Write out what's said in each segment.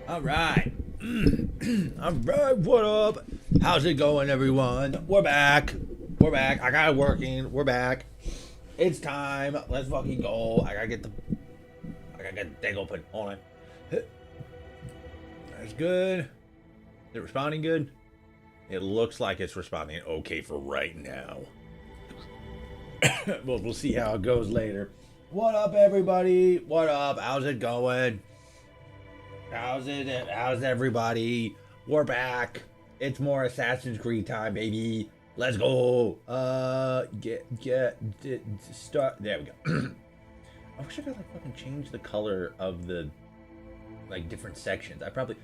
All right. All right, what up? How's it going, everyone? We're back. We're back. I got it working. We're back. It's time. Let's fucking go. I gotta get the thing open. Hold on. That's good. Is it responding good? It looks like it's responding okay for right now. Well, we'll see how it goes later. What up, everybody? What up? How's it going? How's everybody? We're back. It's more Assassin's Creed time, baby. Let's go. Start. There we go. I wish I could like fucking change the color of the like different sections. I probably.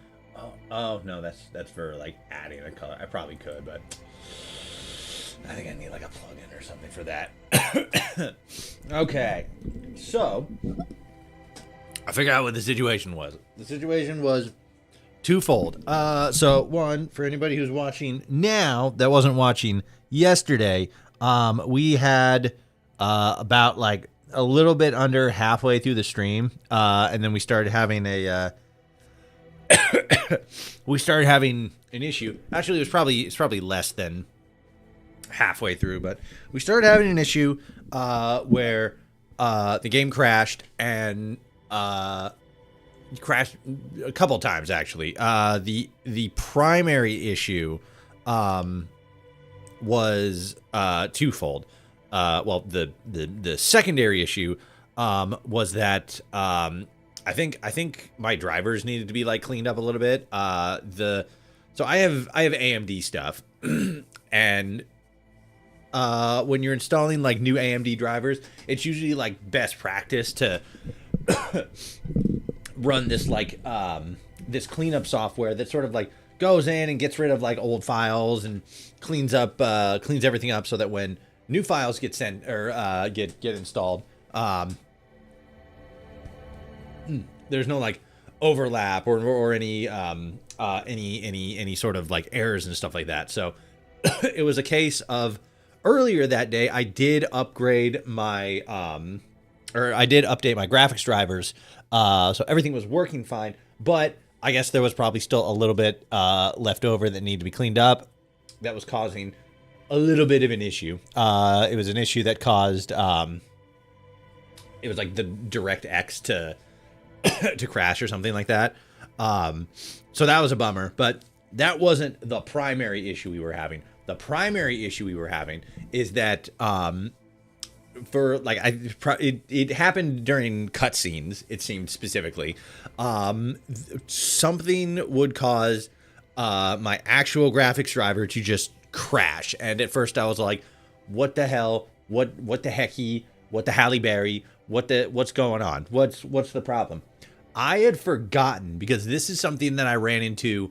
Oh no, that's for like adding a color. I probably could, but I think I need like a plugin or something for that. Okay, so I figured out what the situation was. The situation was twofold. So one, for anybody who's watching now that wasn't watching yesterday, we had about like a little bit under halfway through the stream, and then we started having a we started having an issue. Actually, it's probably less than halfway through, but we started having an issue where the game crashed and crashed a couple times actually. The primary issue was twofold. Well, the secondary issue was that I think my drivers needed to be like cleaned up a little bit. So I have AMD stuff, and when you're installing like new AMD drivers, it's usually like best practice to run this like this cleanup software that sort of like goes in and gets rid of like old files and cleans everything up so that when new files get sent or get installed, there's no like overlap or any sort of like errors and stuff like that. So it was a case of earlier that day I did upgrade my I did update my graphics drivers, so everything was working fine, but I guess there was probably still a little bit left over that needed to be cleaned up that was causing a little bit of an issue. It was an issue that caused it was like the DirectX to to crash or something like that. So that was a bummer, but that wasn't the primary issue we were having. The primary issue we were having is that for like it happened during cutscenes. It seemed specifically something would cause my actual graphics driver to just crash. And at first I was like, "What the hell? What the hecky? What the Halle Berry? What's going on? What's the problem?" I had forgotten, because this is something that I ran into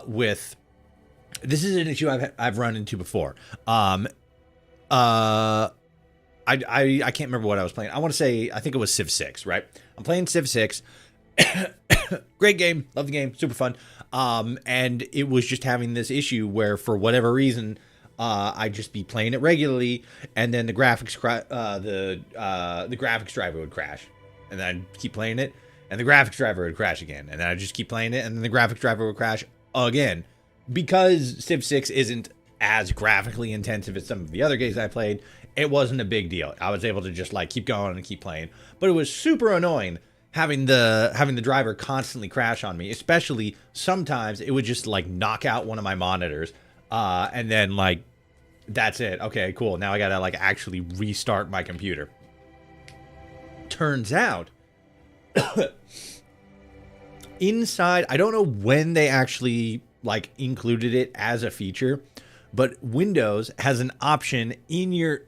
with. This is an issue I've run into before. I can't remember what I was playing. I think it was Civ 6, right? I'm playing Civ 6. Great game. Love the game. Super fun. And it was just having this issue where for whatever reason, I'd just be playing it regularly, and then the graphics driver would crash. And then I'd keep playing it, and the graphics driver would crash again. And then I'd just keep playing it, and then the graphics driver would crash again. Because Civ 6 isn't as graphically intensive as some of the other games I played, it wasn't a big deal. I was able to just like keep going and keep playing. But it was super annoying having the driver constantly crash on me. Especially sometimes it would just like knock out one of my monitors, and then like that's it. Okay, cool. Now I gotta like actually restart my computer. Turns out inside, I don't know when they actually like included it as a feature, but Windows has an option in your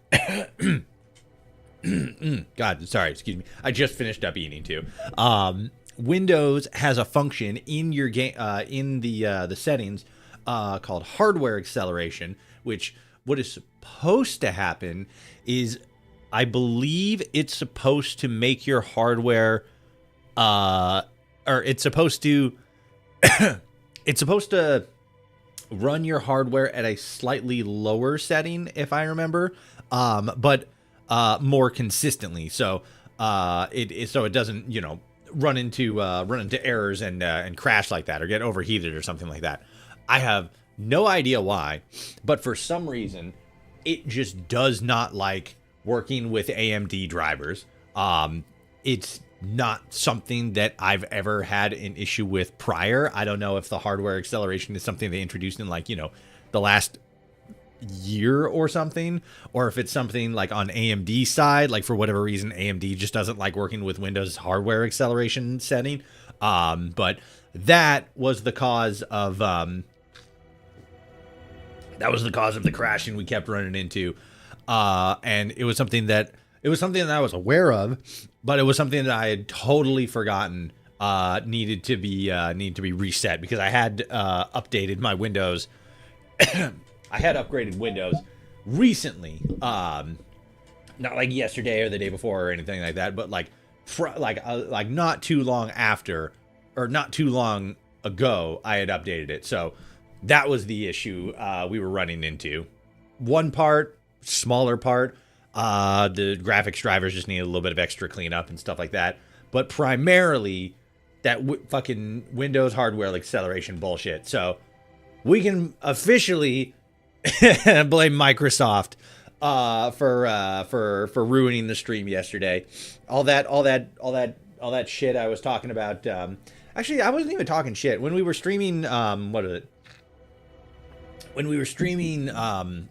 God, sorry, excuse me. I just finished up eating too. Windows has a function in your game in the settings called hardware acceleration, which what is supposed to happen is, I believe it's supposed to make your hardware or it's supposed to it's supposed to run your hardware at a slightly lower setting, if I remember, but more consistently. So it doesn't, run into errors and crash like that or get overheated or something like that. I have no idea why, but for some reason, it just does not like working with AMD drivers. It's not something that I've ever had an issue with prior. I don't know if the hardware acceleration is something they introduced in like, the last year or something, or if it's something like on AMD side, like for whatever reason, AMD just doesn't like working with Windows hardware acceleration setting. But that was the cause of, the crashing we kept running into. And it was something that I was aware of, but it was something that I had totally forgotten needed to be reset, because I had updated my Windows. I had upgraded Windows recently, not like yesterday or the day before or anything like that, but like not too long after, or not too long ago, I had updated it. So that was the issue we were running into. One part, smaller part. The graphics drivers just needed a little bit of extra cleanup and stuff like that. But primarily, that fucking Windows hardware acceleration bullshit. So we can officially blame Microsoft for ruining the stream yesterday. All that shit I was talking about. Actually, I wasn't even talking shit when we were streaming. What is it? When we were streaming Fallout.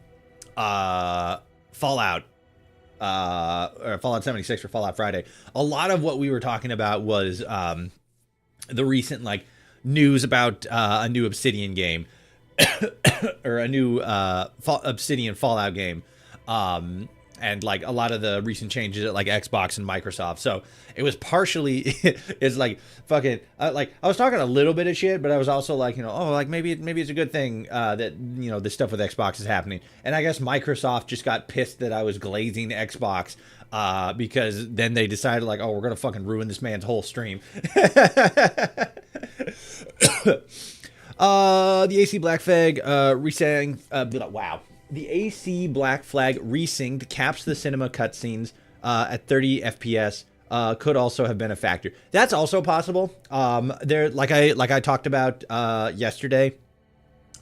Or Fallout 76 for Fallout Friday, a lot of what we were talking about was the recent news about a new Obsidian game or a new Obsidian Fallout game, and a lot of the recent changes at Xbox and Microsoft. So it was partially it's fucking I was talking a little bit of shit, but I was also maybe it's a good thing that this stuff with Xbox is happening. And I guess Microsoft just got pissed that I was glazing Xbox because then they decided we're gonna fucking ruin this man's whole stream. The AC Black Flag resang wow. The AC Black Flag resynced caps the cinema cutscenes at 30 FPS. Could also have been a factor. That's also possible. There, like I talked about yesterday,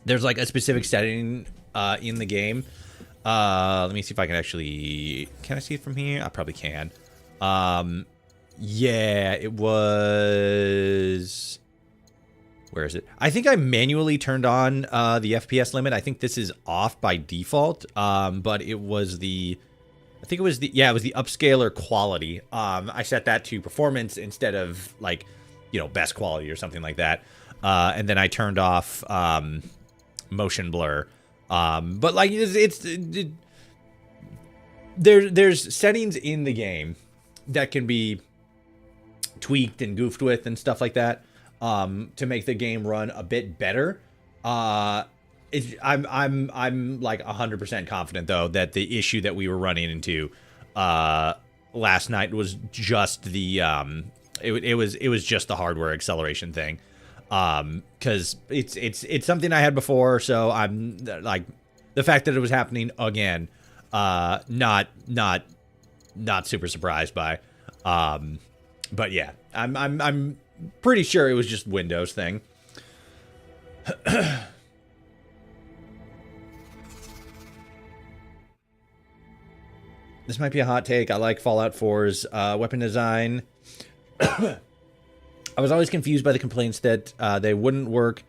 there's a specific setting in the game. Let me see if I can actually. Can I see it from here? I probably can. Yeah, it was. Where is it? I think I manually turned on the FPS limit. I think this is off by default. But it was the. I think it was the upscaler quality. I set that to performance instead of best quality or something like that. And then I turned off motion blur. But there's settings in the game that can be tweaked and goofed with and stuff like that to make the game run a bit better. I'm 100% confident though that the issue that we were running into last night was just the it was just the hardware acceleration thing, because it's something I had before, so I'm the fact that it was happening again, not super surprised by, but yeah, I'm pretty sure it was just Windows thing. This might be a hot take. I like Fallout 4's weapon design. I was always confused by the complaints that they wouldn't work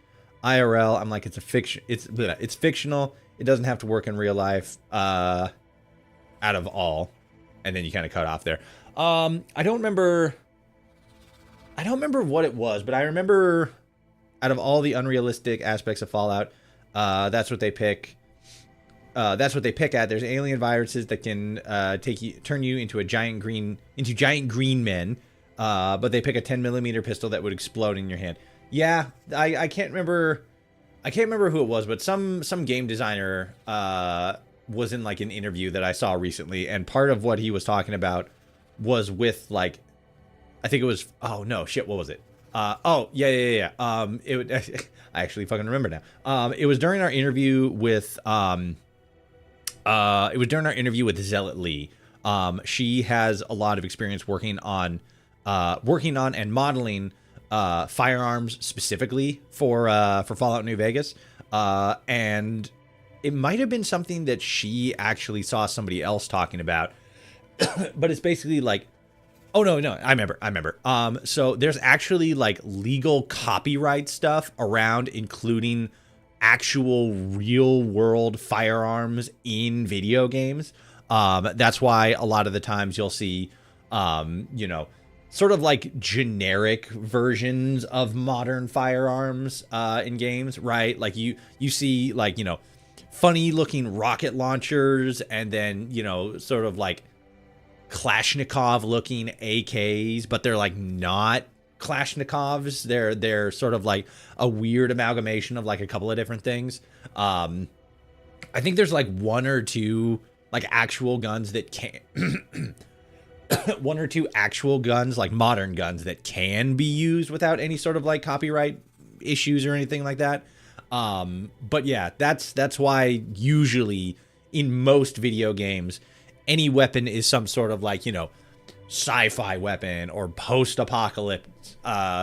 IRL. I'm like, it's a fiction. It's fictional. It doesn't have to work in real life. Out of all, and then you kind of cut off there. I don't remember what it was, but I remember out of all the unrealistic aspects of Fallout, that's what they pick. That's what they pick at. There's alien viruses that can turn you into giant green men, but they pick a 10mm pistol that would explode in your hand. Yeah, I can't remember. I can't remember who it was, but some game designer was in an interview that I saw recently, and part of what he was talking about was with I think it was. Oh no, shit! What was it? Oh yeah. I actually fucking remember now. It was during our interview with Zealot Lee. She has a lot of experience working on working on and modeling firearms specifically for Fallout New Vegas, and it might have been something that she actually saw somebody else talking about, but it's basically like, oh no, I remember. So there's actually like legal copyright stuff around, including actual real world firearms in video games. That's why a lot of the times you'll see, sort of like generic versions of modern firearms in games, right? Like you see like, funny looking rocket launchers, and then, sort of like Kalashnikov looking AKs, but they're like not Kalashnikovs. They're sort of like a weird amalgamation of like a couple of different things. I think there's like one or two like actual guns that can one or two actual guns, like modern guns, that can be used without any sort of like copyright issues or anything like that. But yeah, that's why usually in most video games, any weapon is some sort of like, sci-fi weapon or post-apocalypse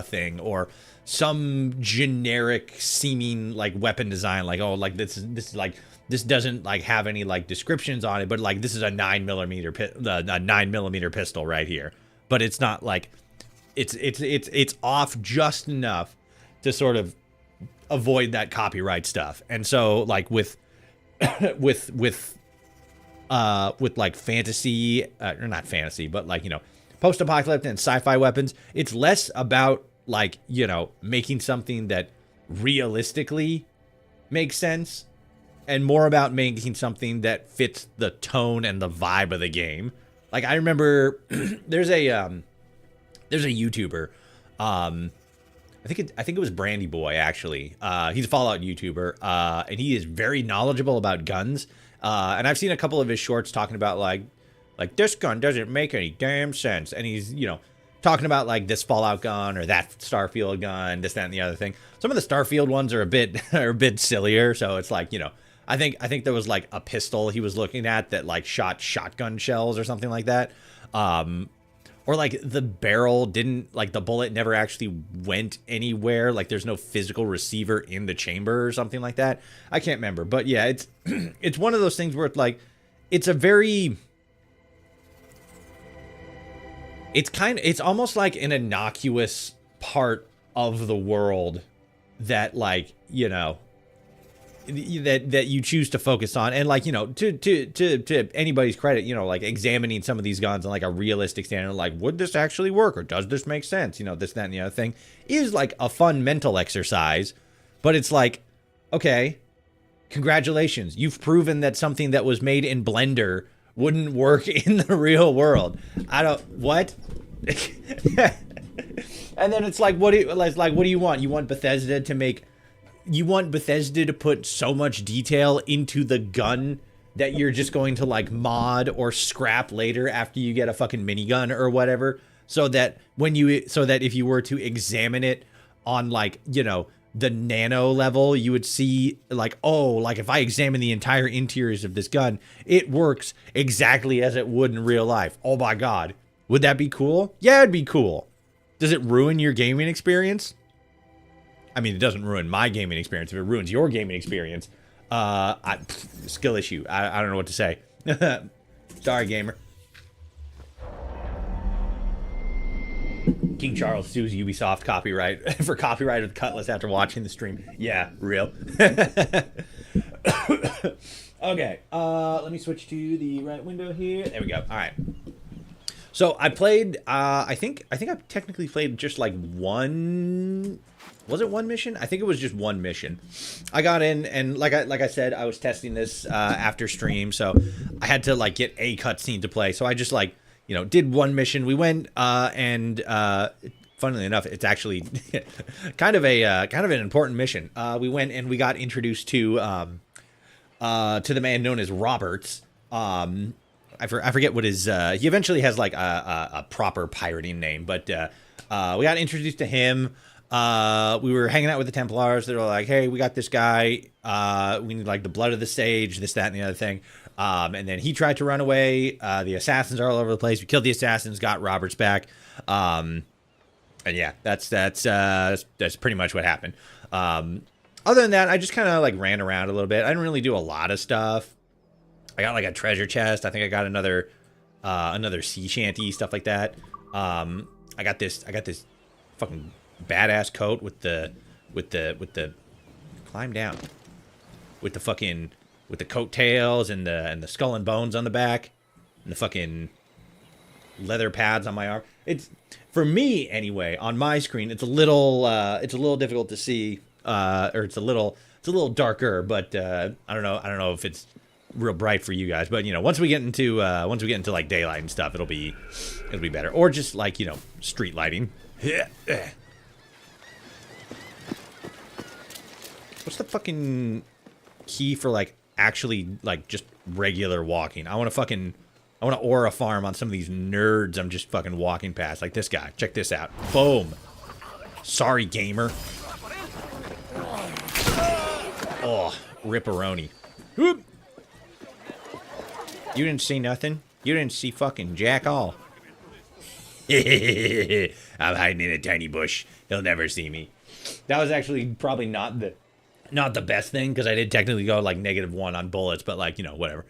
thing, or some generic seeming like weapon design, like, oh, like this is like, this doesn't like have any like descriptions on it, but like this is a 9mm pistol right here. But it's not like it's off just enough to sort of avoid that copyright stuff. And so like with like fantasy, or not fantasy, but like, post-apocalyptic and sci-fi weapons, it's less about like, making something that realistically makes sense, and more about making something that fits the tone and the vibe of the game. Like I remember there's a YouTuber, I think it was Brandy Boy, actually. He's a Fallout YouTuber, and he is very knowledgeable about guns. And I've seen a couple of his shorts talking about like this gun doesn't make any damn sense. And he's, talking about like this Fallout gun or that Starfield gun, this, that, and the other thing. Some of the Starfield ones are a bit sillier. So it's like, I think there was like a pistol he was looking at that like shot shotgun shells or something like that. Or like the barrel didn't, like the bullet never actually went anywhere. Like there's no physical receiver in the chamber or something like that. I can't remember, but yeah, it's it's one of those things where it's like, it's almost like an innocuous part of the world that like, that you choose to focus on. And like, to anybody's credit, like examining some of these guns on like a realistic standard, like, would this actually work, or does this make sense, this, that, and the other thing, is like a fun mental exercise. But it's like, okay, congratulations, you've proven that something that was made in Blender wouldn't work in the real world. What? And then it's like, what do you want? You want Bethesda to put so much detail into the gun that you're just going to like mod or scrap later after you get a fucking minigun or whatever, so that if you were to examine it on like, the nano level, you would see like, oh, like if I examine the entire interiors of this gun, it works exactly as it would in real life. Oh my God. Would that be cool? Yeah, it'd be cool. Does it ruin your gaming experience? I mean, it doesn't ruin my gaming experience. If it ruins your gaming experience, skill issue. I don't know what to say. Sorry, gamer. King Charles sues Ubisoft copyright for copyrighted Cutlass after watching the stream. Yeah, real. Okay, let me switch to the right window here. There we go. All right. So I played. I think I've technically played just like one. Was it one mission? I think it was just one mission. I got in, and like I said, I was testing this after stream, so I had to like get a cutscene to play. So I just like, did one mission. We went and funnily enough, it's actually kind of an important mission. We went and we got introduced to the man known as Roberts. I forget what his he eventually has like a proper pirating name, but we got introduced to him. we were hanging out with the Templars. They were like, hey, we got this guy. We need like the blood of the sage, this, that, and the other thing. And then he tried to run away. The assassins are all over the place. We killed the assassins, got Roberts back. And yeah, that's pretty much what happened. Other than that, I just kind of like ran around a little bit. I didn't really do a lot of stuff. I got like a treasure chest. I think I got another sea shanty, stuff like that. I got this fucking badass coat with the climb down with the coattails and the skull and bones on the back and the fucking leather pads on my arm. It's, for me anyway, on my screen, it's a little difficult to see, or it's a little darker, but I don't know if it's real bright for you guys, but you know, once we get into like daylight and stuff, it'll be better, or just like, you know, street lighting. What's the fucking key for like actually like just regular walking? I want to aura farm on some of these nerds I'm just fucking walking past, like this guy. Check this out. Boom. Sorry, gamer. Oh, ripperoni. Whoop. You didn't see nothing? You didn't see fucking jack all. I'm hiding in a tiny bush. He'll never see me. That was actually probably not the best thing, because I did technically go like -1 on bullets, but like, you know, whatever.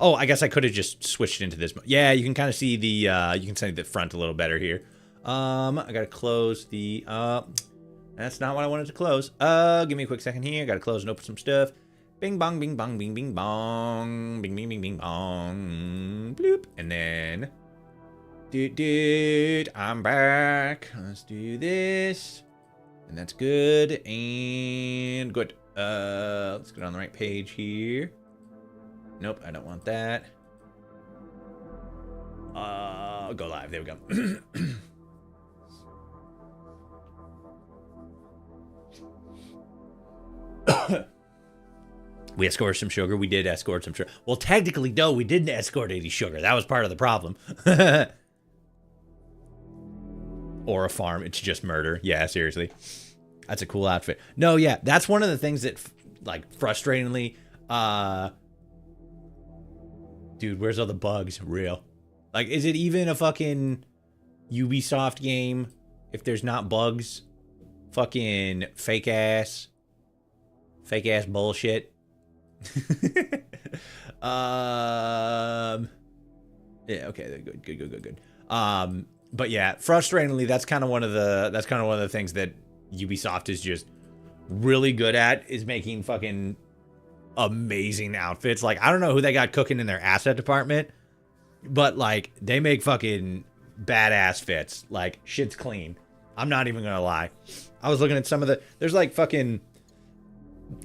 Oh, I guess I could have just switched into this. Yeah, you can kind of see the front a little better here. I gotta close the that's not what I wanted to close. Give me a quick second here. I gotta close and open some stuff. Bing bong, bing bong, bing bing bong, bing bing bing bing bong, bloop, and then, dude, I'm back. Let's do this, and that's good and good. Let's get on the right page here. Nope, I don't want that. Go live. There we go. We escorted some sugar. We did escort some sugar. Well, technically, no, we didn't escort any sugar. That was part of the problem. Or a farm. It's just murder. Yeah, seriously. That's a cool outfit. No, yeah, that's one of the things that, like, frustratingly, dude, where's all the bugs? Real. Like, is it even a fucking Ubisoft game if there's not bugs? Fucking fake ass bullshit. Yeah, okay, good. But yeah, frustratingly, that's kind of one of the things that Ubisoft is just really good at, is making fucking amazing outfits. Like, I don't know who they got cooking in their asset department, but like, they make fucking badass fits. Like, shit's clean. I'm not even gonna lie. I was looking at some of there's like fucking,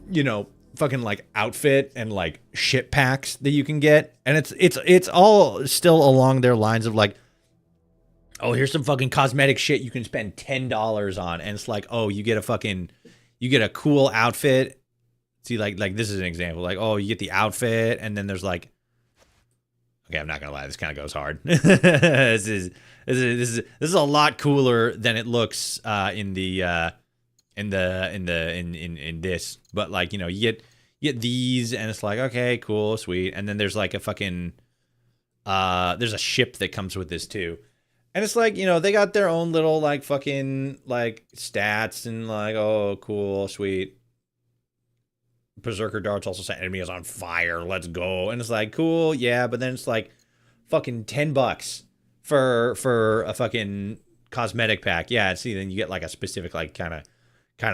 you know, fucking like outfit and like shit packs that you can get, and it's all still along their lines of like, oh, here's some fucking cosmetic shit you can spend $10 on, and it's like, oh, you get a cool outfit. See, like this is an example. Like, oh, you get the outfit, and then there's like, okay, I'm not gonna lie, this kind of goes hard. This is a lot cooler than it looks in this. But like, you know, you get these, and it's like, okay, cool, sweet. And then there's like a fucking there's a ship that comes with this too. And it's like, you know, they got their own little like fucking like stats, and like, oh, cool, sweet. Berserker darts also set enemy is on fire. Let's go. And it's like, cool, yeah, but then it's like fucking $10 for a fucking cosmetic pack. Yeah, see, then you get like a specific like kind of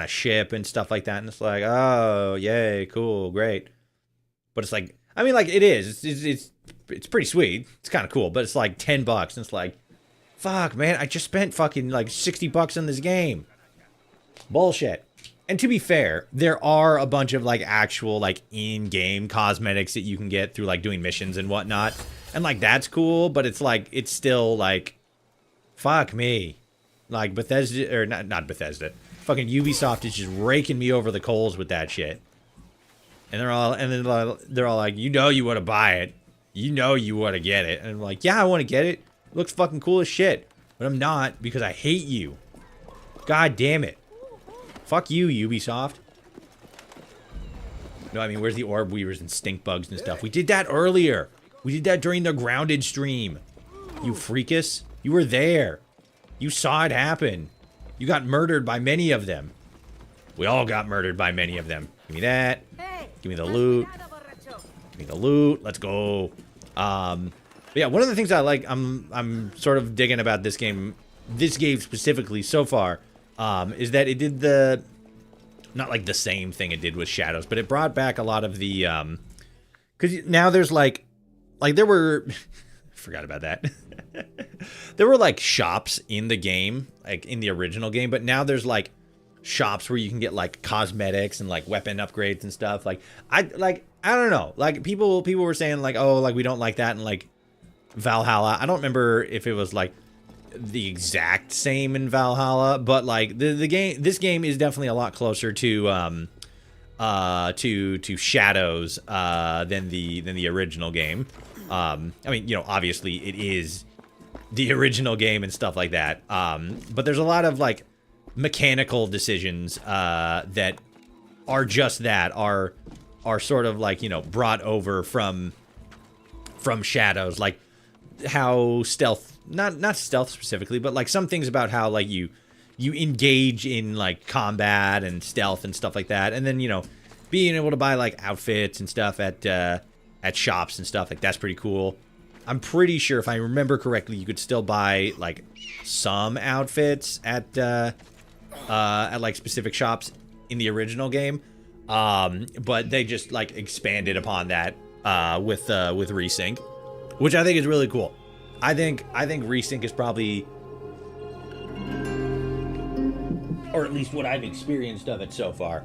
ship and stuff like that, and it's like, oh, yay, cool, great. But it's like, I mean, like, it is. It's pretty sweet. It's kind of cool, but it's like $10, and it's like, fuck, man, I just spent fucking like $60 on this game. Bullshit. And to be fair, there are a bunch of like actual like in-game cosmetics that you can get through like doing missions and whatnot. And like, that's cool, but it's like, it's still like, fuck me. Like Bethesda, or not Bethesda. Fucking Ubisoft is just raking me over the coals with that shit. And they're all like, you know you want to buy it. You know you want to get it. And I'm like, yeah, I want to get it. It looks fucking cool as shit. But I'm not, because I hate you. God damn it. Fuck you, Ubisoft. No, I mean, where's the orb weavers and stink bugs and stuff? We did that earlier. We did that during the Grounded stream. You freakus. You were there. You saw it happen. You got murdered by many of them. We all got murdered by many of them. Give me that. Give me the loot. Give me the loot. Let's go. But yeah, one of the things I like, I'm sort of digging about this game specifically so far, is that it did the, not like the same thing it did with Shadows, but it brought back a lot of the, because now there's like there were, forgot about that. There were like shops in the game, like in the original game, but now there's like shops where you can get like cosmetics and like weapon upgrades and stuff. Like I don't know. Like people were saying like, oh, like we don't like that in like Valhalla. I don't remember if it was like the exact same in Valhalla, but like this game is definitely a lot closer to Shadows than the original game. I mean, you know, obviously it is the original game and stuff like that. But there's a lot of like mechanical decisions that are just that, are sort of like, you know, brought over from Shadows, like how stealth, not stealth specifically, but like some things about how like you engage in like combat and stealth and stuff like that, and then, you know, being able to buy like outfits and stuff at shops and stuff, like that's pretty cool. I'm pretty sure, if I remember correctly, you could still buy like some outfits at like specific shops in the original game, but they just like expanded upon that with Resync, which I think is really cool. I think Resync is probably, or at least what I've experienced of it so far,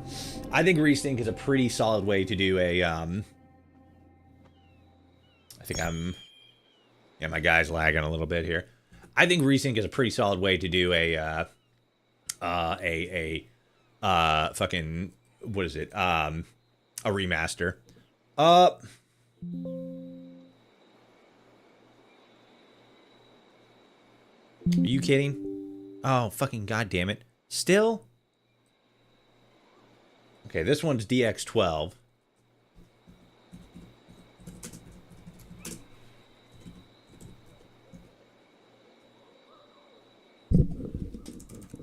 I think Resync is a pretty solid way to do a I think yeah, my guy's lagging a little bit here. I think Resync is a pretty solid way to do a fucking, what is it? A remaster. Are you kidding? Oh, fucking goddamn it. Still? Okay, this one's DX12.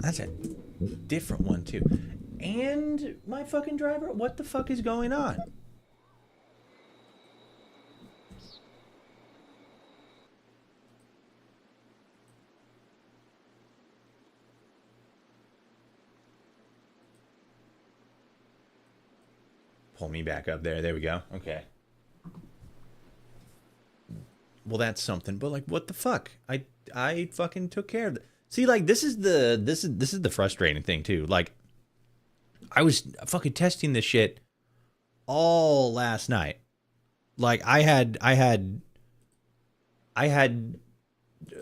That's a different one, too. And my fucking driver? What the fuck is going on? Pull me back up there. There we go. Okay. Well, that's something. But like, what the fuck? I fucking took care of it. See, like, this is the frustrating thing too. Like, I was fucking testing this shit all last night. Like, I had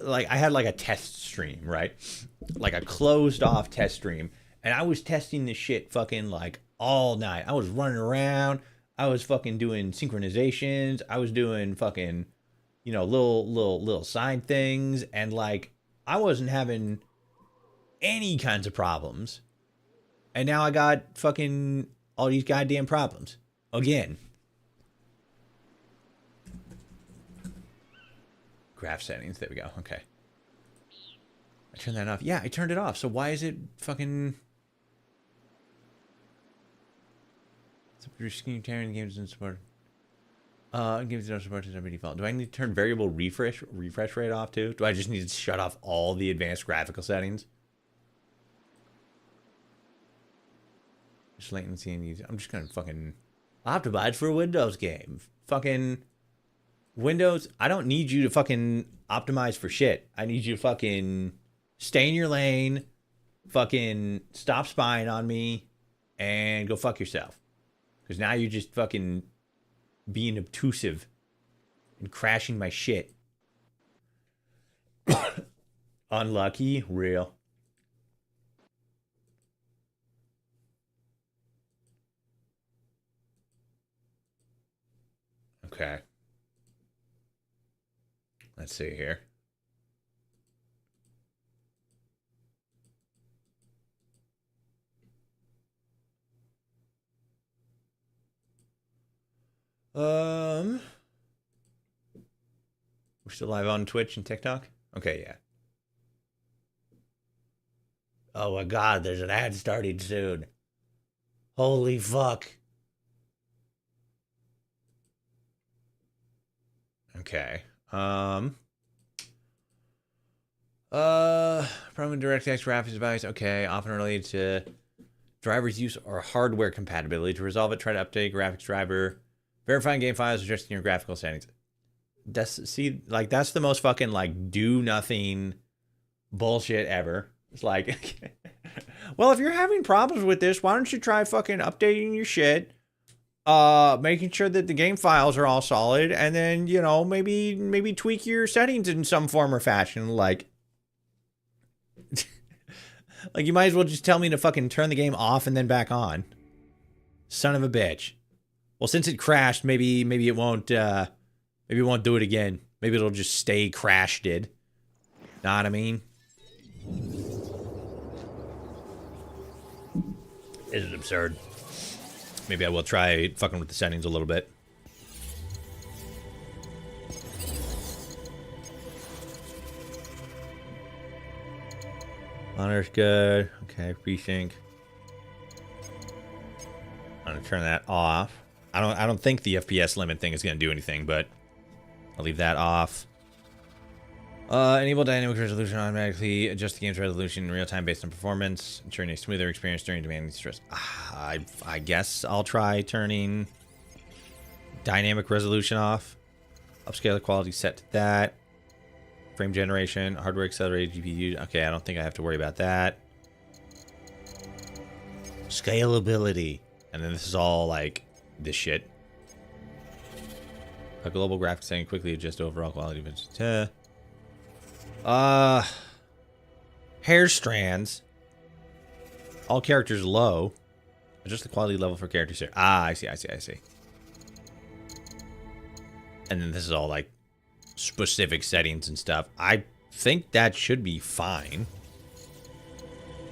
like a test stream, right? Like a closed off test stream, and I was testing this shit fucking like all night. I was running around. I was fucking doing synchronizations. I was doing fucking, you know, little side things, and like I wasn't having any kinds of problems. And now I got fucking all these goddamn problems again. Graph settings. There we go. Okay. I turned that off. Yeah, I turned it off. So why is it fucking... Screen tearing games doesn't support. Games don't support by default. Do I need to turn variable refresh rate off too? Do I just need to shut off all the advanced graphical settings? Just latency and easy. I'm just gonna fucking optimize for a Windows game. Fucking Windows. I don't need you to fucking optimize for shit. I need you to fucking stay in your lane. Fucking stop spying on me, and go fuck yourself. Because now you're just fucking being obtrusive and crashing my shit. Unlucky? Real. Okay. Let's see here. We're still live on Twitch and TikTok? Okay, yeah. Oh my god, there's an ad starting soon. Holy fuck. Okay. Problem with DirectX graphics device. Okay, often related to driver's use or hardware compatibility. To resolve it, try to update graphics driver, verifying game files, adjusting your graphical settings. That's the most fucking like do nothing bullshit ever. It's like, well, if you're having problems with this, why don't you try fucking updating your shit, making sure that the game files are all solid, and then, you know, maybe tweak your settings in some form or fashion. Like, like you might as well just tell me to fucking turn the game off and then back on. Son of a bitch. Well, since it crashed, maybe it won't do it again. Maybe it'll just stay crashed. Know what I mean? This is absurd. Maybe I will try fucking with the settings a little bit. Monitor's good. Okay, resync. I'm gonna turn that off. I don't think the FPS limit thing is gonna do anything, but I'll leave that off. Enable dynamic resolution automatically. Adjust the game's resolution in real time based on performance, ensuring a smoother experience during demanding stress. I guess I'll try turning dynamic resolution off. Upscale the quality set to that. Frame generation, hardware accelerated GPU. Okay, I don't think I have to worry about that. Scalability. And then this is all like this shit. A global graphics setting, quickly adjust overall quality. Hair strands. All characters low. Adjust the quality level for characters here. I see. And then this is all like specific settings and stuff. I think that should be fine.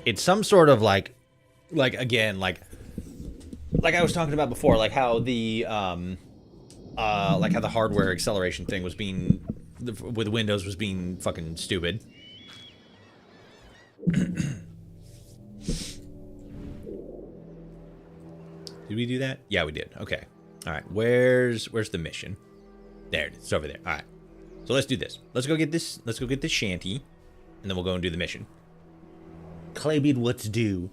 It's some sort of like again, like I was talking about before, like how the hardware acceleration thing was being with Windows was being fucking stupid. Did we do that? Yeah, we did. Okay. All right. Where's the mission? There it is. It's over there. All right. So let's do this. Let's go get this shanty, and then we'll go and do the mission. Claiming what's due.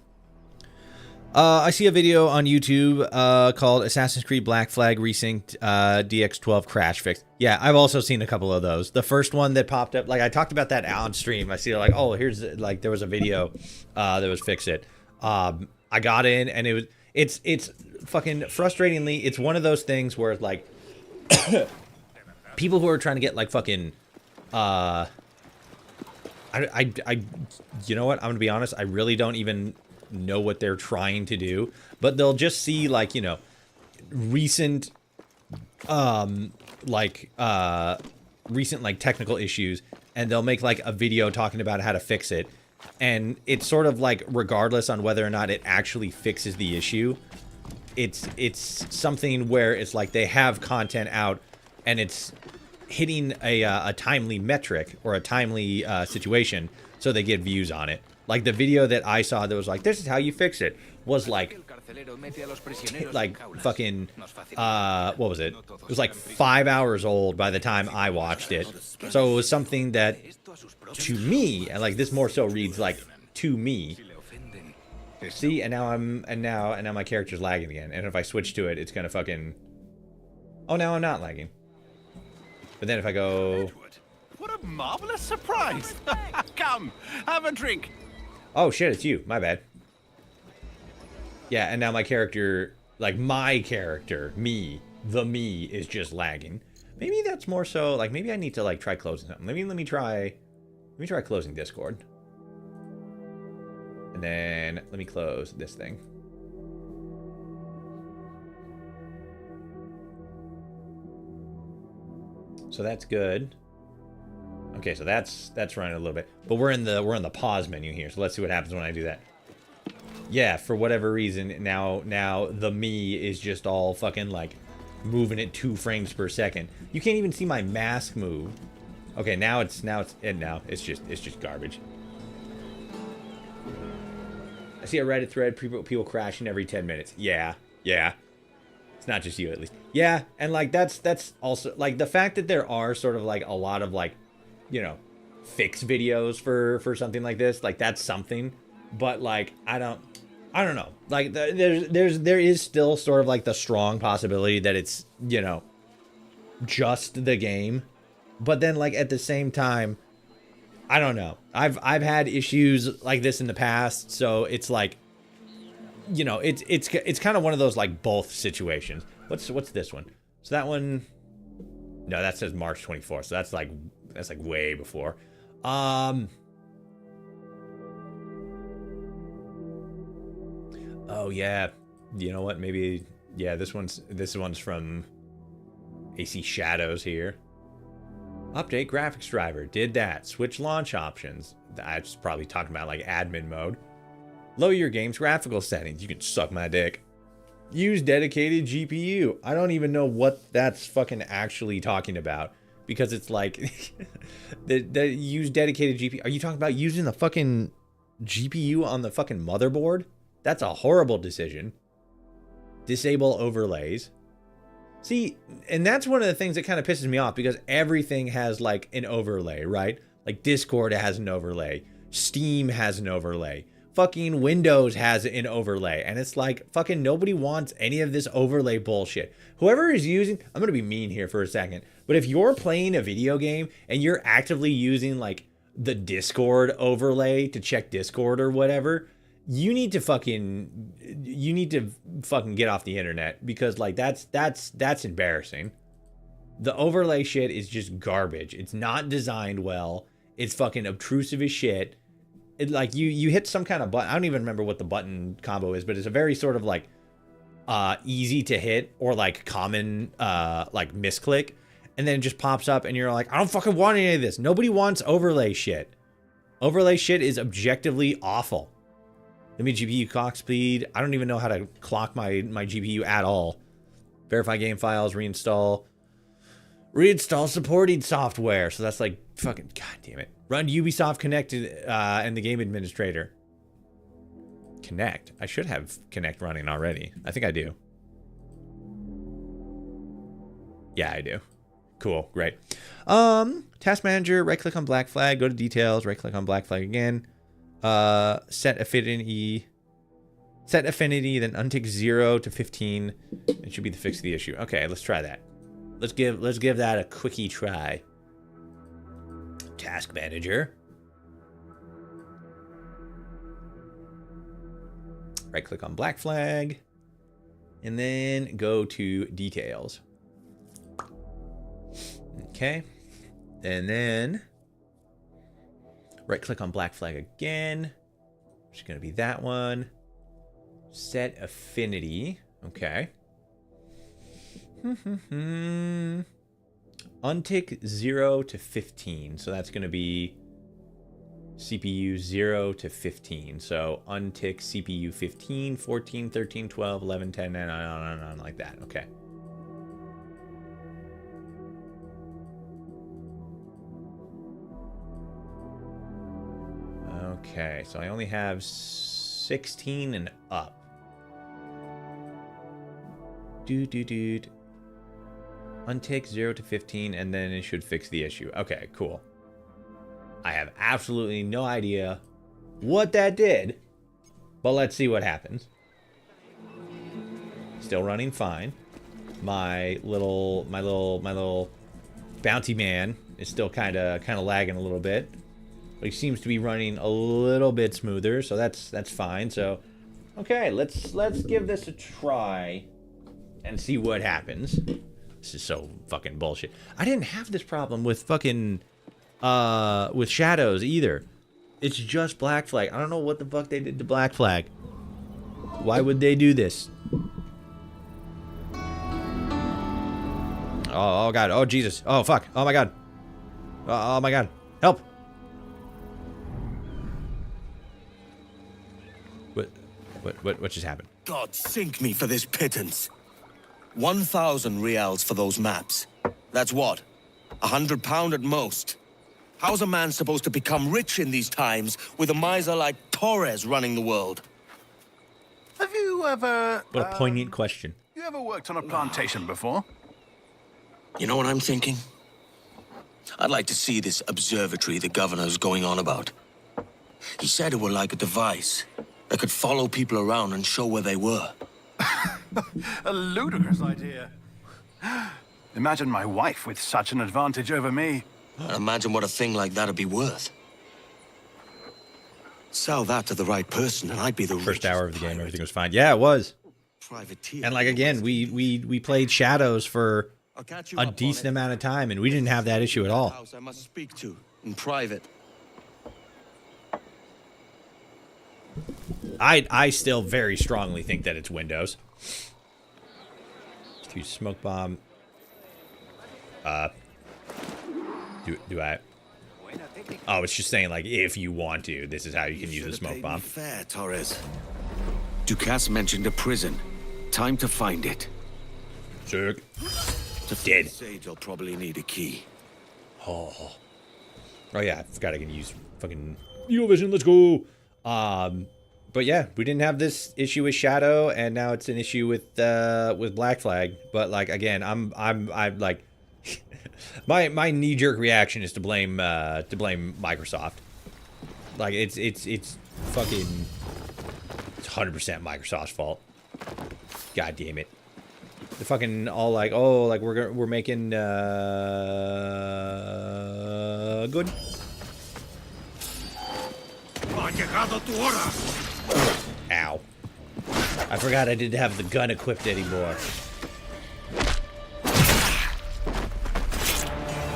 I see a video on YouTube called Assassin's Creed Black Flag Resynced DX12 Crash Fix. Yeah, I've also seen a couple of those. The first one that popped up, like I talked about that on stream. I see like, oh, here's like there was a video that was Fix It. I got in and it's fucking frustratingly, it's one of those things where like people who are trying to get like fucking you know what? I'm gonna be honest, I really don't even know what they're trying to do, but they'll just see like, you know, recent recent technical issues, and they'll make like a video talking about how to fix it, and it's sort of like regardless on whether or not it actually fixes the issue, it's something where it's like they have content out and it's hitting a timely metric or a timely situation, so they get views on it. Like the video that I saw that was like, this is how you fix it, was like fucking, what was it? It was like 5 hours old by the time I watched it. So it was something that, to me, and like this more so reads like, to me. See, and now my character's lagging again. And if I switch to it, it's gonna fucking, oh, now I'm not lagging. But then if I go, what a marvelous surprise! Come, have a drink. Oh shit, it's you. My bad. Yeah, and now my character, like my character, me, is just lagging. Maybe that's more so, like maybe I need to like try closing something. Let me try closing Discord. And then let me close this thing. So that's good. Okay, so that's running a little bit, but we're in the pause menu here. So let's see what happens when I do that. Yeah, for whatever reason, now the me is just all fucking like moving at 2 frames per second. You can't even see my mask move. Okay, now it's just garbage. I see a Reddit thread, people crashing every 10 minutes. Yeah. It's not just you, at least. Yeah, and like that's also like the fact that there are sort of like a lot of like, you know, fix videos for something like this, like that's something. But like I don't know. Like there is still sort of like the strong possibility that it's, you know, just the game. But then like at the same time, I don't know. I've had issues like this in the past, so it's like, you know, it's kind of one of those like both situations. What's this one? So that one, no, that says March 24th. So that's like way before. Oh yeah, you know what? Maybe yeah. This one's from AC Shadows here. Update graphics driver. Did that. Switch launch options. That's probably talking about like admin mode. Lower your game's graphical settings. You can suck my dick. Use dedicated GPU. I don't even know what that's fucking actually talking about. Because it's like... the use dedicated GPU. Are you talking about using the fucking GPU on the fucking motherboard? That's a horrible decision. Disable overlays. See, and that's one of the things that kind of pisses me off, because everything has like an overlay, right? Like Discord has an overlay. Steam has an overlay. Fucking Windows has an overlay. And it's like, fucking nobody wants any of this overlay bullshit. Whoever is using, I'm going to be mean here for a second, but if you're playing a video game and you're actively using like the Discord overlay to check Discord or whatever, you need to fucking get off the internet, because like that's embarrassing. The overlay shit is just garbage. It's not designed well. It's fucking obtrusive as shit. It like you hit some kind of button. I don't even remember what the button combo is, but it's a very sort of like easy to hit or like common like misclick, and then it just pops up and you're like, I don't fucking want any of this. Nobody wants overlay shit. Overlay shit is objectively awful. Let me GPU clock speed. I don't even know how to clock my GPU at all. Verify game files, reinstall supported software. So that's like fucking, god damn it. Run Ubisoft Connect and the game administrator. Connect. I should have Connect running already. I think I do. Yeah, I do. Cool, great. Task manager, right click on black flag, go to details, right click on black flag again. Set affinity, then untick 0 to 15. It should be the fix of the issue. Okay, let's try that. Let's give that a quickie try. Task manager. Right click on black flag, and then go to details. Okay, and then right click on black flag again, which is going to be that one. Set affinity. Okay. Untick 0 to 15. So that's going to be CPU 0 to 15. So untick CPU 15, 14, 13, 12, 11, 10, and on like that. Okay. Okay, so I only have 16 and up. Untick 0 to 15, and then it should fix the issue. Okay, cool. I have absolutely no idea what that did, but let's see what happens. Still running fine. My little bounty man is still kind of lagging a little bit. But he seems to be running a little bit smoother, so that's fine. So, okay, let's give this a try and see what happens. This is so fucking bullshit. I didn't have this problem with fucking with Shadows either. It's just Black Flag. I don't know what the fuck they did to Black Flag. Why would they do this? Oh god. Oh Jesus. Oh fuck. Oh my god. Oh my god. Help. What just happened? God sink me for this pittance. 1,000 reals for those maps. That's what? £100 at most. How's a man supposed to become rich in these times with a miser like Torres running the world? Have you ever... What a poignant question. You ever worked on a plantation before? You know what I'm thinking? I'd like to see this observatory the governor's going on about. He said it were like a device that could follow people around and show where they were. A ludicrous idea. Imagine my wife with such an advantage over me. And imagine what a thing like that'd be worth. Sell that to the right person and I'd be the First hour of the game, everything was fine. Yeah, it was. Privateer. And like again, we played Shadows for I'll catch you a up on decent it. amount of time, and we didn't have that issue at all. House I must speak to in private. I still very strongly think that it's Windows. Let's use smoke bomb. Do I? Oh, it's just saying like if you want to, this is how you can use the smoke bomb. Fair, Torres. Ducasse mentioned a prison. Time to find it. Sick. To Dead. Sage, I'll probably need a key. Oh yeah, I forgot I can use fucking Eurovision. Let's go. But yeah, we didn't have this issue with Shadow, and now it's an issue with Black Flag. But like again, I'm like my knee jerk reaction is to blame Microsoft. Like it's fucking 100% Microsoft's fault. God damn it. They're fucking all like, oh, like we're making good. Ow. I forgot I didn't have the gun equipped anymore.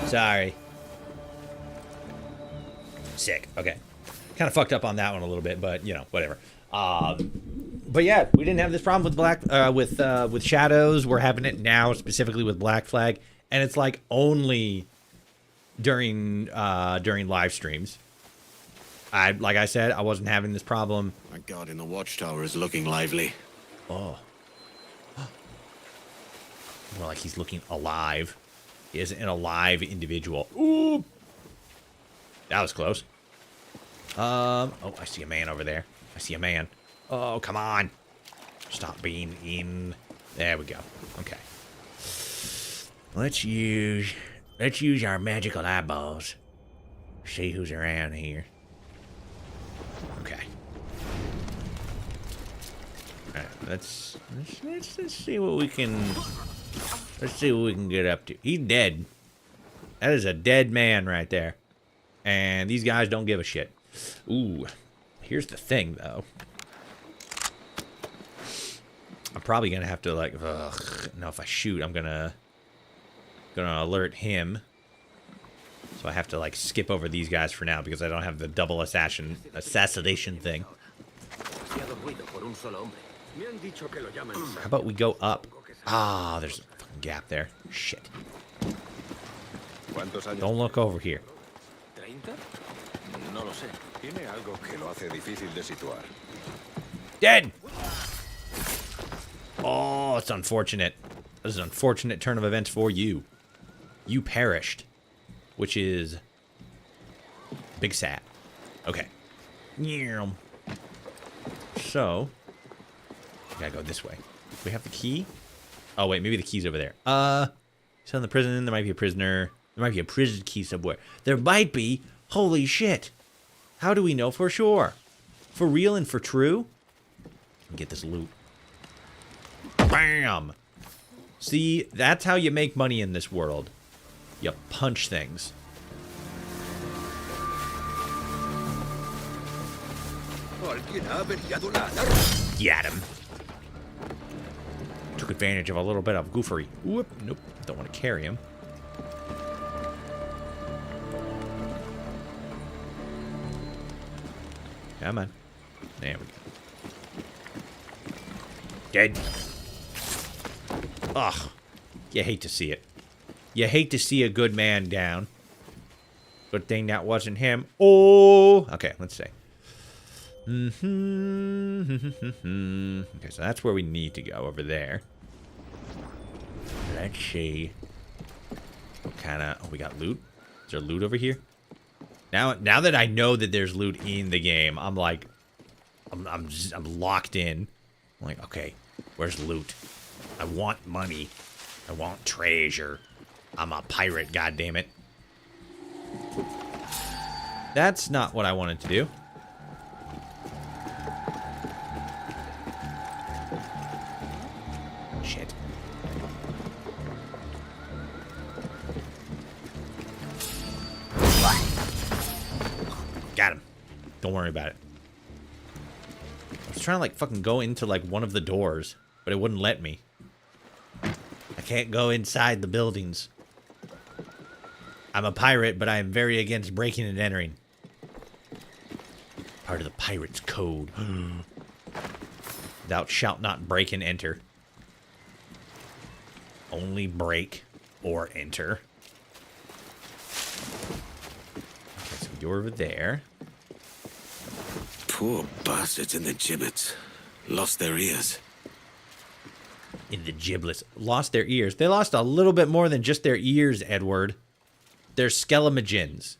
Sorry. Sick. Okay. Kind of fucked up on that one a little bit, but you know, whatever. But yeah, we didn't have this problem with with Shadows. We're having it now specifically with Black Flag, and it's like only during live streams. Like I said, I wasn't having this problem. My God, in the watchtower is looking lively. Oh. More like he's looking alive. He is an alive individual. Ooh. That was close. Oh, I see a man over there. I see a man. Oh, come on. Stop being in. There we go. Okay. Let's use our magical eyeballs. See who's around here. Okay. All right, let's see what we can. Let's see what we can get up to. He's dead. That is a dead man right there. And these guys don't give a shit. Ooh. Here's the thing, though. I'm probably gonna have to like. No, if I shoot, I'm gonna alert him. So I have to like skip over these guys for now because I don't have the double assassination thing. How about we go up? Ah, there's a fucking gap there. Shit. Don't look over here. Dead! Oh, it's unfortunate. This is an unfortunate turn of events for you. You perished. Which is big sad. Okay. So, gotta go this way. Do we have the key? Oh wait, maybe the key's over there. So in the prison, there might be a prisoner. There might be a prison key somewhere. There might be. Holy shit. How do we know for sure? For real and for true? Get this loot. Bam! See, that's how you make money in this world. You punch things. Get him. Took advantage of a little bit of goofery. Whoop. Nope. Don't want to carry him. Come on. There we go. Dead. Ugh. You hate to see it. You hate to see a good man down. Good thing that wasn't him. Oh! Okay, let's see. Okay, so that's where we need to go, over there. Let's see. What kind of... Oh, we got loot? Is there loot over here? Now that I know that there's loot in the game, I'm like... I'm locked in. I'm like, okay, where's loot? I want money. I want treasure. I'm a pirate, goddammit. That's not what I wanted to do. Shit. Got him. Don't worry about it. I was trying to like fucking go into like one of the doors, but it wouldn't let me. I can't go inside the buildings. I'm a pirate, but I am very against breaking and entering. Part of the pirate's code. Thou shalt not break and enter. Only break or enter. Okay, so you're over there. Poor bastards in the gibbets. Lost their ears. In the giblets. Lost their ears. They lost a little bit more than just their ears, Edward. They're skelemagins.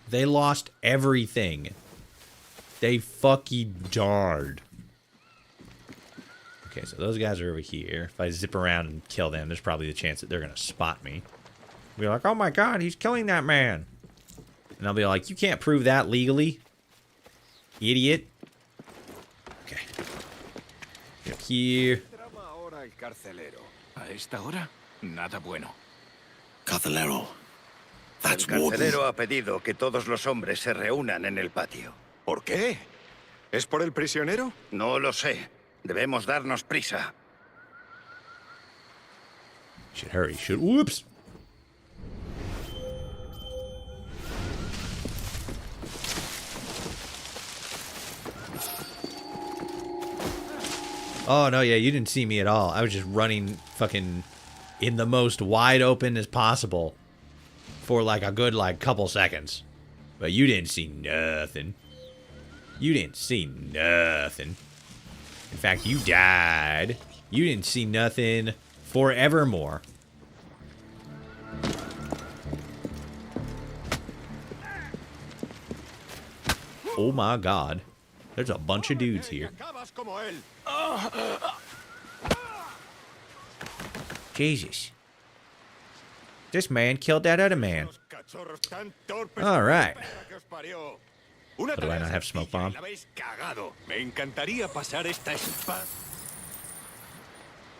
They lost everything. They fucking died. Okay, so those guys are over here. If I zip around and kill them, there's probably the chance that they're going to spot me. Be like, oh my god, he's killing that man. And I'll be like, you can't prove that legally. Idiot. Okay. Get here. Carcelero. That's El Warden. carcelero ha pedido que todos los hombres se reúnan en el patio. ¿Por qué? ¿Es por el prisionero? No lo sé. Debemos darnos prisa. Should hurry. Should. Whoops. Oh, no, yeah, you didn't see me at all. I was just running fucking in the most wide open as possible for like a good like couple seconds. But you didn't see nothing. You didn't see nothing. In fact, you died. You didn't see nothing forevermore. Oh my god. There's a bunch of dudes here. Jesus. This man killed that other man. Alright. But do I not have smoke bomb?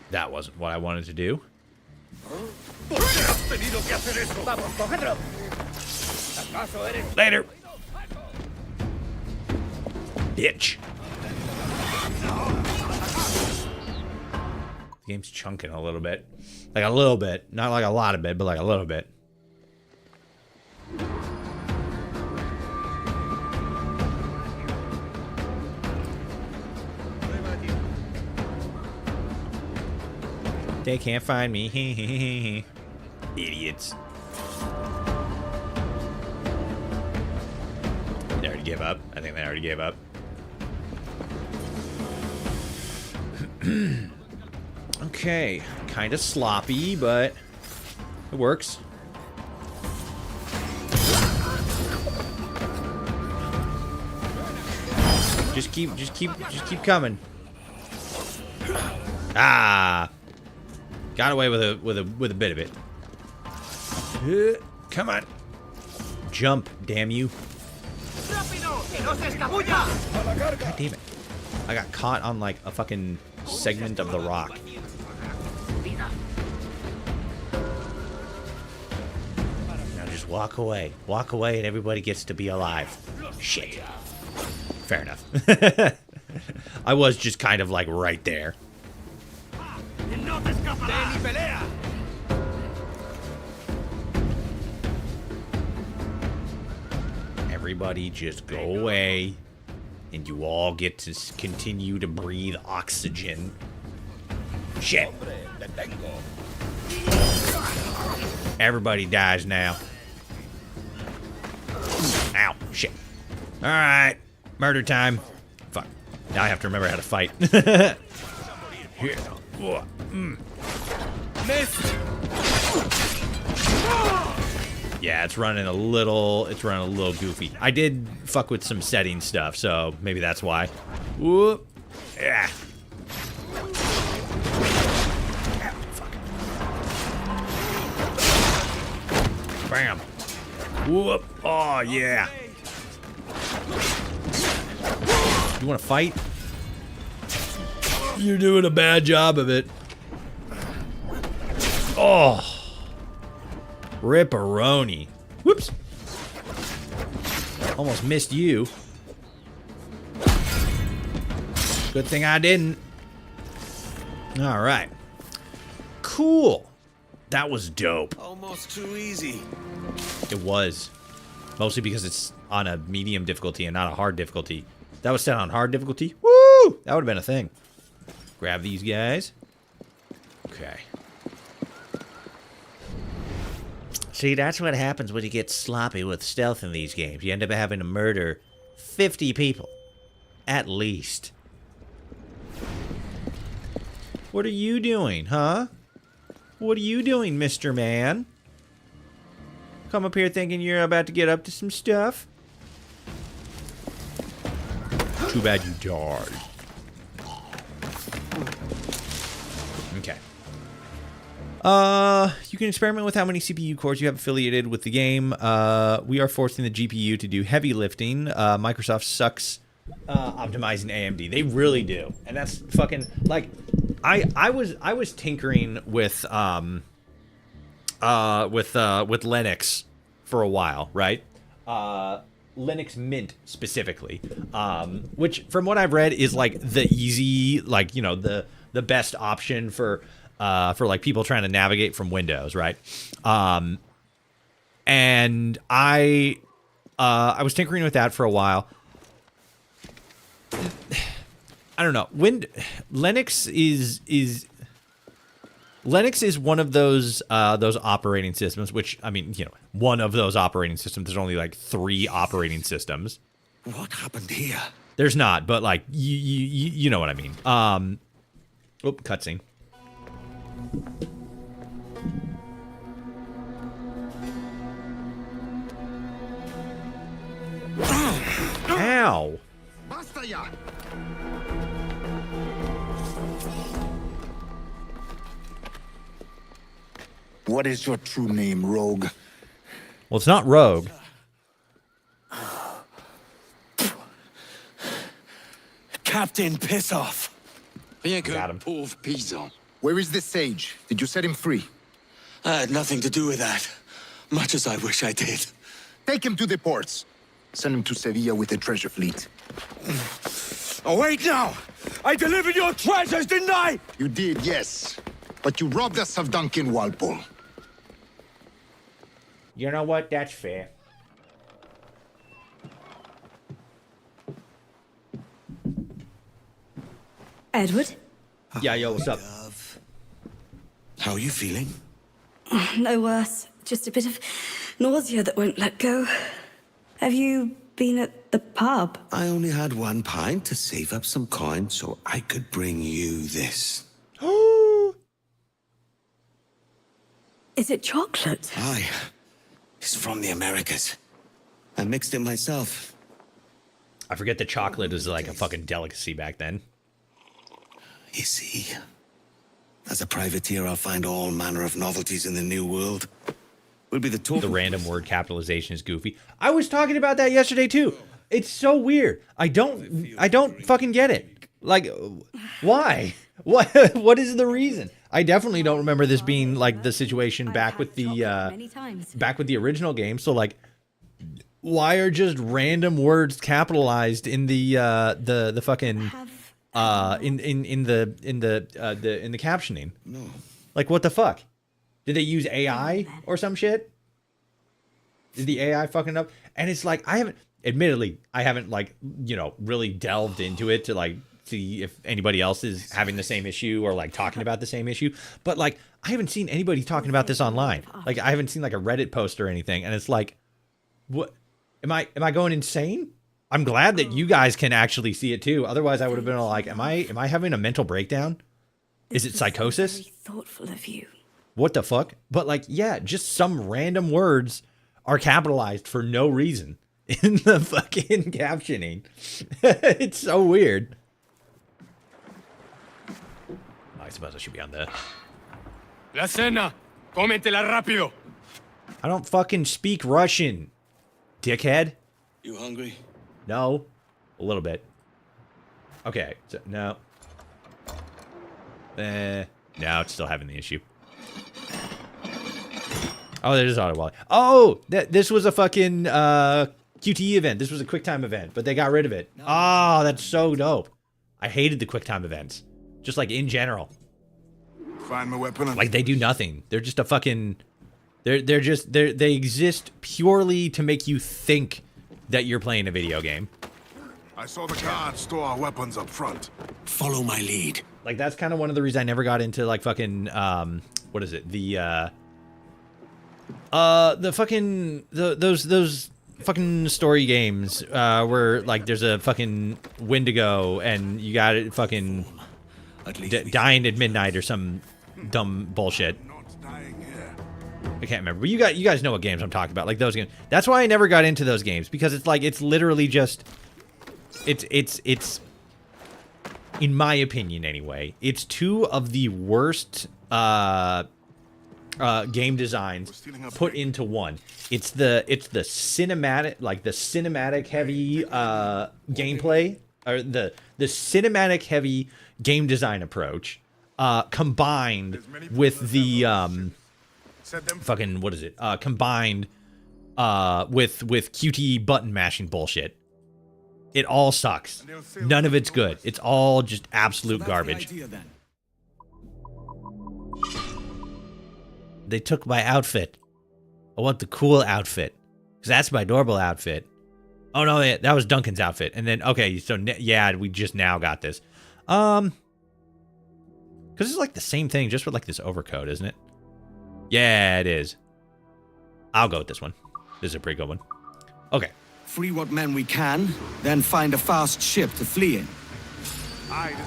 That wasn't what I wanted to do. Later. Bitch. The game's chunking a little bit. Like a little bit. Not like a lot of bit, but like a little bit. They can't find me. Idiots. They already gave up. I think they already gave up. Okay. Kind of sloppy, but it works. Just keep coming. Ah. Got away with a bit of it. Come on. Jump, damn you. God damn it. I got caught on like a fucking segment of the rock. Now just walk away. Walk away and everybody gets to be alive. Shit. Fair enough. I was just kind of like right there. Everybody just go away, and you all get to continue to breathe oxygen. Shit. Everybody dies now. Ow. Shit. Alright. Murder time. Fuck. Now I have to remember how to fight. Here. Yeah, it's running a little goofy. I did fuck with some setting stuff, so maybe that's why. Whoop. Yeah. Fuck. Bam. Whoop. Oh, yeah. You want to fight? You're doing a bad job of it. Oh. Ripperoni. Whoops. Almost missed you. Good thing I didn't. All right. Cool. That was dope. Almost too easy. It was. Mostly because it's on a medium difficulty and not a hard difficulty. If that was set on hard difficulty. Woo! That would have been a thing. Grab these guys. Okay. See, that's what happens when you get sloppy with stealth in these games. You end up having to murder 50 people. At least. What are you doing, huh? What are you doing, Mr. Man? Come up here thinking you're about to get up to some stuff? Too bad you died. Okay. You can experiment with how many CPU cores you have affiliated with the game. We are forcing the GPU to do heavy lifting. Microsoft sucks optimizing AMD. They really do. And that's fucking like I was tinkering with Linux for a while, right? Linux Mint specifically, which from what I've read is like the easy, like, you know, the best option for like people trying to navigate from Windows, right? And I was tinkering with that for a while. I don't know. Linux is one of those operating systems, which, I mean, you know, one of those operating systems. There's only like 3 operating systems. What happened here? There's not, but like you know what I mean. Oop, cutscene. Ow. ¡Basta ya! What is your true name, Rogue? Well, it's not Rogue. Captain, piss off. Rien que Got him. pauvre paysan. Where is the sage? Did you set him free? I had nothing to do with that. Much as I wish I did. Take him to the ports. Send him to Sevilla with the treasure fleet. Oh, wait now! I delivered your treasures, didn't I? You did, yes. But you robbed us of Duncan Walpole. You know what? That's fair. Edward? Yeah, yo, what's up? How are you feeling? No worse. Just a bit of nausea that won't let go. Have you been at the pub? I only had 1 pint to save up some coin so I could bring you this. Is it chocolate? Aye. It's from the Americas. I mixed it myself. I forget that chocolate is like a fucking delicacy back then. You see, as a privateer, I'll find all manner of novelties in the new world. We'll be the talk. The random word capitalization is goofy. I was talking about that yesterday too. It's so weird. I don't fucking get it. Like, why? What is the reason? I definitely don't remember this being like the situation back with the original game. So like, why are just random words capitalized in the fucking in the captioning? No. Like, what the fuck? Did they use AI or some shit? Is the AI fucking up? And it's like, I haven't like, you know, really delved into it to like see if anybody else is having the same issue or like talking about the same issue. But like, I haven't seen anybody talking about this online. Like, I haven't seen like a Reddit post or anything. And it's like, what? Am I going insane? I'm glad that you guys can actually see it too. Otherwise, I would have been like, am I having a mental breakdown? Is it psychosis? Very thoughtful of you. what the fuck? But like, yeah, just some random words are capitalized for no reason in the fucking captioning. It's so weird. I suppose I should be on the... La cena. Cómetela rápido. I don't fucking speak Russian, dickhead. You hungry? No. A little bit. Okay. So, no. No, it's still having the issue. Oh, there's auto wallet. Oh, this was a fucking QTE event. This was a QuickTime event, but they got rid of it. Oh, that's so dope. I hated the QuickTime events. Just like in general. Find my weapon. Like they do nothing. They're just a fucking... They exist purely to make you think that you're playing a video game. I saw the guards store our weapons up front. Follow my lead. Like that's kind of one of the reasons I never got into like fucking what is it? Those fucking story games where like there's a fucking Wendigo and you got it fucking dying at midnight or some dumb bullshit. I can't remember. But you guys know what games I'm talking about. Like those games. That's why I never got into those games because it's like it's literally just it's in my opinion anyway, it's two of the worst game designs put into one. It's the cinematic, like the cinematic heavy gameplay, or the cinematic heavy game design approach combined with the fucking what is it? Combined with QTE button mashing bullshit. It all sucks. None of it's good. It's all just absolute garbage. They took my outfit. I want the cool outfit. Because that's my normal outfit. Oh, no, that was Duncan's outfit. And then, okay, so, yeah, we just now got this. Because it's like the same thing, just with, like, this overcoat, isn't it? Yeah, it is. I'll go with this one. This is a pretty good one. Okay. Free what men we can, then find a fast ship to flee in.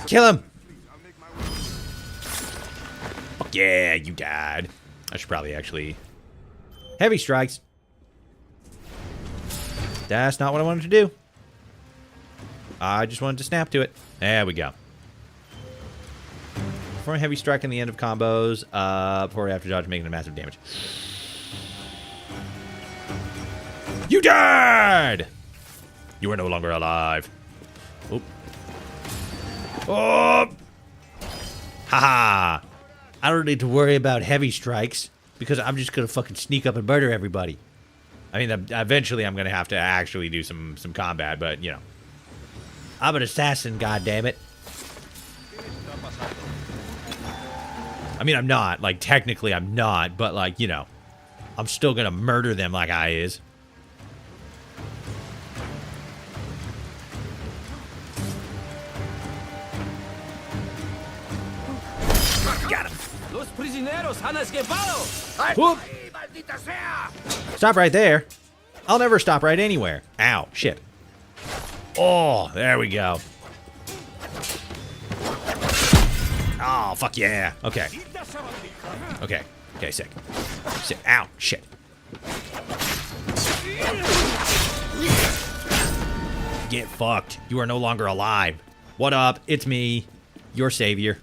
Kill him! Fuck yeah, you died. I should probably actually... Heavy strikes. That's not what I wanted to do. I just wanted to snap to it. There we go. Perform a heavy strike in the end of combos. Before or after dodge, making a massive damage. You died! You are no longer alive. Oop. Oh! Haha! I don't need to worry about heavy strikes because I'm just gonna fucking sneak up and murder everybody. I mean, eventually I'm gonna have to actually do some combat, but you know, I'm an assassin. Goddammit. I mean, I'm not. Like, technically, I'm not, but like, you know, I'm still gonna murder them like I is. Got him. Los prisioneros han escapado. Whoop. Stop right there. I'll never stop right anywhere. Ow, shit. Oh, there we go. Oh, fuck yeah. Okay. Okay. Okay, sick. Sick. Ow, shit. Get fucked. You are no longer alive. What up? It's me, your savior.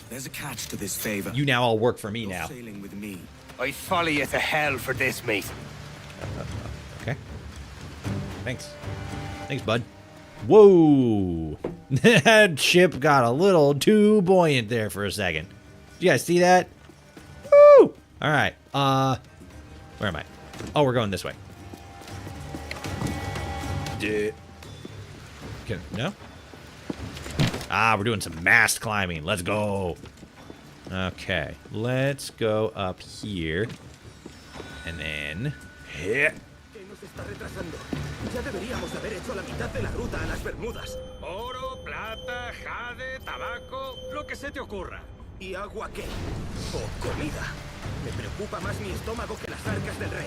There's a catch to this favor. You now all work for me now. Sailing with me. I follow you to hell for this, mate. Okay. Thanks. Thanks, bud. Whoa. That ship got a little too buoyant there for a second. Did you guys see that? Woo! All right. Where am I? Oh, we're going this way. Okay. No? Ah, we're doing some mast climbing. Let's go. Okay. Let's go up here. And then... Yeah. Oro, plata, jade, tabaco, lo que se te ocurra. ¿Y agua qué? O comida. Me preocupa más mi estómago que las arcas del rey.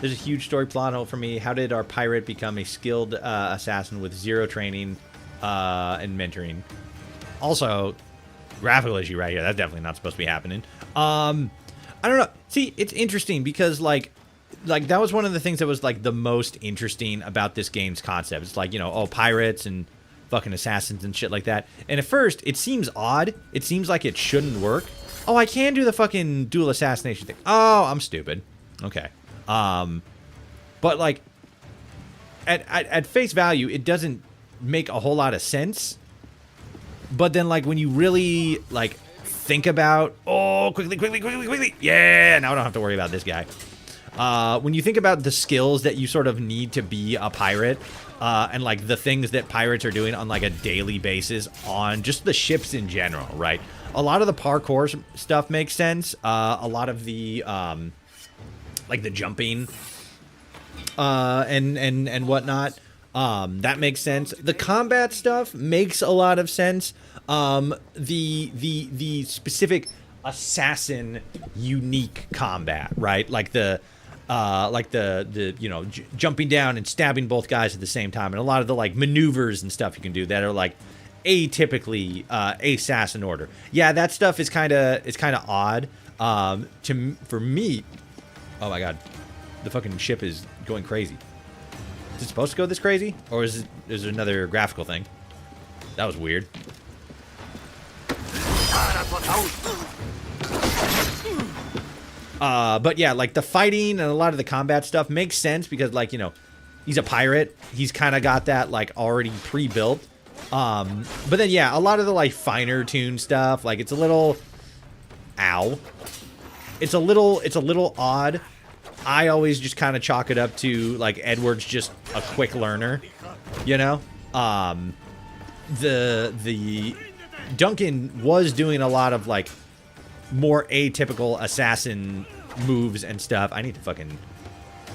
There's a huge story plot hole for me. How did our pirate become a skilled assassin with zero training and mentoring? Also, graphical issue right here. That's definitely not supposed to be happening. I don't know. See, it's interesting because like that was one of the things that was like the most interesting about this game's concept. It's like, you know, oh, pirates and fucking assassins and shit like that. And at first, it seems odd. It seems like it shouldn't work. Oh, I can do the fucking dual assassination thing. Oh, I'm stupid. Okay. But like at face value, it doesn't make a whole lot of sense. But then like when you really like think about, oh, quickly, yeah, now I don't have to worry about this guy. When you think about the skills that you sort of need to be a pirate, and like the things that pirates are doing on like a daily basis on just the ships in general, right? A lot of the parkour stuff makes sense. A lot of the like the jumping and whatnot, that makes sense. The combat stuff makes a lot of sense. The specific assassin unique combat, right? Like the you know, jumping down and stabbing both guys at the same time, and a lot of the like maneuvers and stuff you can do that are like atypically assassin order. Yeah, that stuff is kind of odd. For me, oh my god, the fucking ship is going crazy. Is it supposed to go this crazy, or is there another graphical thing? That was weird. But yeah, like the fighting and a lot of the combat stuff makes sense because, like, you know, he's a pirate. He's kind of got that like already pre-built. But then yeah, a lot of the like finer tuned stuff, like it's a little, it's a little odd. I always just kind of chalk it up to like Edward's just a quick learner, you know. The Duncan was doing a lot of like more atypical assassin moves and stuff. I need to fucking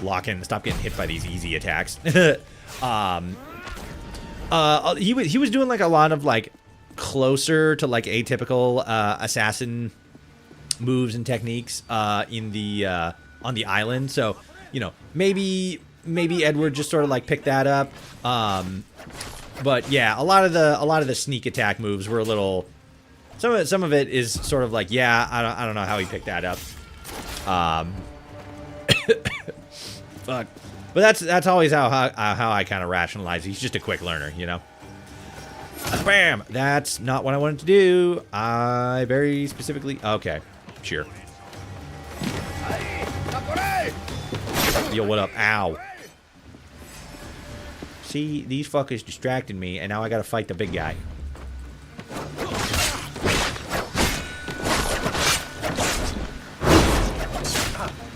lock in and stop getting hit by these easy attacks. He was doing like a lot of like closer to like atypical assassin moves and techniques in the on the island. So, you know, maybe Edward just sort of like picked that up. But yeah, a lot of the sneak attack moves were a little. Some of it is sort of like, yeah, I don't know how he picked that up. Fuck. But that's always how I kind of rationalize. He's just a quick learner, you know. Bam! That's not what I wanted to do. I very specifically. Okay, sure. Yo, what up? Ow. See, these fuckers distracted me, and now I gotta fight the big guy.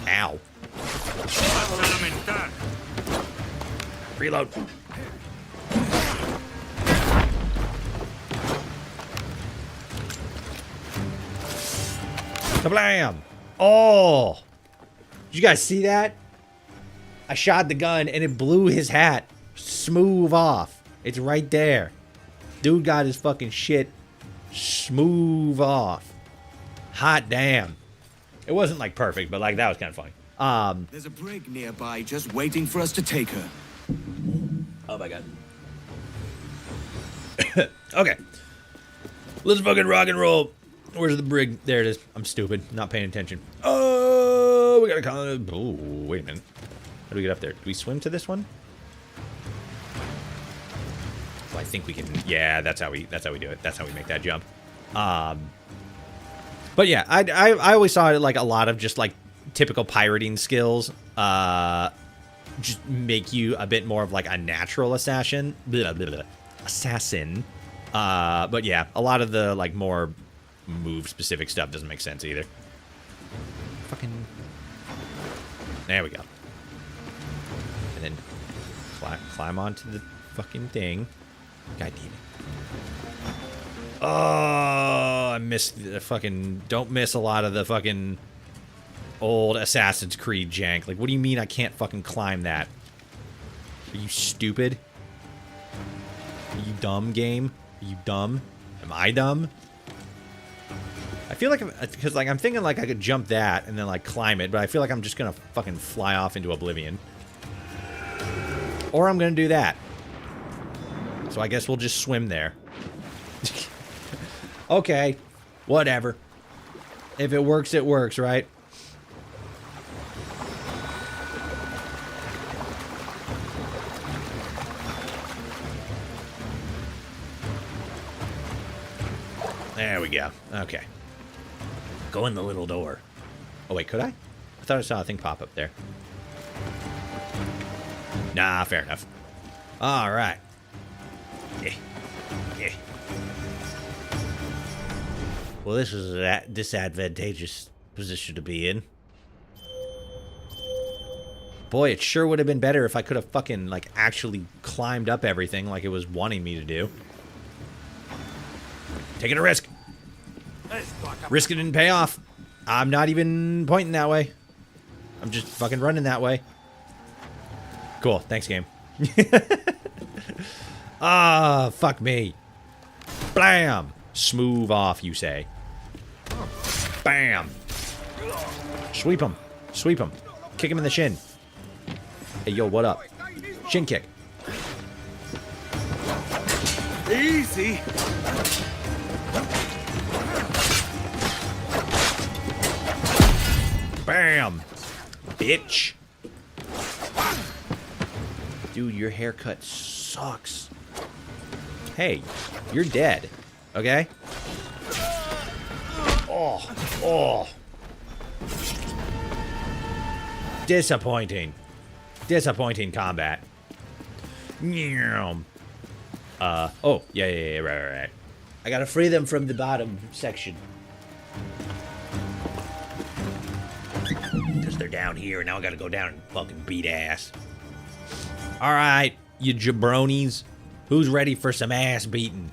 Ow. Reload. Kablam! Oh! Did you guys see that? I shot the gun and it blew his hat smooth off. It's right there. Dude got his fucking shit smooth off. Hot damn. It wasn't like perfect, but like that was kind of funny. There's a brig nearby just waiting for us to take her. Oh my god. Okay. Let's fucking rock and roll. Where's the brig? There it is. I'm stupid. Not paying attention. Oh, we gotta call it. Oh, wait a minute. How do we get up there? Do we swim to this one? Well, I think we can. Yeah, that's how we do it. That's how we make that jump. But yeah, I always saw it like a lot of just like typical pirating skills. Just make you a bit more of like a natural assassin. Assassin. But yeah, a lot of the like more move specific stuff doesn't make sense either. Fucking. There we go. And then climb onto the fucking thing. God damn it. Oh, I missed the fucking. Don't miss a lot of the fucking old Assassin's Creed jank. Like, what do you mean I can't fucking climb that? Are you stupid? Are you dumb, game? Are you dumb? Am I dumb? I feel like, because like I'm thinking like I could jump that and then like climb it, but I feel like I'm just gonna fucking fly off into oblivion. Or I'm gonna do that. So I guess we'll just swim there. Okay, Whatever. If it works, it works, right? There we go. Okay. Go in the little door. Oh, wait, could I? I thought I saw a thing pop up there. Nah, fair enough. All right. Yeah. Yeah. Well, this is a disadvantageous position to be in. Boy, it sure would have been better if I could have fucking, like, actually climbed up everything like it was wanting me to do. Taking a risk. Risk it didn't pay off. I'm not even pointing that way. I'm just fucking running that way. Cool. Thanks, game. Ah, fuck me. Blam. Smooth off, you say. Bam. Sweep him. Sweep him. Kick him in the shin. Hey, yo, what up? Shin kick. Easy. Bam. Bitch. Dude, your haircut sucks. Hey, you're dead. Okay? Oh. Disappointing. Disappointing combat. Oh, yeah, right. I gotta free them from the bottom section. Because they're down here, and now I gotta go down and fucking beat ass. Alright, you jabronis. Who's ready for some ass beating?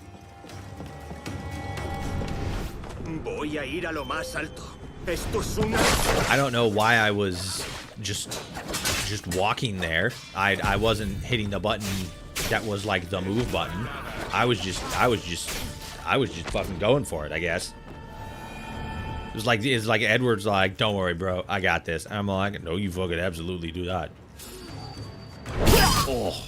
Voy a ir a lo más alto. Esto es una... I don't know why I was just walking there. I wasn't hitting the button that was like the move button. I was just fucking going for it, I guess. It's like Edward's like, don't worry, bro, I got this. And I'm like, no, you fucking absolutely do not. Oh.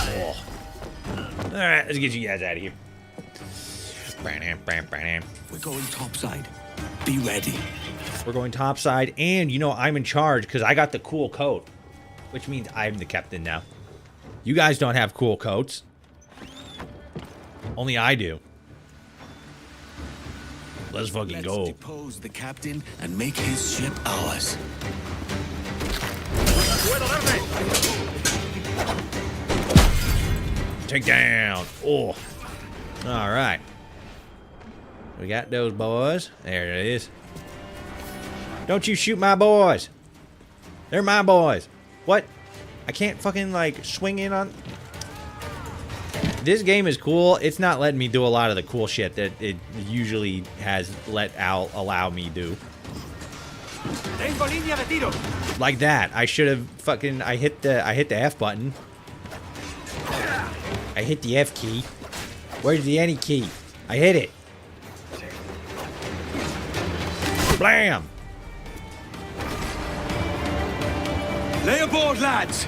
Oh. Alright, let's get you guys out of here. We're going topside. Be ready. We're going topside, and you know I'm in charge because I got the cool coat, which means I'm the captain now. You guys don't have cool coats. Only I do. Let's fucking go. Let's depose the captain and make his ship ours. Take down. Oh. All right. We got those boys. There it is. Don't you shoot my boys. They're my boys. What? I can't fucking, like, swing in on... This game is cool. It's not letting me do a lot of the cool shit that it usually has allow me do. Like that. I should have fucking... I hit the F button. I hit the F key. Where's the any key? I hit it. Blam! Lay aboard, lads!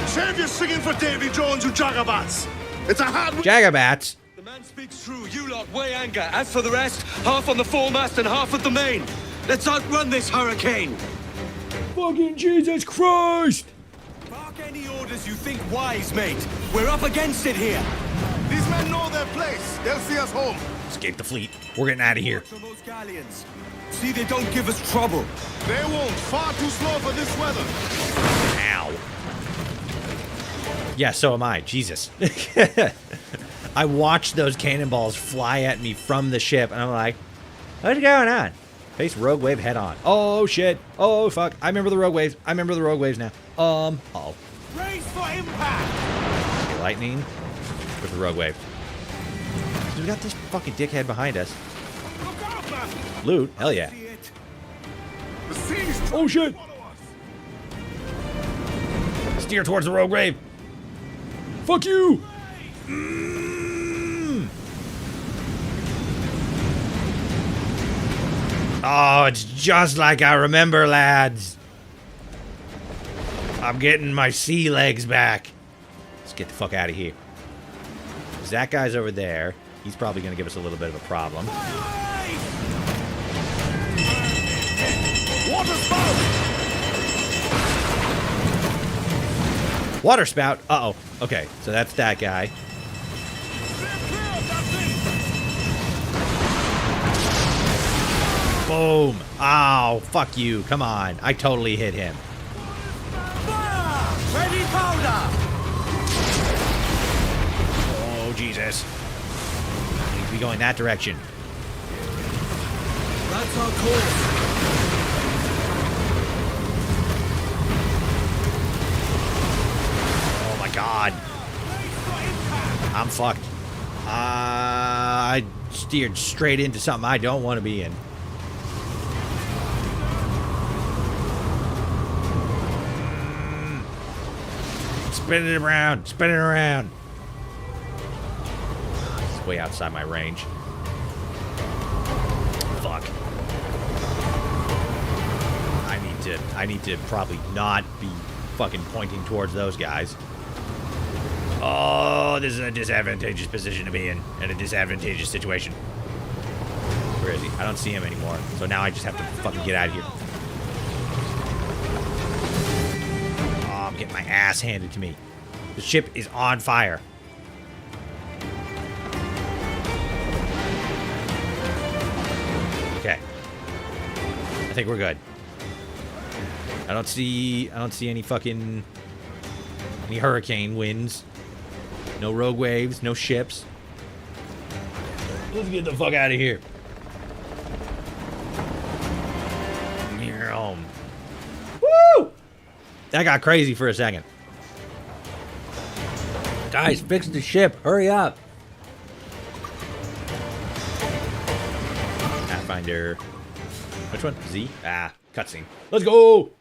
Save your singing for Davy Jones, you jagabats! It's a hard... Jagabats. The man speaks true. You lot weigh anchor. As for the rest, half on the foremast and half at the main. Let's outrun this hurricane. Fucking Jesus Christ! Bark any orders you think wise, mate. We're up against it here. These men know their place. They'll see us home. Escape the fleet. We're getting out of here. From those galleons. See, they don't give us trouble. They won't. Far too slow for this weather. Ow. Yeah, so am I. Jesus. I watched those cannonballs fly at me from the ship, and I'm like, what's going on? Face rogue wave head on. Oh, shit. Oh, fuck. I remember the rogue waves. I remember the rogue waves now. Uh-oh. Race for impact! Okay, lightning with the rogue wave. So we got this fucking dickhead behind us. Look out, man! Loot? Hell yeah. See it? The sea's Oh, shit. Steer towards the rogue wave. Fuck you. Oh, it's just like I remember, lads. I'm getting my sea legs back. Let's get the fuck out of here. 'Cause that guy's over there. He's probably going to give us a little bit of a problem. Water spout. Uh-oh. Okay, so that's that guy. Boom. Oh, fuck you. Come on. I totally hit him. Ready powder! Oh, Jesus. I need to be going that direction. That's our course. Oh, my God. I'm fucked. I steered straight into something I don't want to be in. Spin it around. Spin it around. It's way outside my range. Fuck. I need to probably not be fucking pointing towards those guys. Oh, this is a disadvantageous position to be in. And a disadvantageous situation. Where is he? I don't see him anymore. So now I just have to fucking get out of here. Oh, I'm getting my ass handed to me. The ship is on fire. Okay. I think we're good. I don't see any hurricane winds. No rogue waves, no ships. Let's get the fuck out of here. Near home. Woo! That got crazy for a second. Guys, fix the ship. Hurry up. Pathfinder. Which one? Z? Ah, cutscene. Let's go!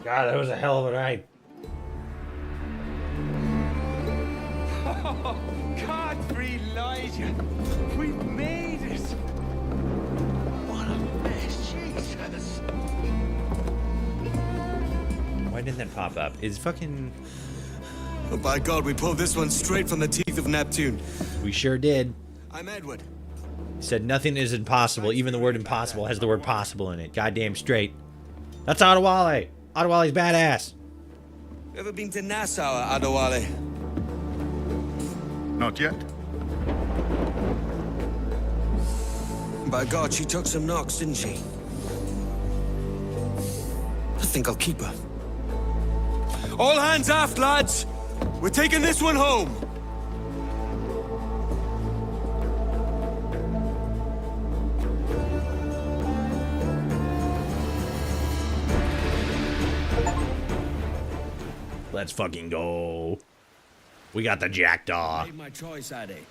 God, that was a hell of a ride. Oh, Godfrey Elijah, we've made it. What a mess, Jesus. Why didn't that pop up? Is fucking... Oh, by God, we pulled this one straight from the teeth of Neptune. We sure did. I'm Edward. Said nothing is impossible. Even the word impossible has the word possible in it. Goddamn straight. That's Adewale. Adewale's badass. Ever been to Nassau, Adewale? Not yet. By God, she took some knocks, didn't she? I think I'll keep her. All hands aft, lads! We're taking this one home! Let's fucking go. We got the Jackdaw. Made my choice, Addy.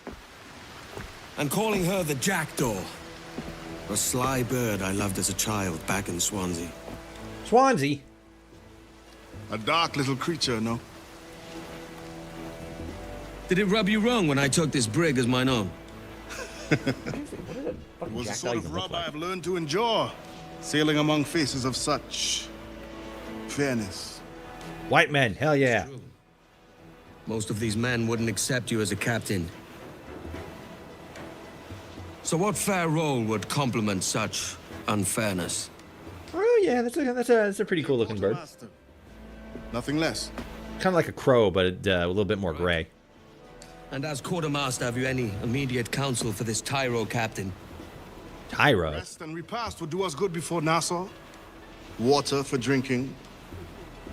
I'm calling her the Jackdaw. A sly bird I loved as a child back in Swansea. Swansea. A dark little creature, no? Did it rub you wrong when I took this brig as mine own? It was the sort of rub I've learned to endure, sailing among faces of such fairness. White men, hell yeah. Most of these men wouldn't accept you as a captain. So what fair role would complement such unfairness? Oh yeah, that's a pretty cool looking bird. Nothing less. Kind of like a crow, but a little bit more gray. And as quartermaster, have you any immediate counsel for this Tyro captain? Tyro. Rest and repast would do us good before Nassau. Water for drinking.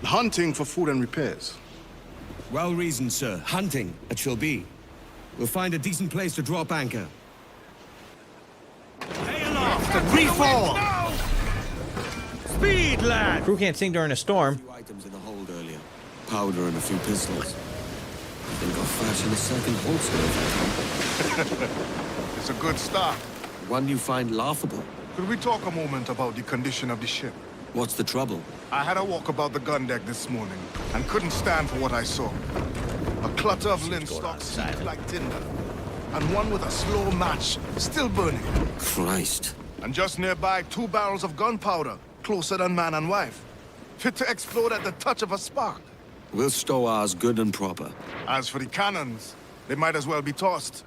Hunting for food and repairs. Well reasoned, sir. Hunting, it shall be. We'll find a decent place to drop anchor. Hail off and reform! Speed, lad! Crew can't sing during a storm. A few items in the hold earlier. Powder and a few pistols. Think I'll fashion a second holster if I can. It's a good start. One you find laughable. Could we talk a moment about the condition of the ship? What's the trouble? I had a walk about the gun deck this morning and couldn't stand for what I saw. A clutter of linstocks seeped like tinder, and one with a slow match still burning. Christ. And just nearby, 2 barrels of gunpowder, closer than man and wife. fit to explode at the touch of a spark. We'll stow ours good and proper. As for the cannons, they might as well be tossed.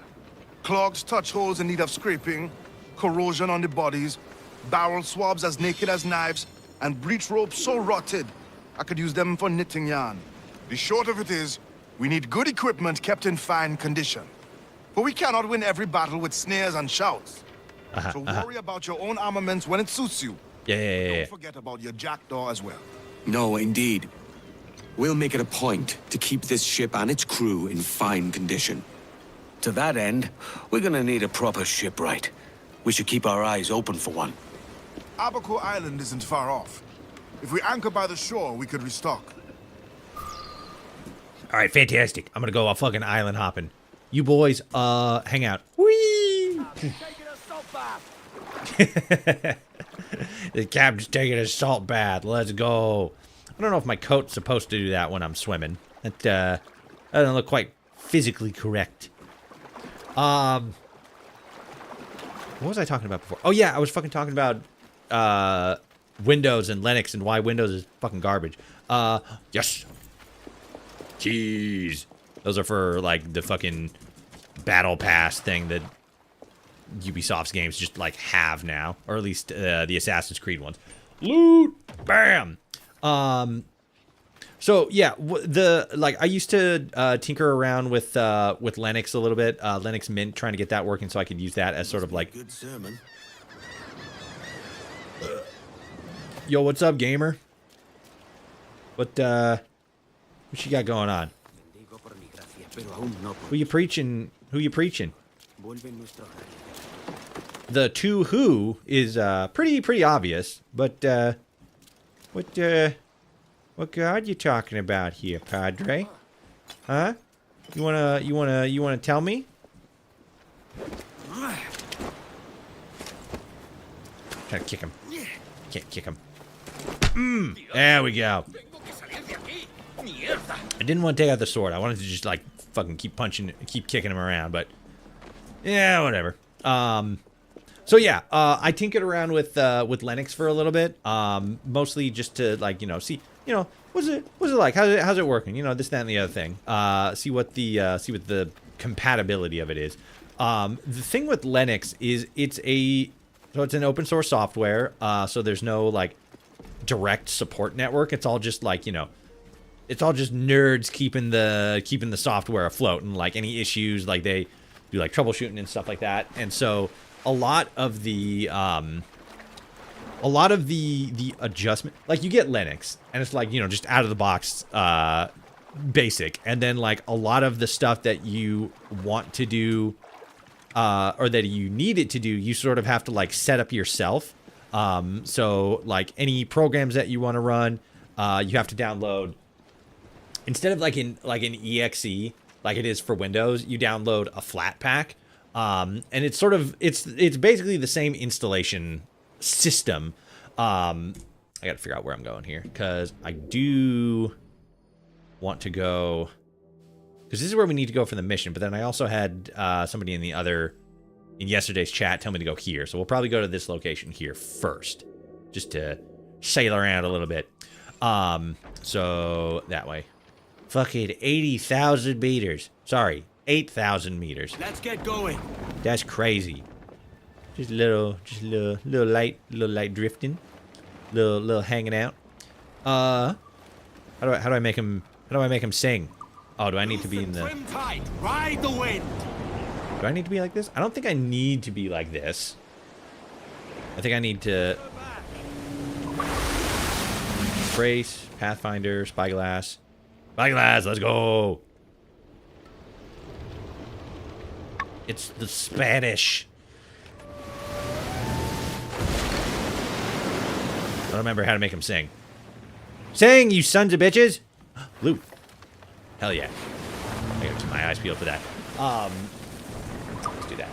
Clogged touch holes in need of scraping, corrosion on the bodies, barrel swabs as naked as knives, and breech ropes so rotted, I could use them for knitting yarn. The short of it is, we need good equipment kept in fine condition. But we cannot win every battle with snares and shouts. So worry about your own armaments when it suits you. Yeah. Don't forget about your jackdaw as well. No, indeed. We'll make it a point to keep this ship and its crew in fine condition. To that end, we're gonna need a proper shipwright. We should keep our eyes open for one. Abaco Island isn't far off. If we anchor by the shore, we could restock. All right, fantastic. I'm gonna go fucking island hopping. You boys, hang out. Whee! The captain's taking a salt bath. Let's go. I don't know if my coat's supposed to do that when I'm swimming. That doesn't look quite physically correct. What was I talking about before? Oh yeah, I was fucking talking about Windows and Linux and why Windows is fucking garbage. Yes. Jeez. Those are for like the fucking battle pass thing that Ubisoft's games just like have now, or at least the Assassin's Creed ones. Loot, bam. So yeah, I used to tinker around with Linux a little bit, Linux Mint, trying to get that working so I could use that as sort of like. Good sermon. Yo, what's up, gamer? What you got going on? Who you preaching? Who you preaching? The to who is pretty obvious, but what god you talking about here, Padre? Huh? You wanna tell me? Try to kick him. Can't kick him. There we go. I didn't want to take out the sword. I wanted to just like fucking keep punching, keep kicking him around, but yeah, whatever. So yeah, I tinkered around with Linux for a little bit, mostly just to like see what's it like, how's it working, this, that, and the other thing. See what the compatibility of it is. The thing with Linux is it's an open source software, so there's no like direct support network. It's all just like it's all just nerds keeping the software afloat, and like any issues, like they do like troubleshooting and stuff like that. And so a lot of the adjustment, like you get Linux and it's like just out of the box basic, and then like a lot of the stuff that you want to do or that you need it to do, you sort of have to like set up yourself. So like any programs that you want to run, you have to download. Instead of like an exe, like it is for Windows, you download a Flatpak, and it's sort of it's basically the same installation system. I got to figure out where I'm going here because I do want to go, because this is where we need to go for the mission. But then I also had somebody in yesterday's chat tell me to go here, so we'll probably go to this location here first, just to sail around a little bit. So that way. Fucking 80,000 meters. Sorry, 8,000 meters. Let's get going. That's crazy. Just a little light drifting, little hanging out. How do I make him sing? Oh, do I need to be in the? Trim tight. Ride the wind. Do I need to be like this? I don't think I need to be like this. I think I need to brace, Pathfinder, Spyglass. Spyglass, let's go. It's the Spanish. I don't remember how to make him sing. Sing, you sons of bitches! Loot. Hell yeah. I gotta keep my eyes peeled for that. Let's do that.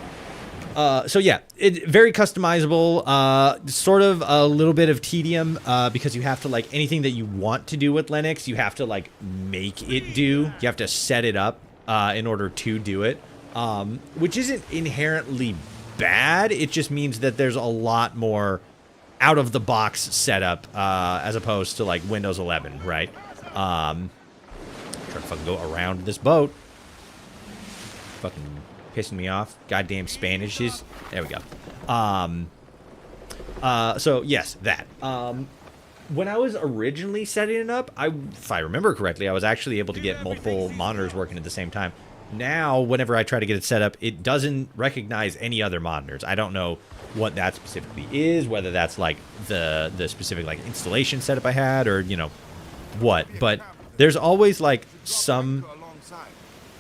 So yeah, very customizable, sort of a little bit of tedium, because you have to, like, anything that you want to do with Linux, you have to, like, make it do. You have to set it up, in order to do it, which isn't inherently bad. It just means that there's a lot more out of the box setup as opposed to like Windows 11, right? Trying to fucking go around this boat. Fucking pissing me off. Goddamn Spanishes. There we go. So yes, that. When I was originally setting it up, if I remember correctly, I was actually able to get multiple monitors working at the same time. Now, whenever I try to get it set up, it doesn't recognize any other monitors. I don't know what that specifically is, whether that's like the specific like installation setup I had, or you know what. But there's always like some.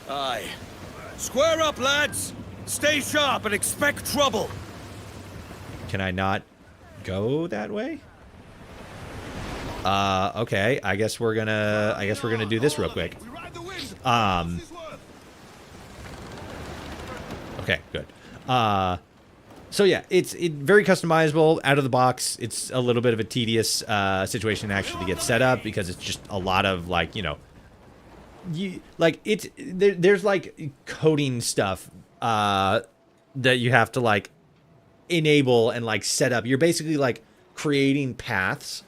Aye. Square up, lads. Stay sharp and expect trouble. Can I not go that way? Okay. I guess we're gonna do this real quick. Okay, good. So yeah, it's very customizable out of the box. It's a little bit of a tedious situation actually to get set up because it's just a lot of like, you know, there's like coding stuff that you have to like enable and like set up. You're basically like creating paths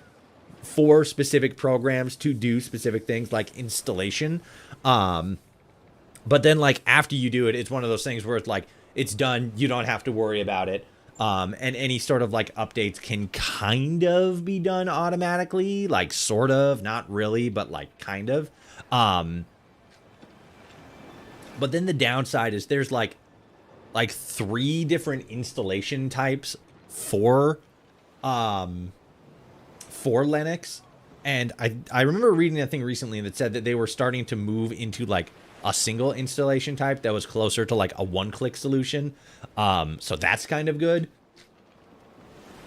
for specific programs to do specific things like installation. But then like after you do it, it's one of those things where it's like it's done, you don't have to worry about it. And any sort of like updates can kind of be done automatically, like sort of, not really, but like kind of. But then the downside is there's like 3 different installation types for Linux. And I remember reading a thing recently that said that they were starting to move into like a single installation type that was closer to like a one-click solution. So that's kind of good.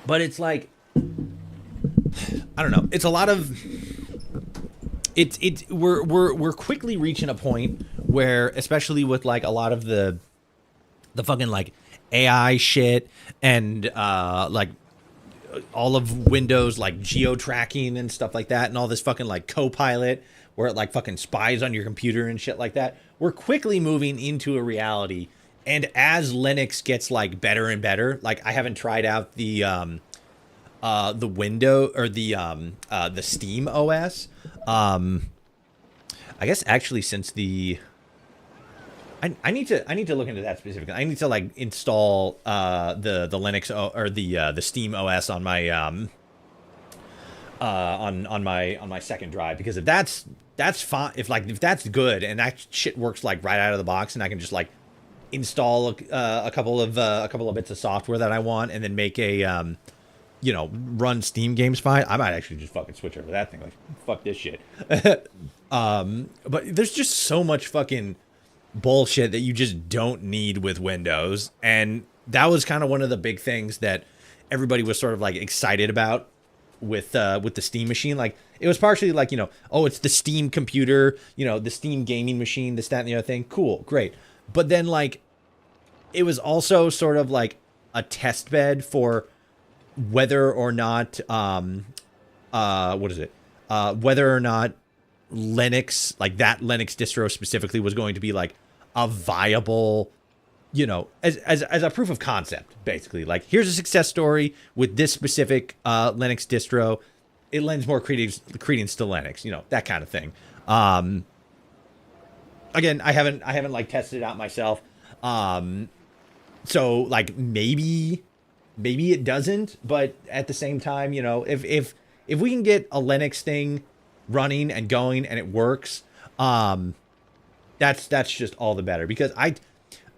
But it's like, I don't know. It's a lot of we're quickly reaching a point where, especially with like a lot of the fucking like AI shit and like all of Windows like geo tracking and stuff like that, and all this fucking like Copilot where it like fucking spies on your computer and shit like that. We're quickly moving into a reality, and as Linux gets like better and better, like I haven't tried out the window or the Steam OS. I guess actually since the I need to look into that specifically. I need to like install the Linux or the Steam OS on my on my second drive, because if that's fine, if that's good and that shit works like right out of the box, and I can just like install a couple of bits of software that I want and then make a you know, run Steam games fine, I might actually just fucking switch over to that thing. Like, fuck this shit. But there's just so much fucking bullshit that you just don't need with Windows, and that was kind of one of the big things that everybody was sort of like excited about with the Steam machine. Like, it was partially like, you know, oh, it's the Steam computer, you know, the Steam gaming machine, this, that, and the other thing. Cool, great. But then like it was also sort of like a test bed for whether or not whether or not Linux, like that Linux distro specifically, was going to be like a viable, you know, as a proof of concept, basically. Like, here's a success story with this specific Linux distro. It lends more credence to Linux, you know, that kind of thing. Again, I haven't like tested it out myself. So like maybe it doesn't, but at the same time, you know, if we can get a Linux thing running and going and it works, that's just all the better, because I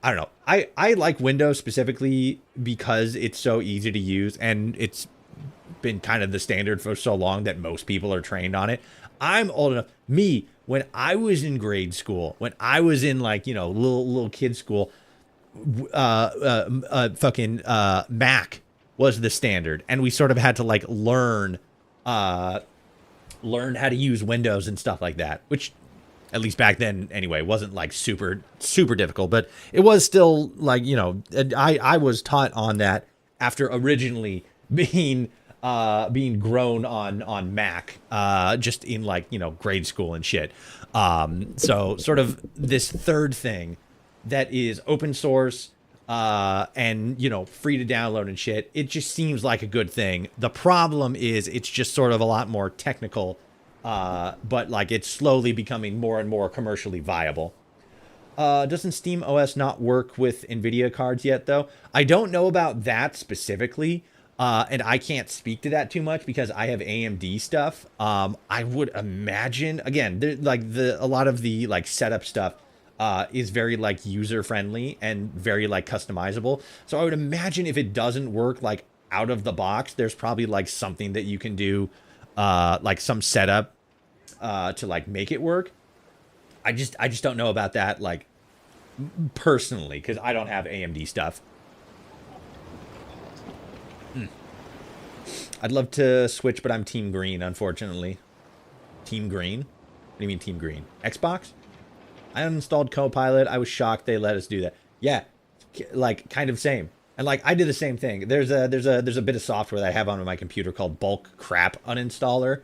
don't know. I like Windows specifically because it's so easy to use, and it's been kind of the standard for so long that most people are trained on it. I'm old enough. When I was in grade school, when I was in like, you know, little kid school, fucking Mac was the standard, and we sort of had to like learn how to use Windows and stuff like that, which, at least back then anyway, wasn't like super difficult, but it was still like, you know, I was taught on that after originally being grown on Mac, just in like, you know, grade school and shit. So sort of this third thing that is open source, and, you know, free to download and shit, it just seems like a good thing. The problem is it's just sort of a lot more technical, but like it's slowly becoming more and more commercially viable. Doesn't Steam OS not work with NVIDIA cards yet, though? I don't know about that specifically, and I can't speak to that too much because I have AMD stuff. I would imagine, again, a lot of the like setup stuff is very like user friendly and very like customizable. So I would imagine if it doesn't work like out of the box, there's probably like something that you can do, like some setup to like make it work. I just don't know about that, like, personally, because I don't have AMD stuff. I'd love to switch, but I'm Team Green, unfortunately. Team Green? What do you mean Team Green? Xbox? I uninstalled Copilot. I was shocked they let us do that. Yeah, like, kind of same. And, like, I did the same thing. There's a bit of software that I have on my computer called Bulk Crap Uninstaller.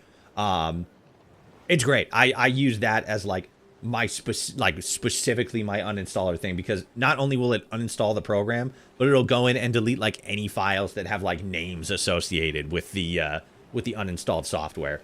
It's great. I use that as, like, my specifically my uninstaller thing, because not only will it uninstall the program, but it'll go in and delete like any files that have like names associated with the uninstalled software.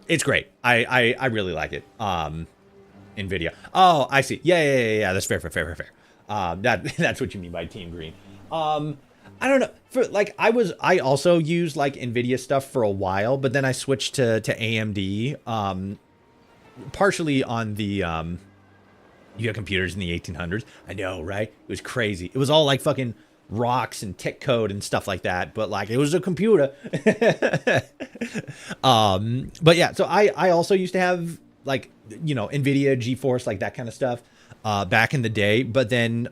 It's great. I really like it. NVIDIA. Oh, I see. Yeah. That's fair. That's what you mean by Team Green. I don't know. For like, I also used like NVIDIA stuff for a while, but then I switched to AMD. Partially on the, you have computers in the 1800s. I know, right? It was crazy. It was all like fucking rocks and tech code and stuff like that. But like, it was a computer. But yeah, so I also used to have like, you know, NVIDIA, GeForce, like that kind of stuff back in the day. But then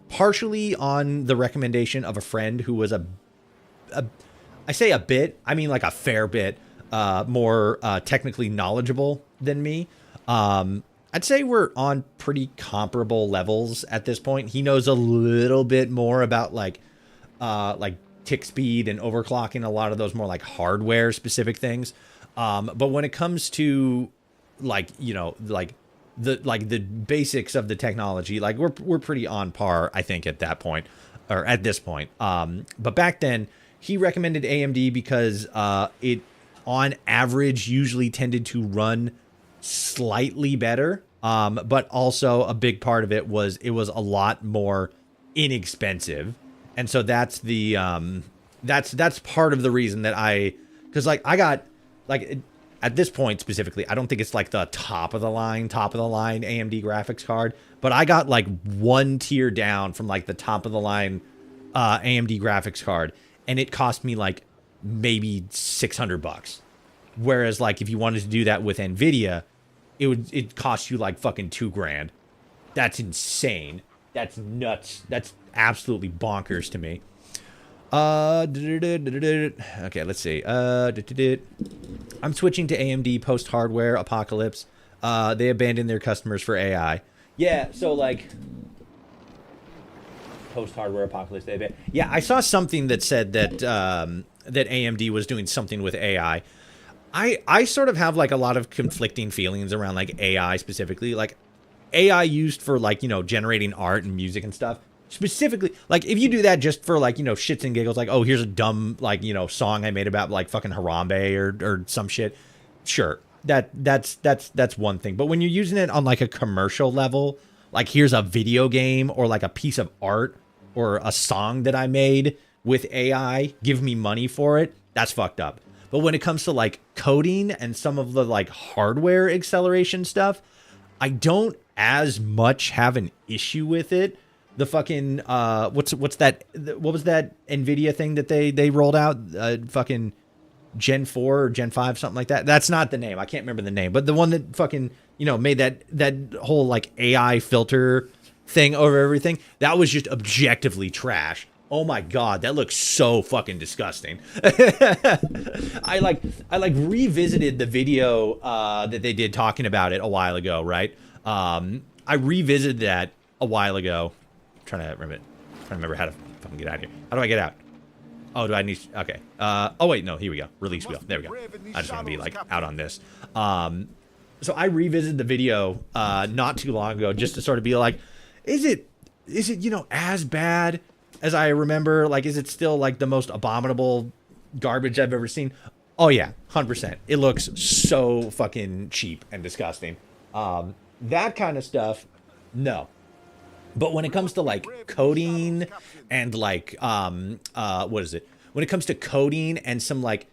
partially on the recommendation of a friend who was I say a bit, I mean like a fair bit more technically knowledgeable than me. I'd say we're on pretty comparable levels at this point. He knows a little bit more about like tick speed and overclocking, a lot of those more like hardware specific things. But when it comes to like, you know, like the basics of the technology, like we're pretty on par, I think, at that point, or at this point. But back then he recommended AMD because it on average usually tended to run slightly better, but also a big part of it was a lot more inexpensive, and so that's the that's part of the reason that because like I got like at this point specifically, I don't think it's like the top of the line AMD graphics card, but I got like one tier down from like the top of the line AMD graphics card, and it cost me like maybe $600. Whereas like if you wanted to do that with NVIDIA, it cost you like fucking $2,000. That's insane. That's nuts. That's absolutely bonkers to me. Okay, let's see. I'm switching to AMD post hardware apocalypse. They abandoned their customers for AI. Yeah, so like post hardware apocalypse. Yeah, I saw something that said that that AMD was doing something with AI. I sort of have like a lot of conflicting feelings around like AI specifically, like AI used for like, you know, generating art and music and stuff. Specifically, like if you do that just for like, you know, shits and giggles, like, oh, here's a dumb like, you know, song I made about like fucking Harambe or some shit. Sure. That's one thing. But when you're using it on like a commercial level, like here's a video game or like a piece of art or a song that I made with AI, give me money for it. That's fucked up. But when it comes to like coding and some of the like hardware acceleration stuff, I don't as much have an issue with it. The fucking what's that? What was that NVIDIA thing that they rolled out? Fucking Gen 4 or Gen 5, something like that. That's not the name. I can't remember the name, but the one that fucking, you know, made that whole like AI filter thing over everything. That was just objectively trash. Oh my God, that looks so fucking disgusting. I revisited the video that they did talking about it a while ago, right? I revisited that a while ago. I'm trying to remember how to fucking get out of here. How do I get out? Oh, do I need? Okay. Oh wait, no. Here we go. Release wheel. There we go. I just want to be like out on this. So I revisited the video not too long ago just to sort of be like, is it is it, as bad as I remember? Like, is it still like the most abominable garbage I've ever seen? Oh yeah, 100%. It looks so fucking cheap and disgusting. That kind of stuff, no. But when it comes to like coding and like what is it? When it comes to coding and some like,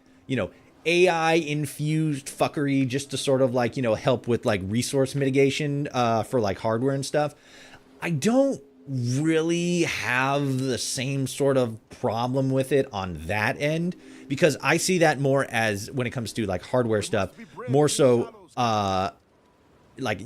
AI infused fuckery just to sort of like, help with like resource mitigation for like hardware and stuff, I don't really have the same sort of problem with it on that end, because I see that more as, when it comes to like hardware stuff, more so like,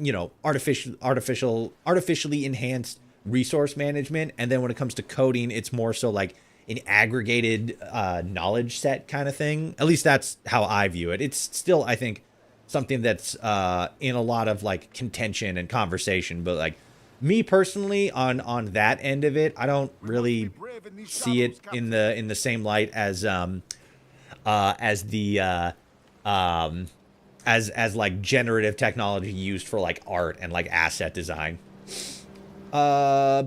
artificially enhanced resource management. And then when it comes to coding, it's more so like an aggregated knowledge set kind of thing. At least that's how I view it. It's still, I think, something that's in a lot of like contention and conversation, but like me personally on that end of it, I don't really see it in the same light as like generative technology used for like art and like asset design. I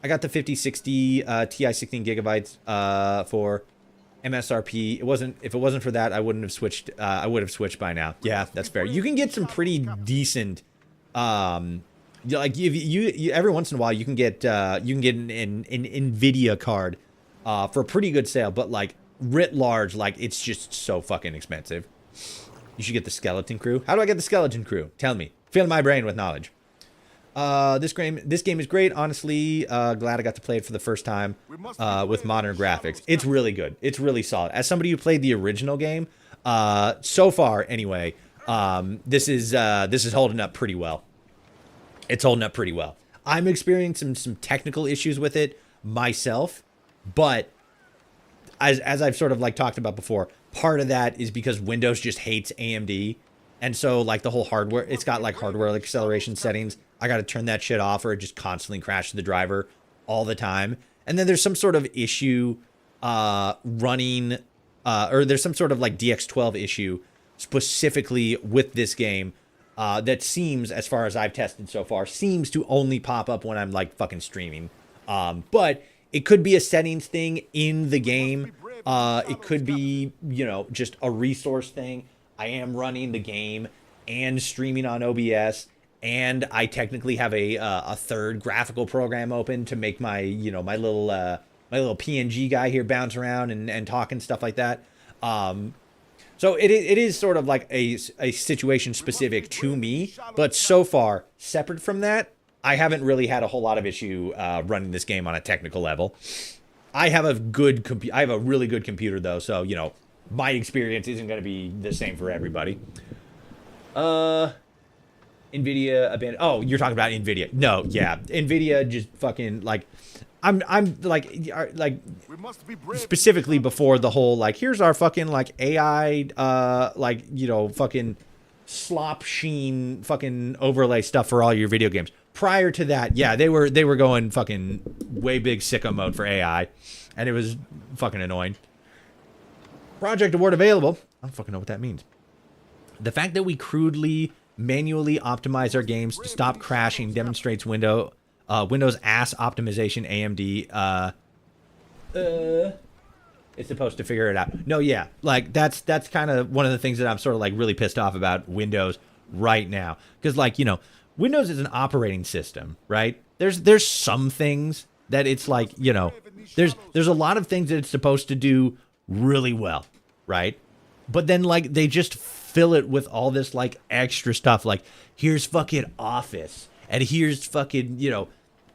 got the 5060 Ti 16 gigabytes for MSRP. If it wasn't for that, I wouldn't have switched. I would have switched by now. Yeah, that's fair. You can get some pretty decent, like you every once in a while you can get an Nvidia card for a pretty good sale, but like writ large, like it's just so fucking expensive. You should get the Skeleton Crew. How do I get the Skeleton Crew? Tell me. Fill my brain with knowledge. This game is great. Honestly, glad I got to play it for the first time with modern graphics. It's really good. It's really solid. As somebody who played the original game, so far anyway, this is holding up pretty well. It's holding up pretty well. I'm experiencing some technical issues with it myself, but as I've sort of like talked about before, part of that is because Windows just hates AMD. And so like the whole hardware, it's got like hardware like acceleration settings. I got to turn that shit off or it just constantly crashes the driver all the time. And then there's some sort of issue running, or there's some sort of like DX12 issue specifically with this game that seems, as far as I've tested so far, seems to only pop up when I'm like fucking streaming. But it could be a settings thing in the game. It could be, just a resource thing. I am running the game and streaming on OBS, and I technically have a third graphical program open to make my, my little PNG guy here bounce around and talk and stuff like that. So it is sort of like a situation specific to me, but so far, separate from that, I haven't really had a whole lot of issue running this game on a technical level. I have a really good computer though, so my experience isn't going to be the same for everybody. Nvidia abandoned. Oh, you're talking about Nvidia? No, yeah, Nvidia just fucking like. I'm like specifically before the whole like here's our fucking like AI fucking slop sheen fucking overlay stuff for all your video games. Prior to that, yeah, they were going fucking way big sicko mode for AI, and it was fucking annoying. Project Award available. I don't fucking know what that means. The fact that we crudely manually optimize our games to stop crashing demonstrates Windows ass optimization. AMD is supposed to figure it out. No, yeah, like that's kind of one of the things that I'm sort of like really pissed off about Windows right now, because like Windows is an operating system, right? There's some things that it's like there's a lot of things that it's supposed to do really well, right? But then like they just fill it with all this like extra stuff, like here's fucking Office and here's fucking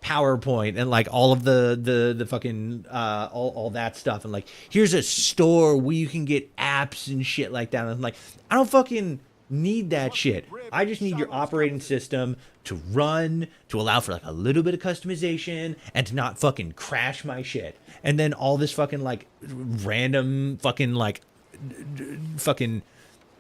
PowerPoint and like all of the fucking all that stuff, and like here's a store where you can get apps and shit like that. And I'm like, I don't fucking need that shit. I just need your operating system to run, to allow for like a little bit of customization and to not fucking crash my shit. And then all this fucking like random fucking like fucking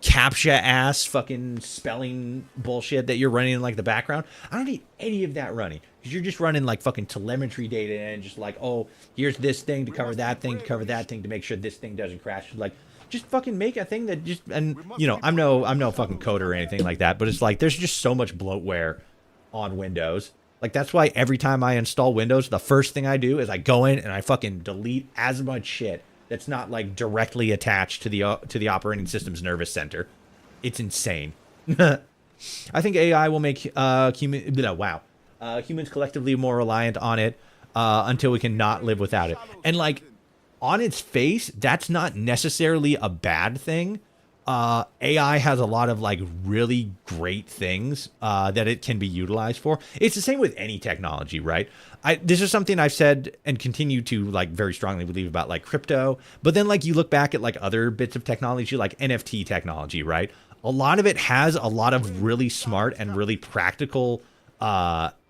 CAPTCHA ass fucking spelling bullshit that you're running in like the background. I don't need any of that running, because you're just running like fucking telemetry data and just like, oh, here's this thing to cover that thing to cover that thing to make sure this thing doesn't crash. Like, just fucking make a thing that just, and I'm no fucking coder or anything like that, but it's like there's just so much bloatware on Windows Like, that's why every time I install Windows, the first thing I do is I go in and I fucking delete as much shit that's not like directly attached to the operating system's nervous center. It's insane. I think AI will make humans collectively more reliant on it until we can not live without it. And like, on its face, that's not necessarily a bad thing. AI has a lot of like really great things that it can be utilized for. It's the same with any technology, right? This is something I've said and continue to like very strongly believe about like crypto. But then like you look back at like other bits of technology, like NFT technology, right? A lot of it has a lot of really smart and really practical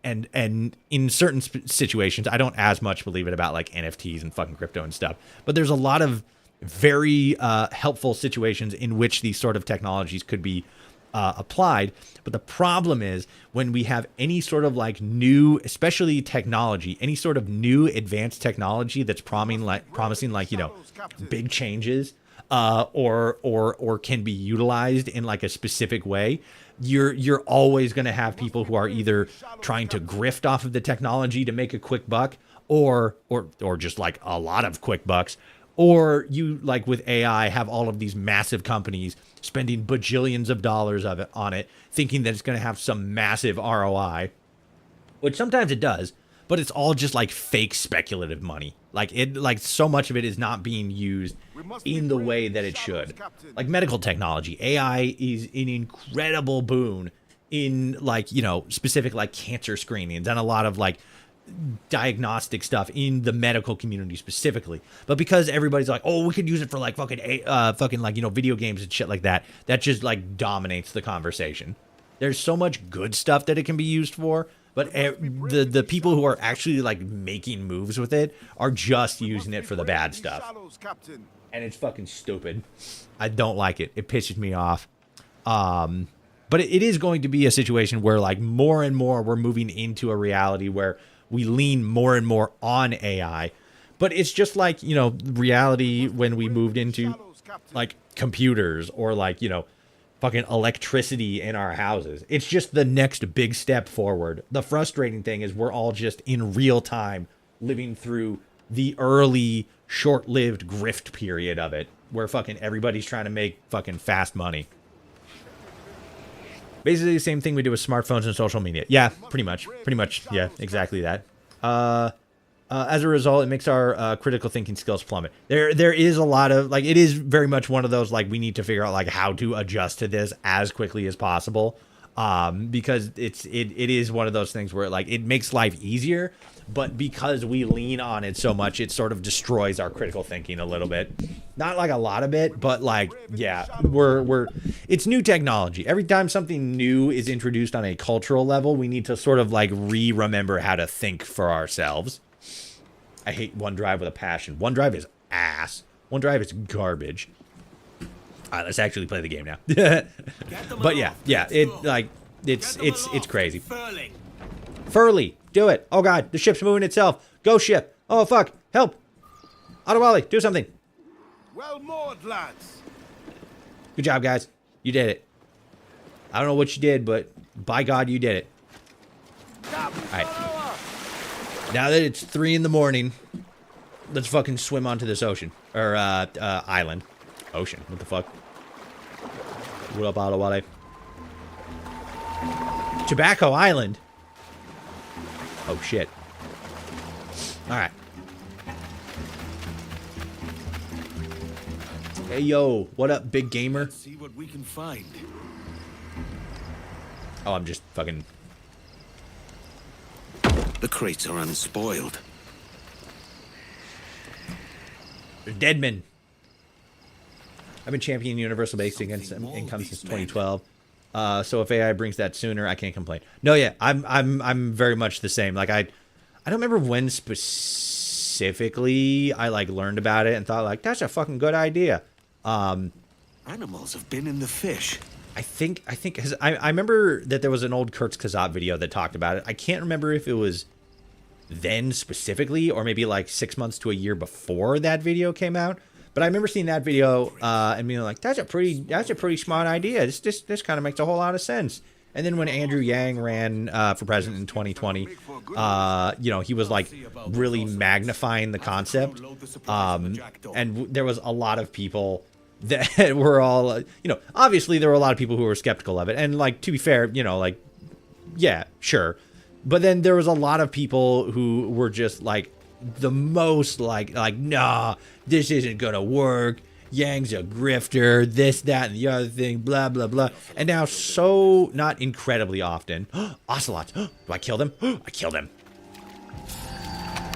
and in certain situations, I don't as much believe it about like NFTs and fucking crypto and stuff. But there's a lot of very helpful situations in which these sort of technologies could be applied. But the problem is when we have any sort of like new, especially technology, any sort of new advanced technology that's promising like, you know, big changes or can be utilized in like a specific way, you're always going to have people who are either trying to grift off of the technology to make a quick buck or just like a lot of quick bucks. Or you, like with AI, have all of these massive companies spending bajillions of dollars on it, thinking that it's going to have some massive ROI, which sometimes it does, but it's all just like fake speculative money. Like so much of it is not being used in the way that it should. Like medical technology, AI is an incredible boon in like, you know, specific like cancer screenings and a lot of like diagnostic stuff in the medical community specifically. But because everybody's like, oh, we could use it for like fucking like, you know, video games and shit like that, that just like dominates the conversation. There's so much good stuff that it can be used for, but the people who are actually like making moves with it are just using it for the bad stuff. And it's fucking stupid. I don't like it. It pisses me off. But it is going to be a situation where like more and more we're moving into a reality where we lean more and more on AI. But it's just like, you know, reality when we moved into like computers or like, you know, fucking electricity in our houses. It's just the next big step forward. The frustrating thing is we're all just in real time living through the early short-lived grift period of it where fucking everybody's trying to make fucking fast money. Basically the same thing we do with smartphones and social media. Yeah, pretty much. Yeah, exactly that. As a result, it makes our critical thinking skills plummet. There is a lot of, like, it is very much one of those, like, we need to figure out, like, how to adjust to this as quickly as possible. Because it is one of those things where, like, it makes life easier, but because we lean on it so much, it sort of destroys our critical thinking a little bit. Not like a lot of it, but like, yeah, it's new technology. Every time something new is introduced on a cultural level, we need to sort of like remember how to think for ourselves. I hate OneDrive with a passion. OneDrive is ass. OneDrive is garbage. All right, let's actually play the game now. But yeah, it's crazy. Furley, do it. Oh god, the ship's moving itself. Go ship. Oh fuck, help. Ottawally, do something. Well moored, lads. Good job, guys. You did it. I don't know what you did, but by God, you did it. All right. Now that it's 3 in the morning, let's fucking swim onto this ocean. Or, island. Ocean. What the fuck? What up, Ottawally? Tobacco Island? Oh, shit. Alright. Hey, yo. What up, big gamer? Let's see what we can find. Oh, I'm just fucking... The crates are unspoiled. Deadman. I've been championing universal basic income since 2012. So if AI brings that sooner, I can't complain. No, yeah, I'm very much the same. Like I don't remember when specifically I like learned about it and thought like that's a fucking good idea. Animals have been in the fish. I think because I remember that there was an old Kurtz Kazat video that talked about it. I can't remember if it was then specifically or maybe like 6 months to a year before that video came out. But I remember seeing that video and being like, that's a pretty smart idea. This kind of makes a whole lot of sense. And then when Andrew Yang ran for president in 2020, he was like really magnifying the concept. And there was a lot of people that were all, obviously there were a lot of people who were skeptical of it. And like, to be fair, yeah, sure. But then there was a lot of people who were just like the most like, nah, this isn't going to work. Yang's a grifter, this, that, and the other thing, blah, blah, blah. And now so not incredibly often. Ocelots. Do I kill them? I kill them.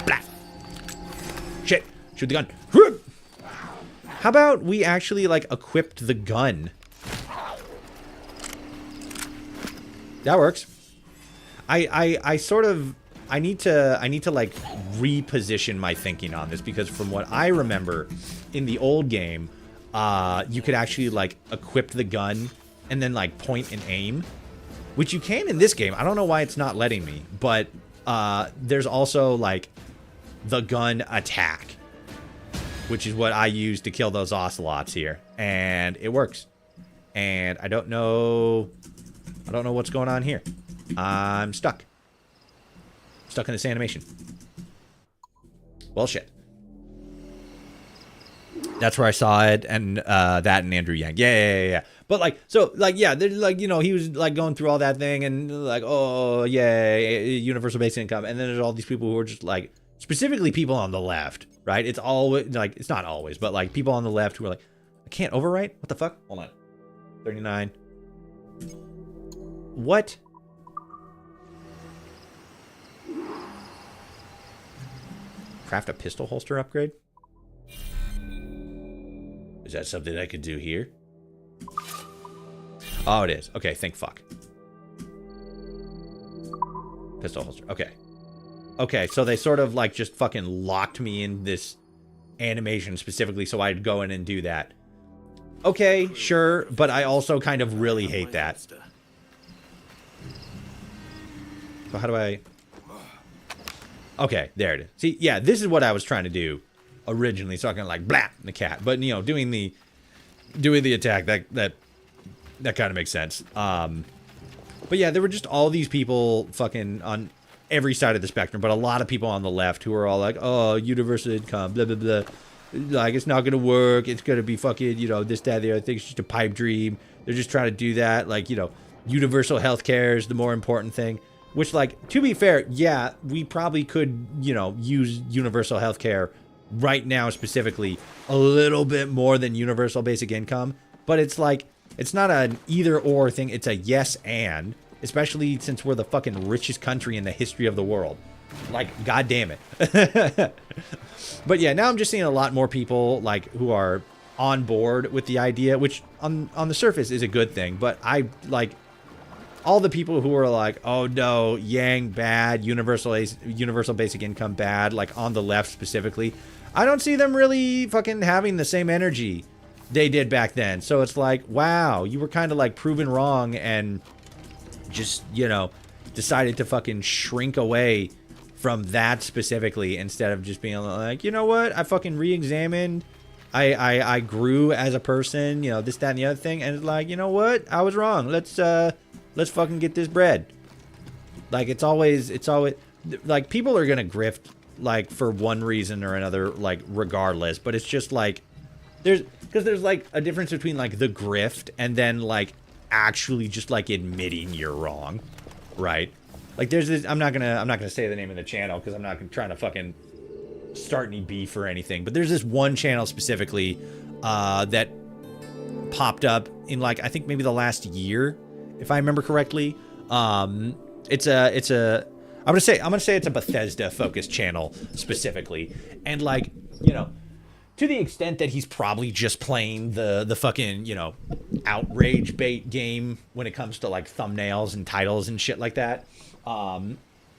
Blah. Shit. Shoot the gun. How about we actually like equipped the gun? That works. I sort of I need to like reposition my thinking on this, because from what I remember in the old game, you could actually like equip the gun and then like point and aim, which you can in this game. I don't know why it's not letting me, but there's also like the gun attack, which is what I use to kill those ocelots here, and it works. And I don't know what's going on here. I'm stuck in this animation. Well, shit. That's where I saw it, and that and Andrew Yang. Yeah. But like, so like, yeah, they're like, he was like going through all that thing, and like, oh yeah, universal basic income, and then there's all these people who are just like, specifically people on the left, right? It's always like, it's not always, but like people on the left who are like, I can't overwrite. What the fuck? Hold on. 39. What? Craft a pistol holster upgrade? Is that something I could do here? Oh, it is. Okay, thank fuck. Pistol holster. Okay. Okay, so they sort of like just fucking locked me in this animation specifically so I'd go in and do that. Okay, sure, but I also kind of really hate that. So how do I... Okay, there it is. See, yeah, this is what I was trying to do originally, so I can like blah the cat. But doing the attack, that kind of makes sense. But yeah, there were just all these people fucking on every side of the spectrum, but a lot of people on the left who are all like, oh, universal income, blah blah blah. Like, it's not gonna work. It's gonna be fucking, this, that, the other thing. It's just a pipe dream. They're just trying to do that. Like, universal healthcare is the more important thing. Which, like, to be fair, yeah, we probably could, use universal healthcare right now specifically a little bit more than universal basic income. But it's like, it's not an either or thing. It's a yes and, especially since we're the fucking richest country in the history of the world. Like, god damn it. But yeah, now I'm just seeing a lot more people like who are on board with the idea, which on the surface is a good thing. But I like all the people who are like, oh no, Yang bad, universal basic income bad, like on the left specifically. I don't see them really fucking having the same energy they did back then. So it's like, wow, you were kind of like proven wrong and just, decided to fucking shrink away from that specifically instead of just being like, you know what, I fucking re-examined, I grew as a person, this, that, and the other thing, and it's like, you know what, I was wrong, let's fucking get this bread. Like, it's always like, people are gonna grift like for one reason or another, like regardless, but it's just like there's like a difference between like the grift and then like actually just like admitting you're wrong, right? Like, there's this, I'm not gonna say the name of the channel because I'm not trying to fucking start any beef or anything, but there's this one channel specifically that popped up in like, I think maybe the last year, if I remember correctly. I'm gonna say it's a Bethesda focused channel specifically, and like, to the extent that he's probably just playing the fucking, outrage bait game when it comes to like thumbnails and titles and shit like that.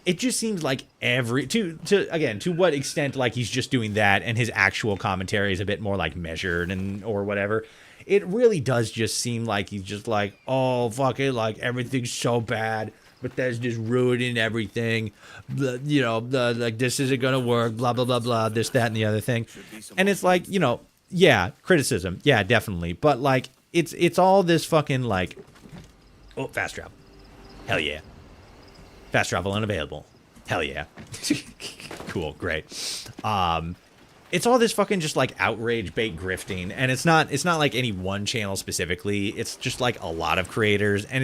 It just seems like to what extent like he's just doing that and his actual commentary is a bit more like measured or whatever. It really does just seem like he's just like, oh, fuck it, like everything's so bad, Bethesda's ruining everything, like this isn't gonna work, blah blah blah blah, this, that, and the other thing. And it's like, yeah, criticism, yeah, definitely, but like it's all this fucking like, oh, fast travel. Hell yeah. Fast travel unavailable. Hell yeah. Cool, great. It's all this fucking just like outrage bait grifting, and it's not like any one channel specifically. It's just like a lot of creators, and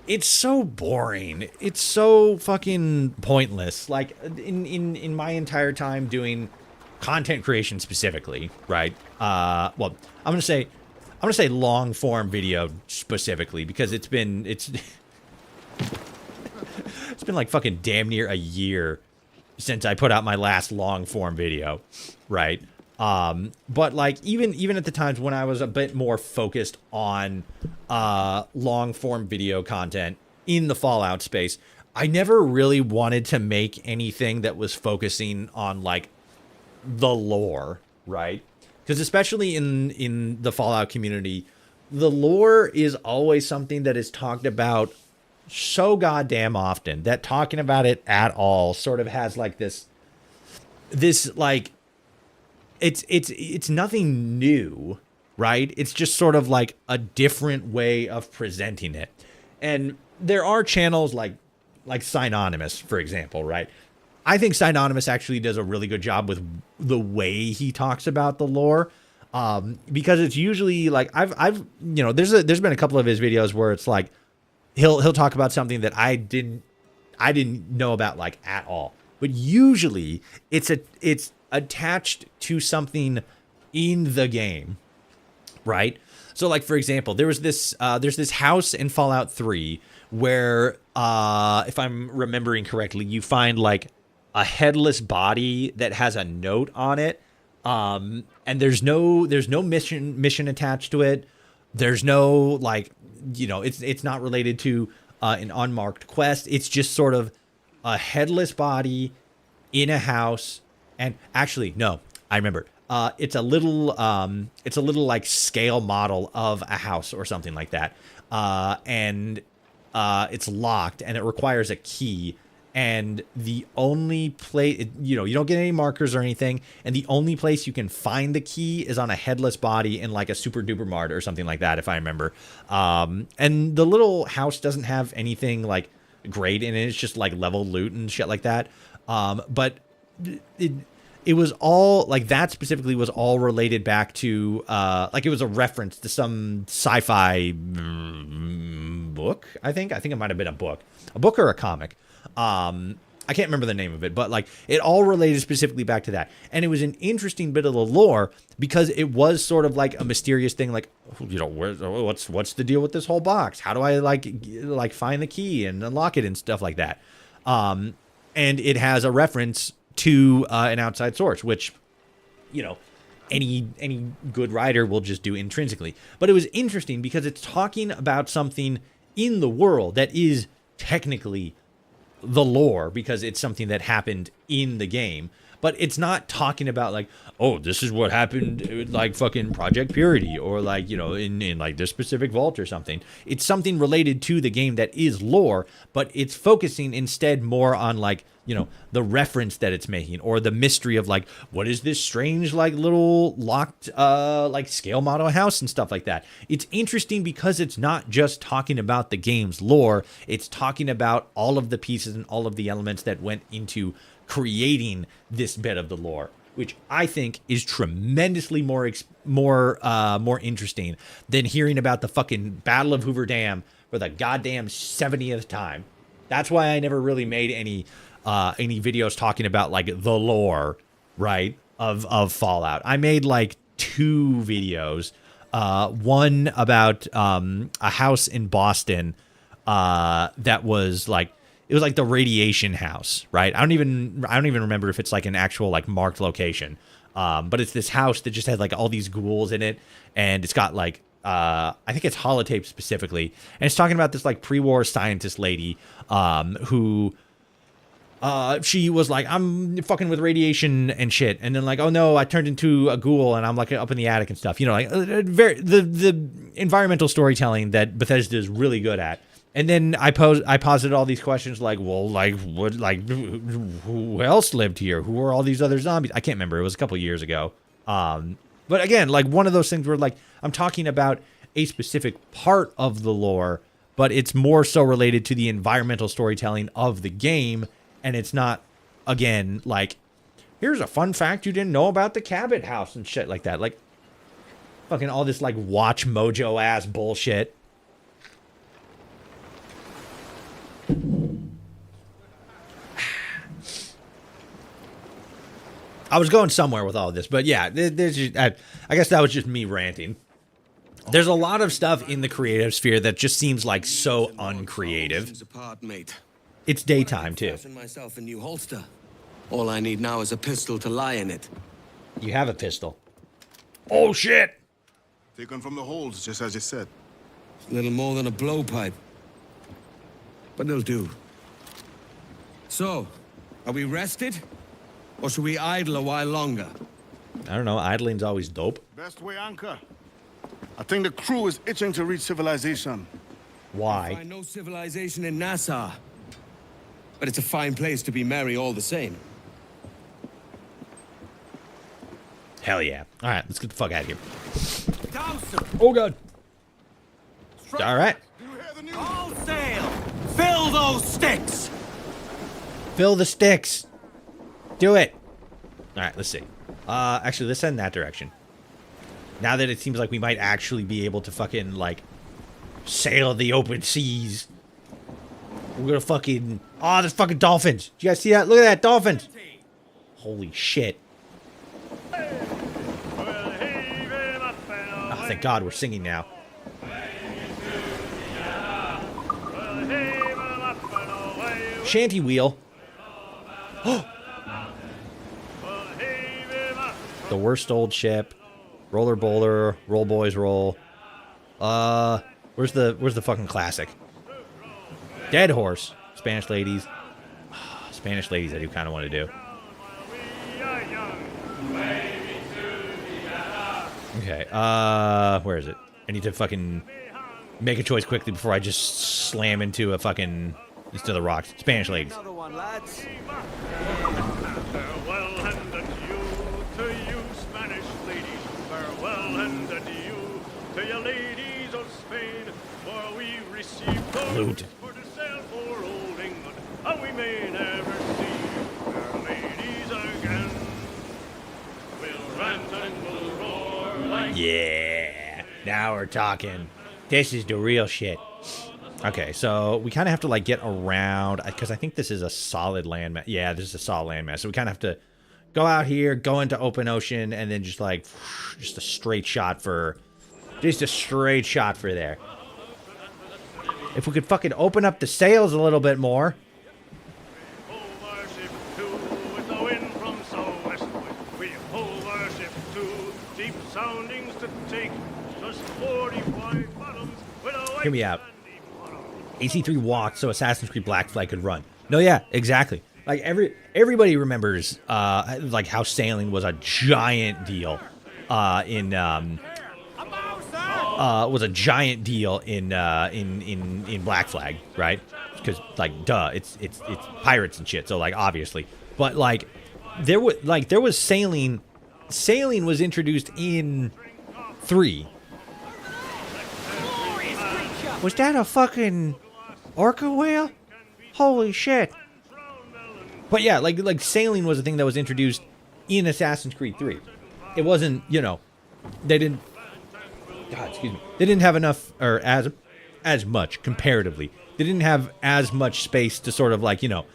it's so boring. It's so fucking pointless. Like in my entire time doing content creation specifically, right? Well, I'm gonna say long form video specifically because it's been like fucking damn near a year since I put out my last long form video, right? But like even at the times when I was a bit more focused on long form video content in the Fallout space, I never really wanted to make anything that was focusing on like the lore, right? Because especially in the Fallout community, the lore is always something that is talked about so goddamn often that talking about it at all sort of has like this like it's nothing new, right? It's just sort of like a different way of presenting it. And there are channels like Synonymous, for example, right? I think Synonymous actually does a really good job with the way he talks about the lore. Because it's usually like I've you know, there's been a couple of his videos where it's like he'll talk about something that I didn't know about like at all. But usually it's attached to something in the game, right? So like for example, there's this house in Fallout 3 where if I'm remembering correctly, you find like a headless body that has a note on it. And there's no mission attached to it. There's no like, you know, it's not related to an unmarked quest. It's just sort of a headless body in a house. And actually, no, I remember. It's a little like scale model of a house or something like that. And it's locked and it requires a key. And the only place, you know, you don't get any markers or anything. And the only place you can find the key is on a headless body in like a super duper mart or something like that, if I remember. And the little house doesn't have anything like great in it. It's just like level loot and shit like that. But it was all like that specifically was all related back to like it was a reference to some sci-fi book. I think it might have been a book or a comic. I can't remember the name of it, but like it all related specifically back to that. And it was an interesting bit of the lore because it was sort of like a mysterious thing. Like, you know, what's the deal with this whole box? How do I like find the key and unlock it and stuff like that? And it has a reference to an outside source, which, you know, any good writer will just do intrinsically. But it was interesting because it's talking about something in the world that is technically the lore because it's something that happened in the game, but it's not talking about like, oh, this is what happened like fucking Project Purity or like, you know, in like this specific vault or something. It's something related to the game that is lore, but it's focusing instead more on like, you know, the reference that it's making or the mystery of like, what is this strange like little locked like scale model house and stuff like that. It's interesting because it's not just talking about the game's lore, it's talking about all of the pieces and all of the elements that went into creating this bit of the lore, which I think is tremendously more interesting than hearing about the fucking Battle of Hoover Dam for the goddamn 70th time. That's why I never really made any videos talking about like the lore, right, of Fallout. I made like 2 videos, one about a house in Boston that was like, it was like the radiation house, right? I don't even remember if it's like an actual like marked location, but it's this house that just had like all these ghouls in it, and it's got like I think it's holotape specifically, and it's talking about this like pre-war scientist lady who she was like, I'm fucking with radiation and shit, and then like, oh no, I turned into a ghoul and I'm like up in the attic and stuff, you know, like the environmental storytelling that Bethesda is really good at. And then I posited all these questions like, well, like what, like who else lived here? Who were all these other zombies? I can't remember. It was a couple years ago. But again, like one of those things where like I'm talking about a specific part of the lore, but it's more so related to the environmental storytelling of the game, and it's not, again, like, here's a fun fact you didn't know about the Cabot House and shit like that. Like, fucking all this, like, Watch Mojo ass bullshit. I was going somewhere with all of this, but yeah, there's just, I guess that was just me ranting. There's a lot of stuff in the creative sphere that just seems like so uncreative. It's daytime too. Myself a new holster. All I need now is a pistol to lie in it. You have a pistol. Oh shit! Taken from the holds, just as you said. Little more than a blowpipe. But it'll do. So, are we rested? Or should we idle a while longer? I don't know, idling's always dope. Best way anchor. I think the crew is itching to reach civilization. Why? I know civilization in Nassau. But it's a fine place to be merry all the same. Hell yeah. Alright, let's get the fuck out of here. Oh god. Alright. All sail! Fill those sticks! Fill the sticks. Do it. Alright, let's see. Actually, let's head in that direction. Now that it seems like we might actually be able to fucking, like, sail the open seas. We're gonna fucking... Oh, there's fucking dolphins. Did you guys see that? Look at that, dolphins. Holy shit. Oh, thank God we're singing now. Shanty wheel. The worst old ship. Roller bowler. Roll boys roll. Where's the fucking classic? Dead horse. Spanish ladies. Spanish ladies I do kind of want to do. Okay, where is it? I need to fucking make a choice quickly before I just slam into a fucking... into the rocks. Spanish ladies. Another one, lads. Farewell and adieu to you, Spanish ladies. Farewell and adieu to you, ladies of Spain. For we receive Loot. for to sail for old England, and we may never see our ladies again. We'll rant and we'll roar like... Yeah. Now we're talking. This is the real shit. Okay, so we kind of have to, like, get around, because I think this is a solid landmass. Yeah, this is a solid landmass. So we kind of have to go out here, go into open ocean, and then just, like, just a straight shot for... Just a straight shot for there. If we could fucking open up the sails a little bit more. Hove our ship to with the wind from southwestward. We hove our ship to deep soundings to take. Just 45 bottoms with a white... Hear me out. AC3 walked so Assassin's Creed Black Flag could run. No, yeah, exactly. Like, everybody remembers, like, how sailing was a giant deal, in Black Flag, right? Because, like, duh, it's pirates and shit, so, like, obviously. But, like, there was sailing was introduced in 3. Was that a fucking... orca whale? Holy shit. But yeah, like sailing was a thing that was introduced in Assassin's Creed 3. It wasn't, you know, they didn't... God, excuse me. They didn't have enough, or as much, comparatively. They didn't have as much space to sort of, like, you know,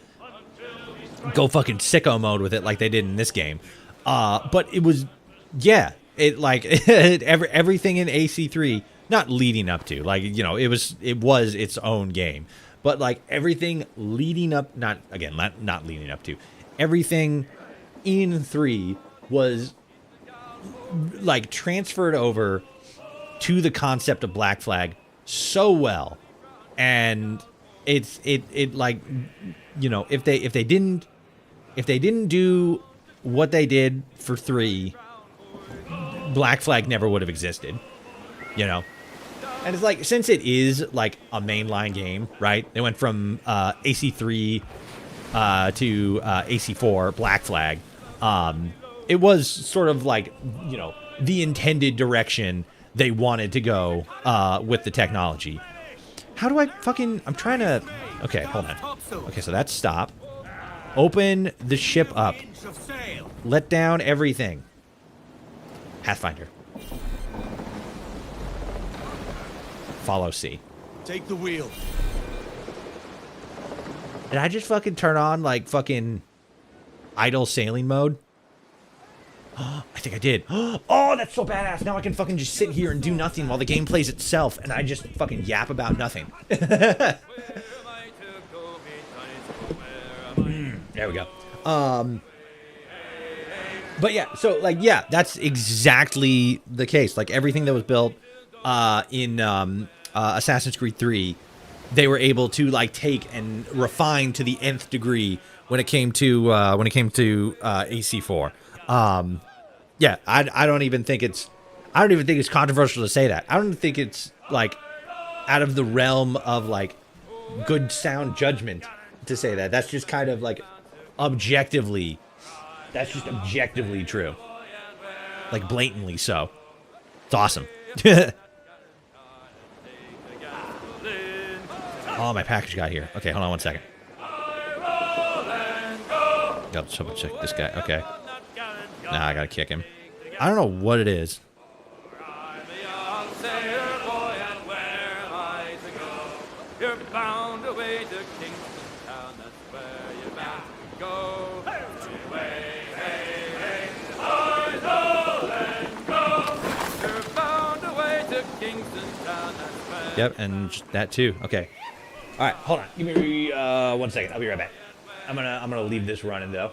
go fucking sicko mode with it like they did in this game. But it was, yeah, it, like, everything in AC3... Not leading up to, like, you know, it was its own game, but like everything leading up, not leading up to, everything in 3 was like transferred over to the concept of Black Flag so well, and it like, you know, if they didn't do what they did for 3, Black Flag never would have existed, you know. And it's like, since it is like a mainline game, right? They went from AC3 to AC4, Black Flag. It was sort of like, you know, the intended direction they wanted to go with the technology. How do I fucking... I'm trying to... Okay, hold on. Okay, so that's stop. Open the ship up. Let down everything. Pathfinder. Follow C. Take the wheel. Did I just fucking turn on, like, fucking idle sailing mode? I think I did. Oh, that's so badass. Now I can fucking just sit here and do nothing while the game plays itself, and I just fucking yap about nothing. There we go. But yeah, so, like, yeah, that's exactly the case. Like, everything that was built in Assassin's Creed 3, they were able to, like, take and refine to the nth degree when it came to AC4. Yeah, I don't even think it's controversial to say that. I don't think it's, like, out of the realm of, like, good sound judgment to say that. That's just kind of, like, objectively true. Like, blatantly so. It's awesome. Oh, my package got here. Okay, hold on one second. Got to check this guy. Okay. Nah, I gotta kick him. I don't know what it is. You're bound away to Kingston Town, that's where you're bound to go. You're bound away to Kingston Town, that's where. Yep, and that too. Okay. All right, hold on. Give me 1 second. I'll be right back. I'm gonna leave this running though.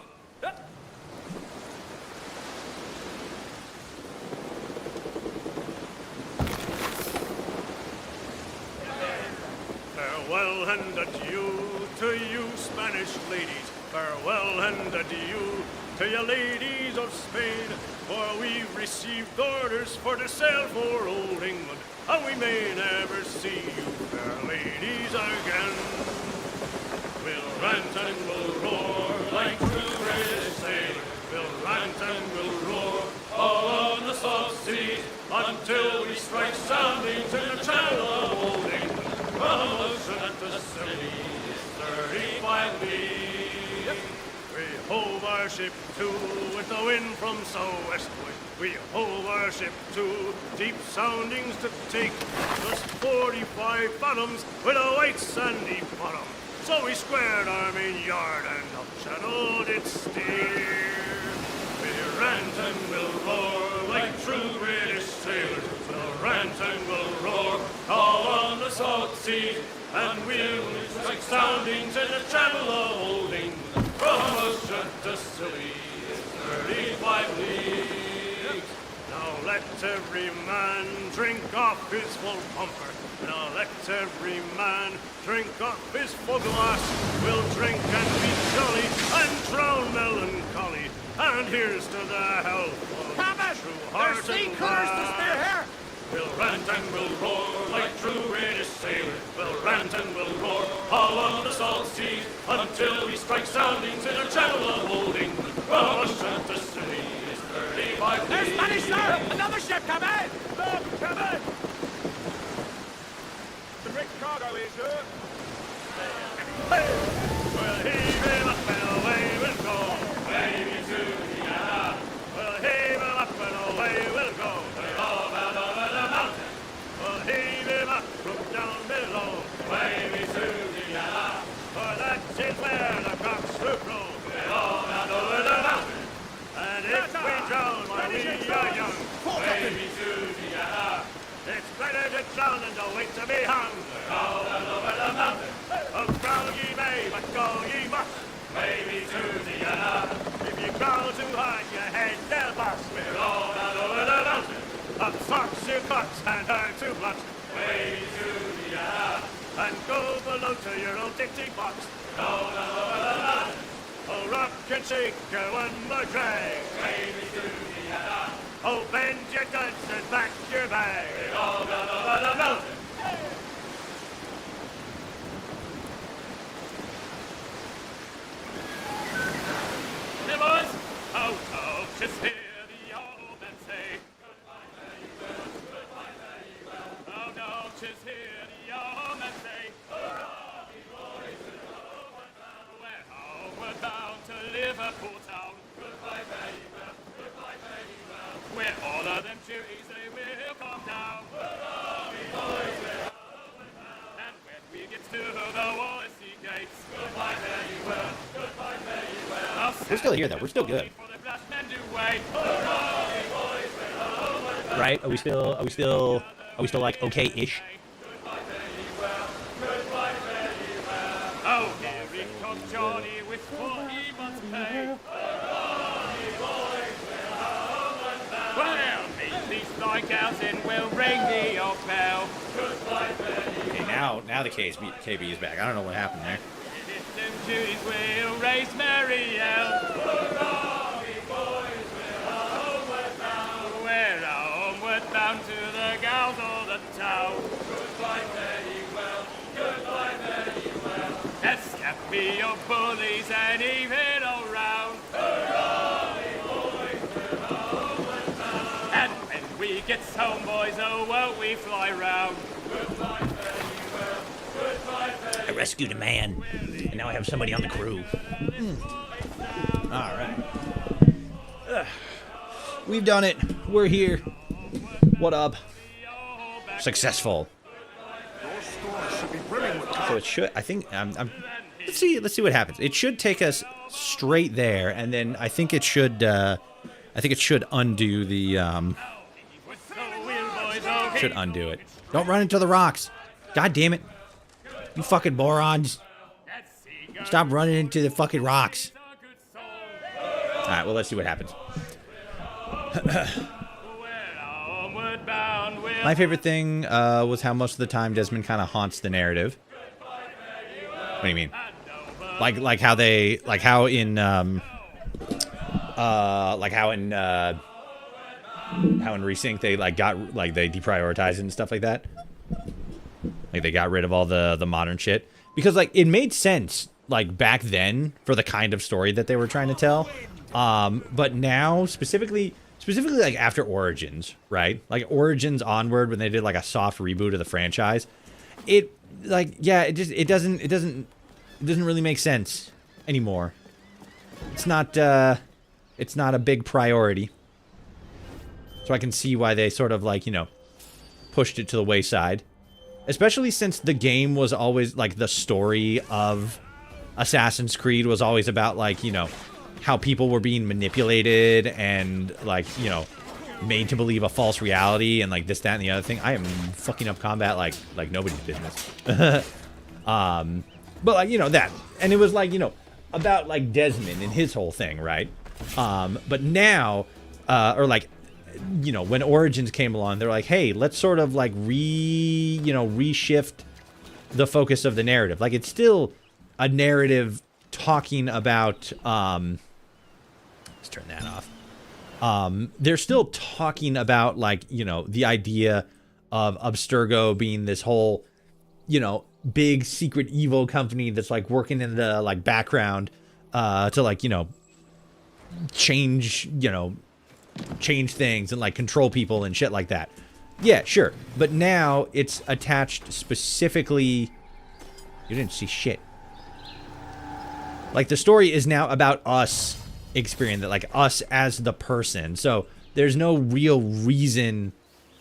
Farewell and adieu to you Spanish ladies. Farewell and adieu to you ladies of Spain. For we received orders for to sail for old England, and we may never see you fair ladies again. We'll rant and we'll roar like true British sailors. We'll rant and we'll roar all on the salt sea until we strike soundings in the channel of old England. From ocean at the city is 35 leagues. We hove our ship to with the wind from southwestward. We hove our ship to deep soundings to take just 45 fathoms with a white sandy bottom. So we squared our main yard and up channel did steer. We rant and we'll roar like true British sailors. We'll rant and we'll roar all on the salt sea, and we'll strike soundings in the channel of old England. From ocean to Scilly is 35 leagues. Now let every man drink off his full bumper. Now let every man drink off his full glass. We'll drink and be jolly and drown melancholy. And here's to the health of true heart and brass. We'll rant and we'll roar like true British sailors. We'll rant and we'll roar all on the salt seas until we strike soundings in a channel of old England. From ocean to Scilly is 35 leagues. There's Spanish, sir! Another ship coming! Look, coming! The great cargo is here. Hey! We'll heave him up and away we'll go. Wavy to the Anna. We'll heave him up and away we'll go. Heave him up from down below. Wavy to the Anna. For that is where the cocks will grow. We're all out over the mountain. And if we drown while we are young, wavy to the Anna. It's better to drown than to wait to be hung. We're all out over the mountain. Oh, growl ye may, but go ye must. Wavy to the Anna. If you growl too hard, your head they'll bust. We're all out over the mountain. Up socks your cocks and her too much. Way to the Anna. And go below to your old dicty box. Go down over the mountain. Oh, rock and shake her one more drag. Way to the Anna. Oh, bend your guns and back your bag. Go down over the mountain. Hey, boys. Out of just here the old men say. Oh no, 'tis here the old men say. Liverpool town. Goodbye, very well. Goodbye, very well. Where all of them duties they will come down. And when we get to the Wallasey gates, goodbye, very well. Goodbye, very well. We're still here though. We're still good. For the blast men do wait. Right? Are we still like okay-ish? Oh, here comes Johnny with 40 months' pay. Well, meet these strikeouts and we'll ring the old bell. Okay, now the KB is back. I don't know what happened there. Them duties will raise merry yell. We're homeward bound to the gals of the town. Goodbye, very well. Goodbye, very well. Escape me your bullies and even all round. And when we get home, boys, oh, won't we fly round? Goodbye, very well. Goodbye, very I rescued a man, and now I have somebody on the crew. All right. We've done it. We're here. What up? Successful. So it should. I think. Let's see. Let's see what happens. It should take us straight there, and then I think it should. I think it should undo the. Should undo it. Don't run into the rocks. God damn it! You fucking morons! Stop running into the fucking rocks. All right. Well, let's see what happens. My favorite thing was how most of the time Desmond kind of haunts the narrative. What do you mean? Like how in Resync they they deprioritized and stuff like that. Like they got rid of all the modern shit because like it made sense like back then for the kind of story that they were trying to tell. But now specifically like after Origins, right? Like Origins onward when they did like a soft reboot of the franchise, it doesn't really make sense anymore. It's not a big priority. So I can see why they sort of like, pushed it to the wayside. Especially since the game was always like the story of Assassin's Creed was always about like, how people were being manipulated and like, made to believe a false reality and like this, that, and the other thing. I am fucking up combat like nobody's business. But like, that. And it was like, about like Desmond and his whole thing, right? But now, or like, when Origins came along, they're like, hey, let's sort of like reshift the focus of the narrative. Like it's still a narrative talking about, let's turn that off. They're still talking about like, the idea of Abstergo being this whole, big secret evil company that's like working in the like background, to like, change things and like control people and shit like that. Yeah, sure. But now it's attached specifically. You didn't see shit. Like the story is now about us experiencing it, like us as the person. So there's no real reason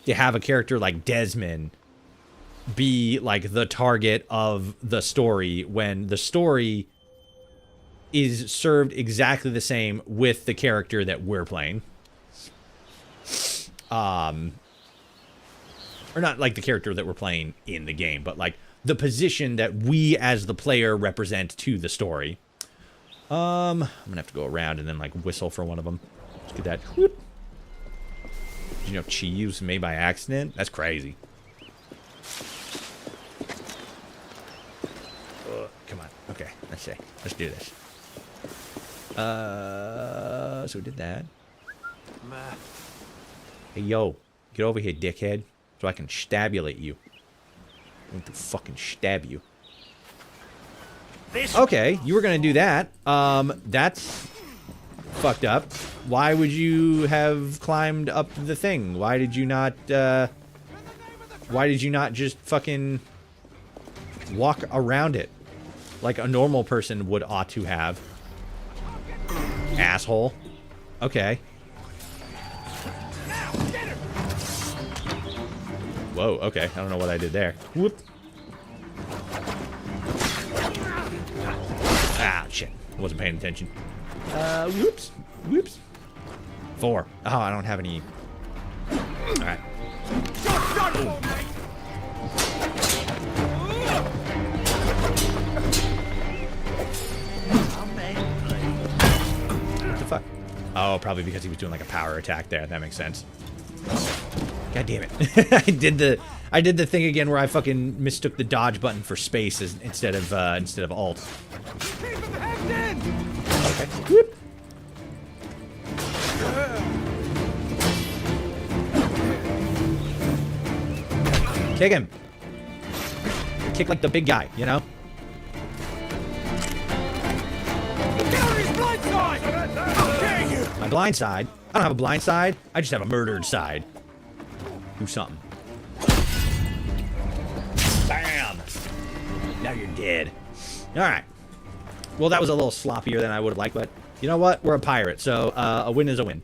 to have a character like Desmond be like the target of the story when the story is served exactly the same with the character that we're playing. Or not like the character that we're playing in the game, but like the position that we as the player represent to the story. I'm gonna have to go around and then like whistle for one of them. Let's get that. Whoop. Did cheese was made by accident? That's crazy. Come on. Okay, let's do this. So we did that. Hey, yo, get over here, dickhead, so I can stabulate you. I'm going to fucking stab you. Okay, you were going to do that. That's fucked up. Why would you have climbed up the thing? Why did you not just fucking walk around it like a normal person ought to have? Asshole. Okay. Whoa, okay. I don't know what I did there. Whoop. Ah, shit. I wasn't paying attention. Whoops. Whoops. 4. Oh, I don't have any. Alright. What the fuck? Oh, probably because he was doing like a power attack there. That makes sense. God damn it. I did the thing again where I fucking mistook the dodge button for space instead of alt. Okay. Whoop. Kick him. Kick like the big guy, you know? My blind side? I don't have a blind side. I just have a murdered side. Do something. Bam! Now you're dead. Alright. Well, that was a little sloppier than I would have liked, but you know what? We're a pirate, so a win is a win.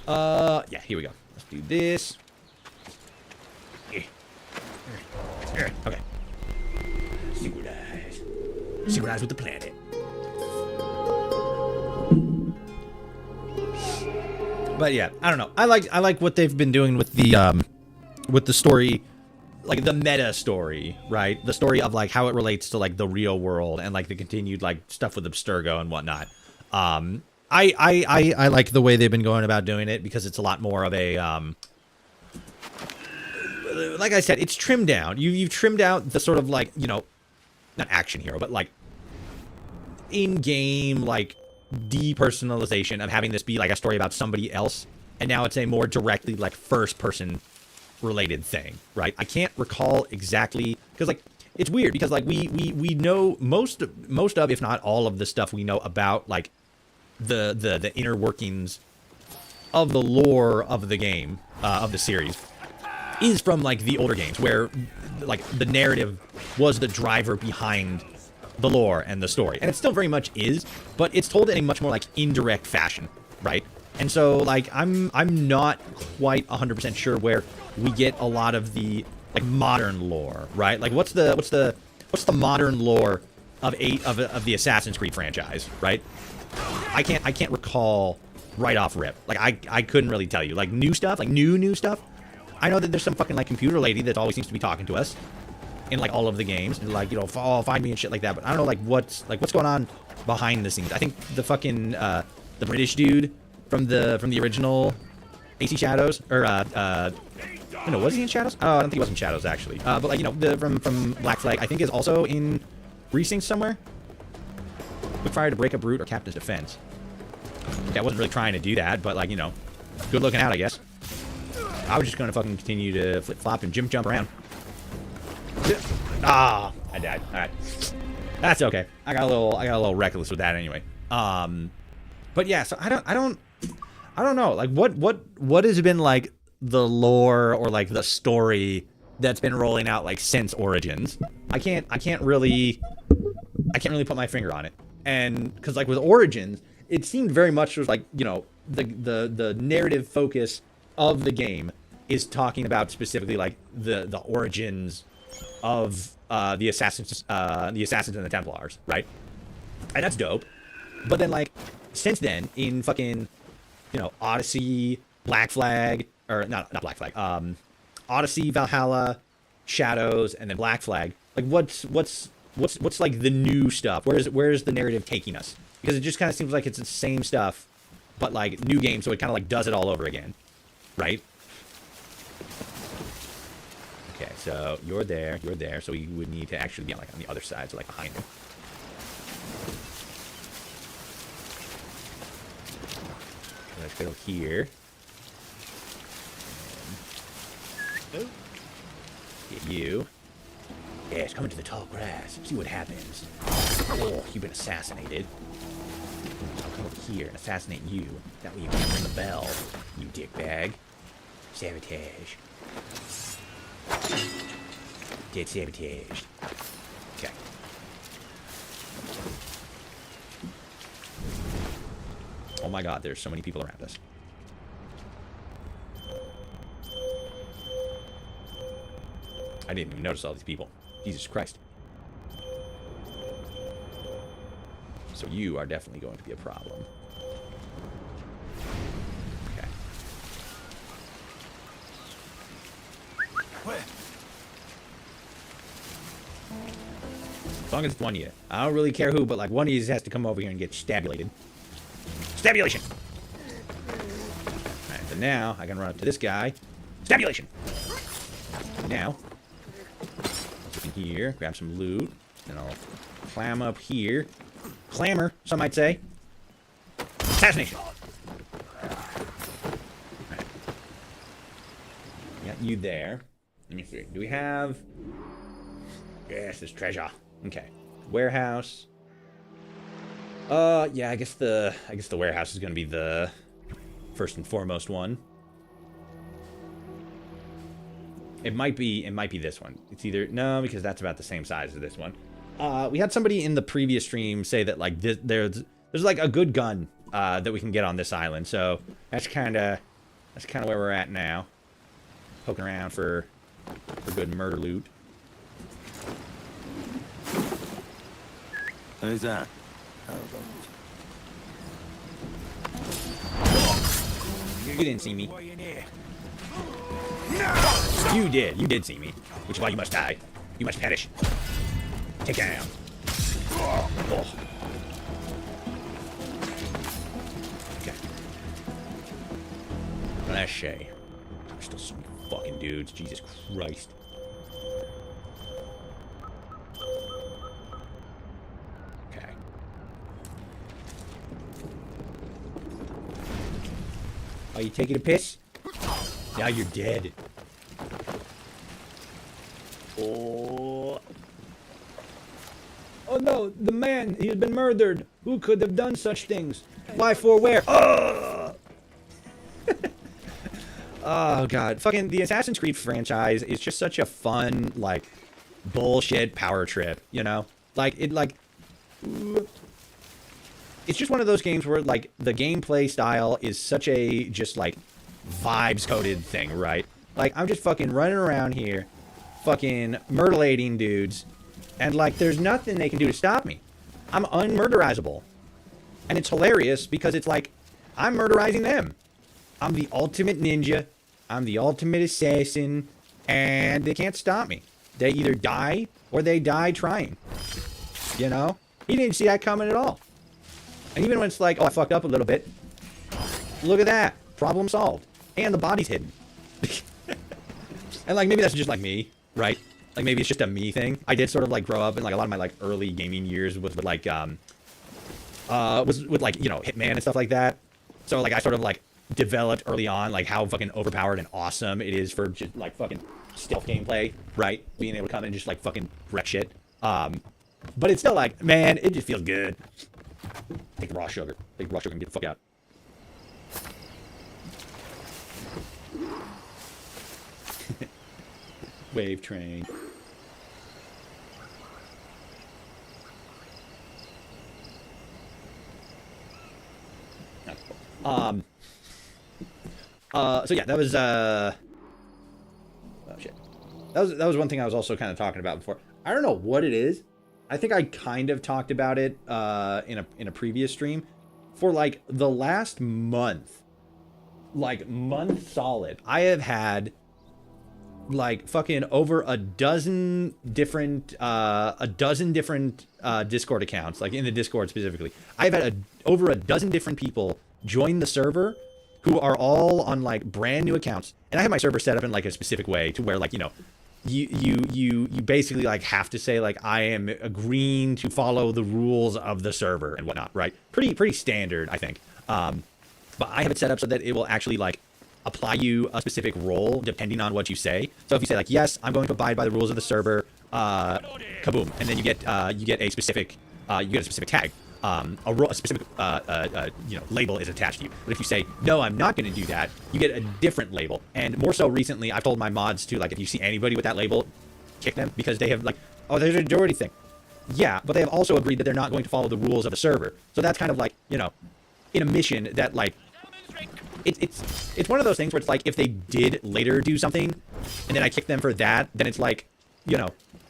Yeah, here we go. Let's do this. Okay. Synchronize. Synchronize with the planet. But yeah, I don't know. I like what they've been doing with the story, like the meta story, right? The story of like how it relates to like the real world and like the continued like stuff with Abstergo and whatnot. I like the way they've been going about doing it because it's a lot more of a like I said, it's trimmed down. You've trimmed out the sort of like, you know, not action hero, but like in-game like depersonalization of having this be like a story about somebody else, and now it's a more directly like first-person related thing, right? I can't recall exactly because like it's weird because like we know most of, if not all of the stuff we know about like the inner workings of the lore of the game of the series is from like the older games where like the narrative was the driver behind the lore and the story, and it still very much is, but it's told in a much more like indirect fashion, right? And so like I'm not quite 100% sure where we get a lot of the like modern lore, right? Like what's the modern lore of the Assassin's Creed franchise, right? I can't recall right off rip. Like I couldn't really tell you. Like new stuff, like new stuff. I know that there's some fucking like computer lady that always seems to be talking to us in like all of the games, and like, you know, find me and shit like that. But I don't know like what's going on behind the scenes. I think the fucking the British dude from the original AC Shadows, or no, was he in Shadows? Oh, I don't think he was in Shadows actually. But like, you know, from Black Flag, I think is also in Precinct somewhere. Quick fire to break up route or Captain's Defense. Yeah, I wasn't really trying to do that, but like, you know, good looking out, I guess. I was just gonna fucking continue to flip flop and jump around. Ah, I died. All right, that's okay. I got a little reckless with that anyway. But yeah, so I don't know. Like, what has been like the lore or like the story that's been rolling out like since Origins? I can't really put my finger on it. And because like with Origins, it seemed very much was like, you know, the narrative focus of the game is talking about specifically like the origins of the assassins and the Templars, right? And that's dope. But then like since then in fucking, you know, Odyssey, Black Flag, or not Black Flag, Odyssey, Valhalla, Shadows, and then Black Flag, like what's like the new stuff? Where's the narrative taking us? Because it just kind of seems like it's the same stuff, but like new game, so it kind of like does it all over again, right? Okay, so you're there, so you would need to actually be on like on the other side, so like behind him. Let's go here. And get you. Yes, come into the tall grass. See what happens. Oh, you've been assassinated. I'll come over here and assassinate you. That way you can ring the bell, you dickbag. Sabotage. Dead sabotage. Okay. Oh my god, there's so many people around us. I didn't even notice all these people. Jesus Christ. So you are definitely going to be a problem. Okay. As long as it's one of you. I don't really care who, but like one of you has to come over here and get stabulated. Stabulation! Alright, so now I can run up to this guy. Stabulation! Now, let's in here, grab some loot, and I'll climb up here. Clamor, some might say. Assassination! Alright. Got you there. Let me see. Do we have... Yes, there's treasure. Okay. Warehouse. Yeah, I guess the warehouse is gonna be the first and foremost one. It might be this one. It's either no, because that's about the same size as this one. We had somebody in the previous stream say that like there's like a good gun that we can get on this island. So that's kind of where we're at now. Poking around for good murder loot. Who's that? You didn't see me. You did. You did see me. Which is why you must die. You must perish. Take down. Oh. Okay. Let's say. There's still so many fucking dudes. Jesus Christ. Okay. Are you taking a piss? Now you're dead. Oh. Oh no, the man, he has been murdered. Who could have done such things? Why, for, where? Oh! Oh god. Fucking the Assassin's Creed franchise is just such a fun, like, bullshit power trip, you know? Like, it's just one of those games where, like, the gameplay style is such a, just, like, vibes-coded thing, right? Like, I'm just fucking running around here, fucking murderlating dudes, and, like, there's nothing they can do to stop me. I'm unmurderizable. And it's hilarious because it's like, I'm murderizing them. I'm the ultimate ninja. I'm the ultimate assassin. And they can't stop me. They either die or they die trying. You know? He didn't see that coming at all. And even when it's like, oh, I fucked up a little bit. Look at that. Problem solved. And the body's hidden. And, like, maybe that's just, like, me, right? Like, maybe it's just a me thing. I did sort of, like, grow up in, like, a lot of my, like, early gaming years with like, was with, like, you know, Hitman and stuff like that. So, like, I sort of, like, developed early on, like, how fucking overpowered and awesome it is for just, like, fucking stealth gameplay, right? Being able to come in and just, like, fucking wreck shit. But it's still, like, man, it just feels good. Take the raw sugar. Take the raw sugar and get the fuck out. Wave train. So yeah, that was oh shit. That was one thing I was also kind of talking about before. I don't know what it is. I think I kind of talked about it in a previous stream. For like the last month, like month solid, I have had like fucking over a dozen different Discord accounts, like in the Discord specifically. I've had over a dozen different people join the server who are all on like brand new accounts, and I have my server set up in like a specific way to where, like, you know, you basically like have to say like, I am agreeing to follow the rules of the server and whatnot, right? Pretty standard, I think. But I have it set up so that it will actually like apply you a specific role depending on what you say. So if you say like, yes, I'm going to abide by the rules of the server, kaboom, and then you get a specific tag. A specific you know, label is attached to you. But if you say, no, I'm not going to do that, you get a different label. And more so recently, I've told my mods to, like, if you see anybody with that label, kick them, because they have like, oh, there's a majority thing. Yeah, but they have also agreed that they're not going to follow the rules of the server. So that's kind of like, you know, in a mission that like it's one of those things where it's like if they did later do something and then I kick them for that, then it's like, you know,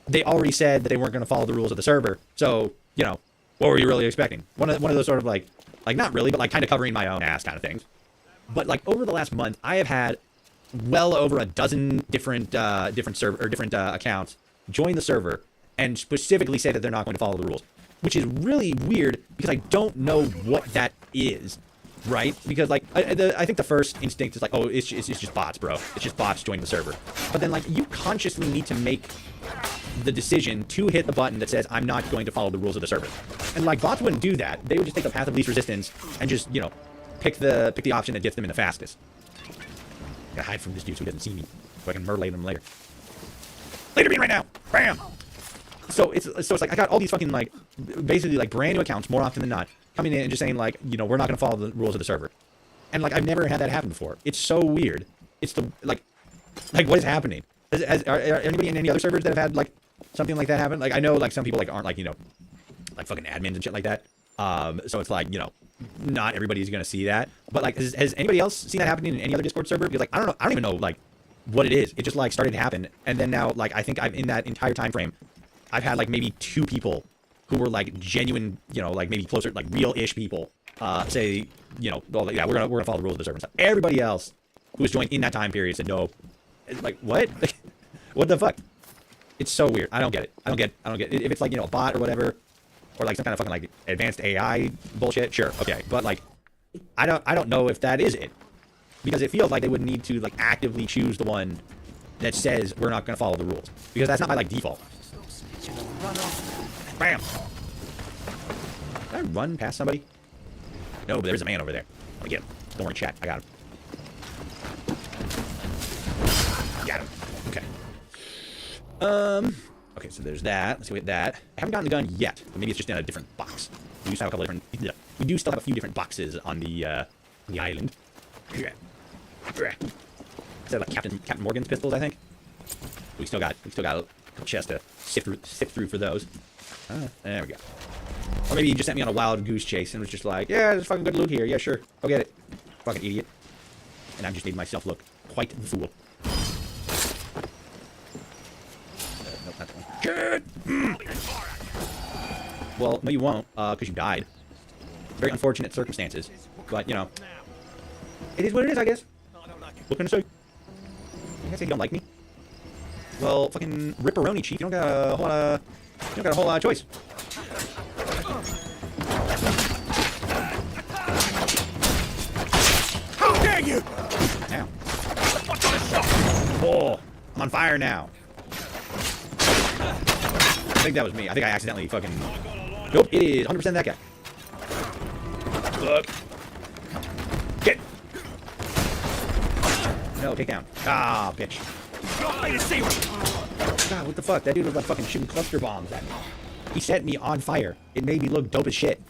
they already said that they weren't going to follow the rules of the server. So, you know, what were you really expecting? One of those sort of like not really, but like kind of covering my own ass kind of things. But like over the last month, I have had well over a dozen different accounts join the server and specifically say that they're not going to follow the rules, which is really weird because I don't know what that is. Right? Because, like, I think the first instinct is like, oh, it's just bots, bro. It's just bots joining the server. But then, like, you consciously need to make the decision to hit the button that says, I'm not going to follow the rules of the server. And, like, bots wouldn't do that. They would just take the path of least resistance and just, you know, pick the option that gets them in the fastest. Gotta hide from this dude so he doesn't see me. So I can murlate him later. Later beam right now! Bam! So it's like, I got all these fucking, like, basically, like, brand new accounts more often than not, coming in and just saying, like, you know, we're not going to follow the rules of the server. And, like, I've never had that happen before. It's so weird. It's the, like what is happening? Are anybody in any other servers that have had, like, something like that happen? Like, I know, like, some people, like, aren't, like, you know, like, fucking admins and shit like that. So it's like, you know, not everybody's going to see that. But, like, has anybody else seen that happening in any other Discord server? Because, like, I don't even know, like, what it is. It just, like, started to happen. And then now, like, I think in that entire time frame, I've had, like, maybe 2 people who were, like, genuine, you know, like, maybe closer, like, real-ish people, say, you know, well, yeah, we're gonna follow the rules of the server and stuff. Everybody else who was joined in that time period said no. It's like, what? What the fuck? It's so weird. I don't get it. I don't get it. If it's, like, you know, a bot or whatever, or, like, some kind of fucking, like, advanced AI bullshit, sure, okay. But, like, I don't know if that is it. Because it feels like they would need to, like, actively choose the one that says we're not gonna follow the rules. Because that's not my, like, default. Bam! Did I run past somebody? No, but there's a man over there. Let me get him. Don't worry, chat. I got him. Got him. Okay. Okay, so there's that. Let's go with that. I haven't gotten the gun yet, but maybe it's just in a different box. We used to have a couple different... Yeah, we do still have a few different boxes on the island. Is that like Captain Morgan's pistols, I think? We still got a chest to sift through for those. There we go. Or maybe he just sent me on a wild goose chase and was just like, yeah, there's fucking good loot here. Yeah, sure. Go get it. Fucking idiot. And I've just made myself look quite the fool. Nope, not that one. Shit! Well, no you won't, because you died. Very unfortunate circumstances. But, you know, it is what it is, I guess. What can I say? You guys say you don't like me? Well, fucking ripperoni, chief. You don't got a whole lot of choice. How dare you! Now. Oh, I'm on fire now. I think that was me. I think I accidentally fucking... Nope, it is 100% that guy. Look. Get. No, take down. Ah, bitch. God, what the fuck? That dude was like fucking shooting cluster bombs at me. He set me on fire. It made me look dope as shit.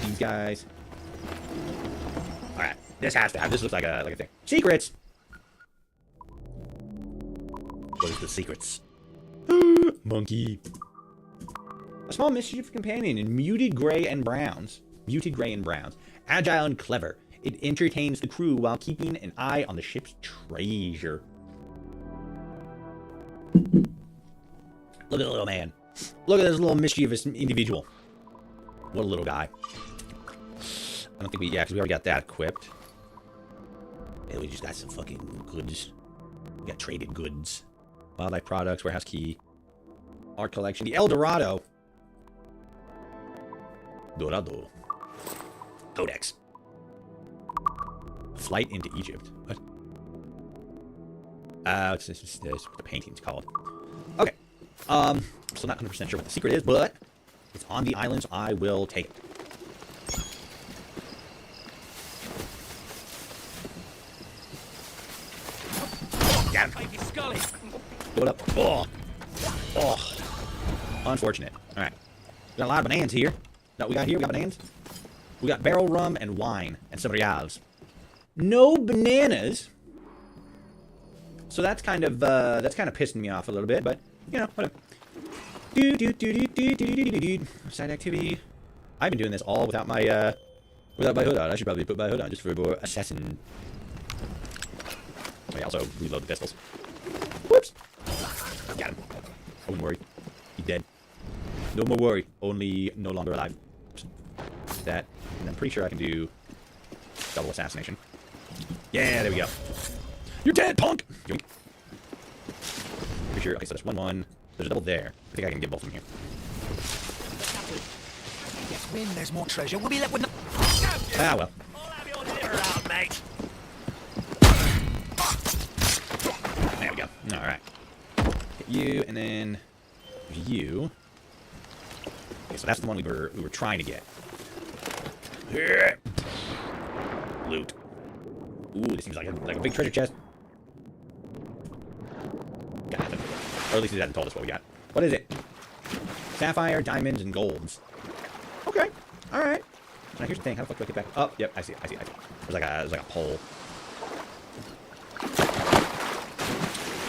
These guys. Alright. This has to have. This looks like a thing. Secrets! What is the secrets? Monkey. A small mischief companion in muted gray and browns. Muted gray and browns. Agile and clever. It entertains the crew while keeping an eye on the ship's treasure. Look at the little man. Look at this little mischievous individual. What a little guy. I don't think we... Yeah, because we already got that equipped. Yeah, we just got some fucking goods. We got traded goods. Wildlife products, warehouse key. Art collection. The El Dorado. Dorado. Codex. Flight into Egypt. What? It's what the painting's called. Okay. Still not 100% sure what the secret is, but it's on the island, so I will take it. Got him. What up? Oh. Oh. Unfortunate. Alright. We got a lot of bananas here. No, we got bananas. We got barrel rum and wine and cereals. No bananas. So that's kind of pissing me off a little bit, but you know, whatever. Side activity. I've been doing this all without my Without my hood on, I should probably put my hood on just for more assassin. Oh, yeah, also reload the pistols. Whoops! Got him. I wouldn't worry. He's dead. No more worry. Only no longer alive. That. And I'm pretty sure I can do double assassination. Yeah, there we go. You're dead, punk! Yoink. Pretty sure. Okay, so there's 1-1. There's a double there. I think I can get both of them here. Yes, when there's more treasure, we'll be left with no... Ah, well. I'll have your dinner out, mate. There we go. Alright. Hit you, and then you. Okay, so that's the one we were trying to get. Loot. Ooh, this seems like a big treasure chest. Got it. Or at least it hasn't told us what we got. What is it? Sapphire, diamonds, and golds. Okay. Alright. Now here's the thing. How the fuck do I get back? Oh, yep. I see. There's like a pole.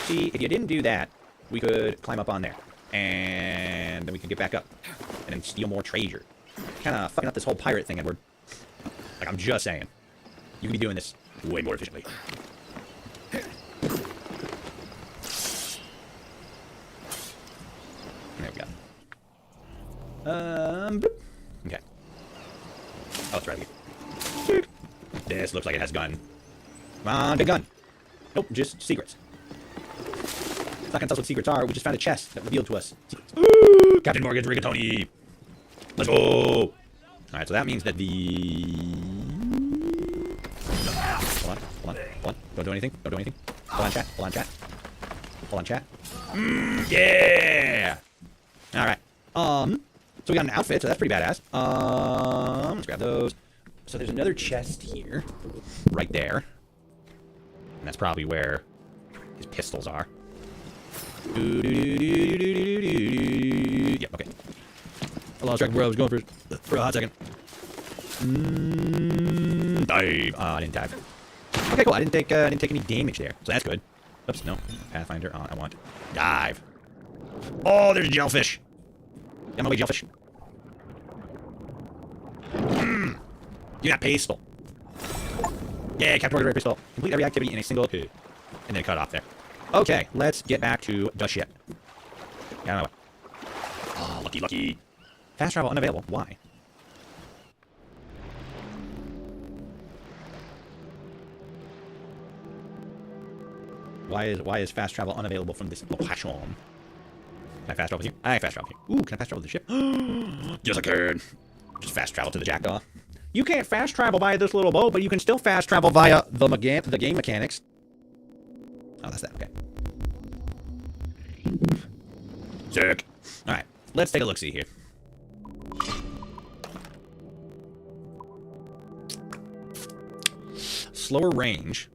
See, if you didn't do that, we could climb up on there. And then we can get back up. And then steal more treasure. Kind of fucking up this whole pirate thing, Edward. Like, I'm just saying. You can be doing this way more efficiently. There we go. Boop. Okay. Oh, it's right here. This looks like it has gun. Come on, big gun. Nope, just secrets. It's not gonna tell us what secrets are. We just found a chest that revealed to us. Ooh, Captain Morgan's rigatoni. Let's go. Alright, so that means that the... Hold on. Don't do anything. Hold on, chat. Yeah! Alright. So we got an outfit, so that's pretty badass. Let's grab those. So there's another chest here. Right there. And that's probably where his pistols are. Yep, okay. I lost track of where I was going for a hot second. Dive. I didn't dive. Okay, cool. I didn't take any damage there, so that's good. Oops, no. Pathfinder on. I want dive. Oh, there's jellyfish. Get my way, jellyfish. You got pistol. Yeah, Captain Morgan pistol. Complete every activity in a single hit. And then cut off there. Okay, let's get back to the ship. Get out of my way. Oh, lucky. Fast travel unavailable. Why? Why is fast travel unavailable from this location? Can I fast travel with you? I can fast travel with you. Ooh, can I fast travel with the ship? Yes, I can. Just fast travel to the jackdaw. You can't fast travel via this little boat, but you can still fast travel via the game mechanics. Oh, that's that. Okay. Sick. All right, let's take a look-see here. Lower range,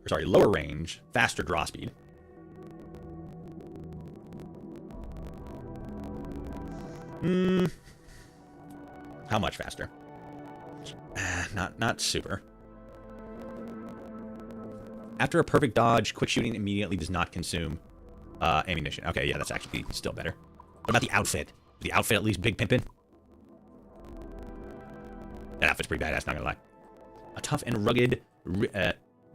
faster draw speed. How much faster? Not super. After a perfect dodge, quick shooting immediately does not consume ammunition. Okay, yeah, that's actually still better. What about the outfit? The outfit at least big pimpin'? That outfit's pretty badass, not gonna lie. A tough and rugged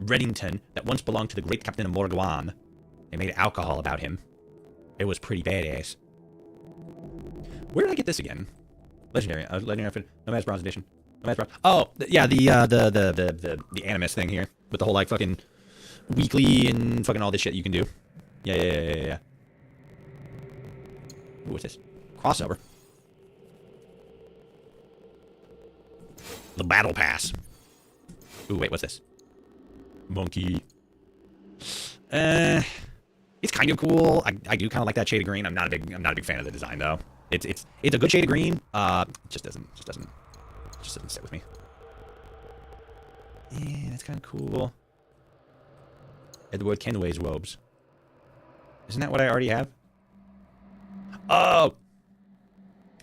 Reddington that once belonged to the great Captain of Morgawan. They made alcohol about him. It was pretty badass. Where did I get this again? Legendary outfit. Nomad's Bronze Edition. Nomad's Bronze. Oh, yeah, the Animus thing here with the whole like fucking weekly and fucking all this shit you can do. Yeah. Ooh, what's this? Crossover. The Battle Pass. Ooh, wait, what's this? Monkey. It's kind of cool. I do kind of like that shade of green. I'm not a big fan of the design though. It's a good shade of green. It just doesn't sit with me. Yeah, that's kind of cool. Edward Kenway's robes. Isn't that what I already have? Oh!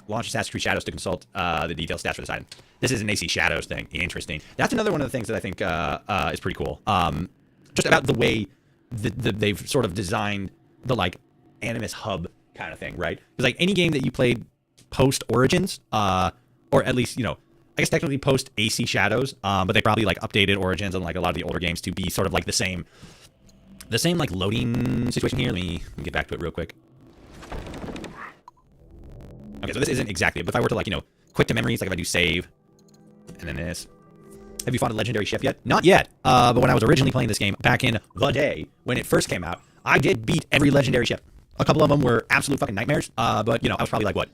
Launch Assassin's Creed Shadows to consult the detailed stats for this item. This is an AC Shadows thing. Interesting. That's another one of the things that I think is pretty cool. Just about the way they've sort of designed the like Animus hub kind of thing, right? Because like any game that you played post Origins, or at least I guess technically post AC Shadows, but they probably like updated Origins and like a lot of the older games to be sort of like the same like loading situation here. Let me get back to it real quick. Okay, so this isn't exactly it, but if I were to like, you know, quick to memories, like if I do save, and then this. Have you fought a legendary ship yet? Not yet, but when I was originally playing this game back in the day, when it first came out, I did beat every legendary ship. A couple of them were absolute fucking nightmares, but, you know, I was probably like, what,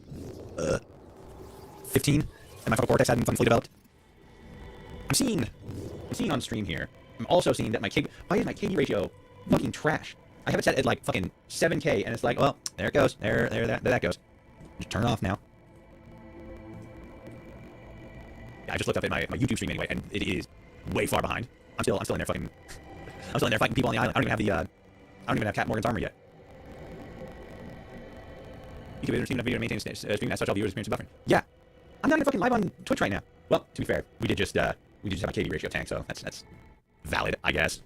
15? And my frontal cortex hadn't fucking fully developed. I'm seeing on stream here, I'm also seeing that why is my KD ratio fucking trash? I have it set at like fucking 7K, and it's like, well, there it goes. There that goes. Just turn it off now. Yeah, I just looked up at my YouTube stream anyway, and it is way far behind. I'm still in there fucking. I'm still in there fighting people on the island. I don't even have Cat Morgan's armor yet. YouTube isn't streaming a video to maintain streaming as such. All viewers experience buffering. Yeah, I'm not even fucking live on Twitch right now. Well, to be fair, we did just have a KD ratio tank, so that's valid, I guess.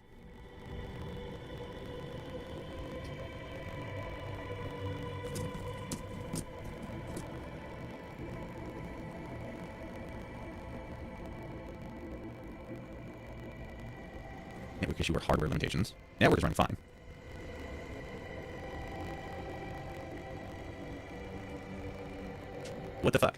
Network issue or hardware limitations. Network is running fine. What the fuck?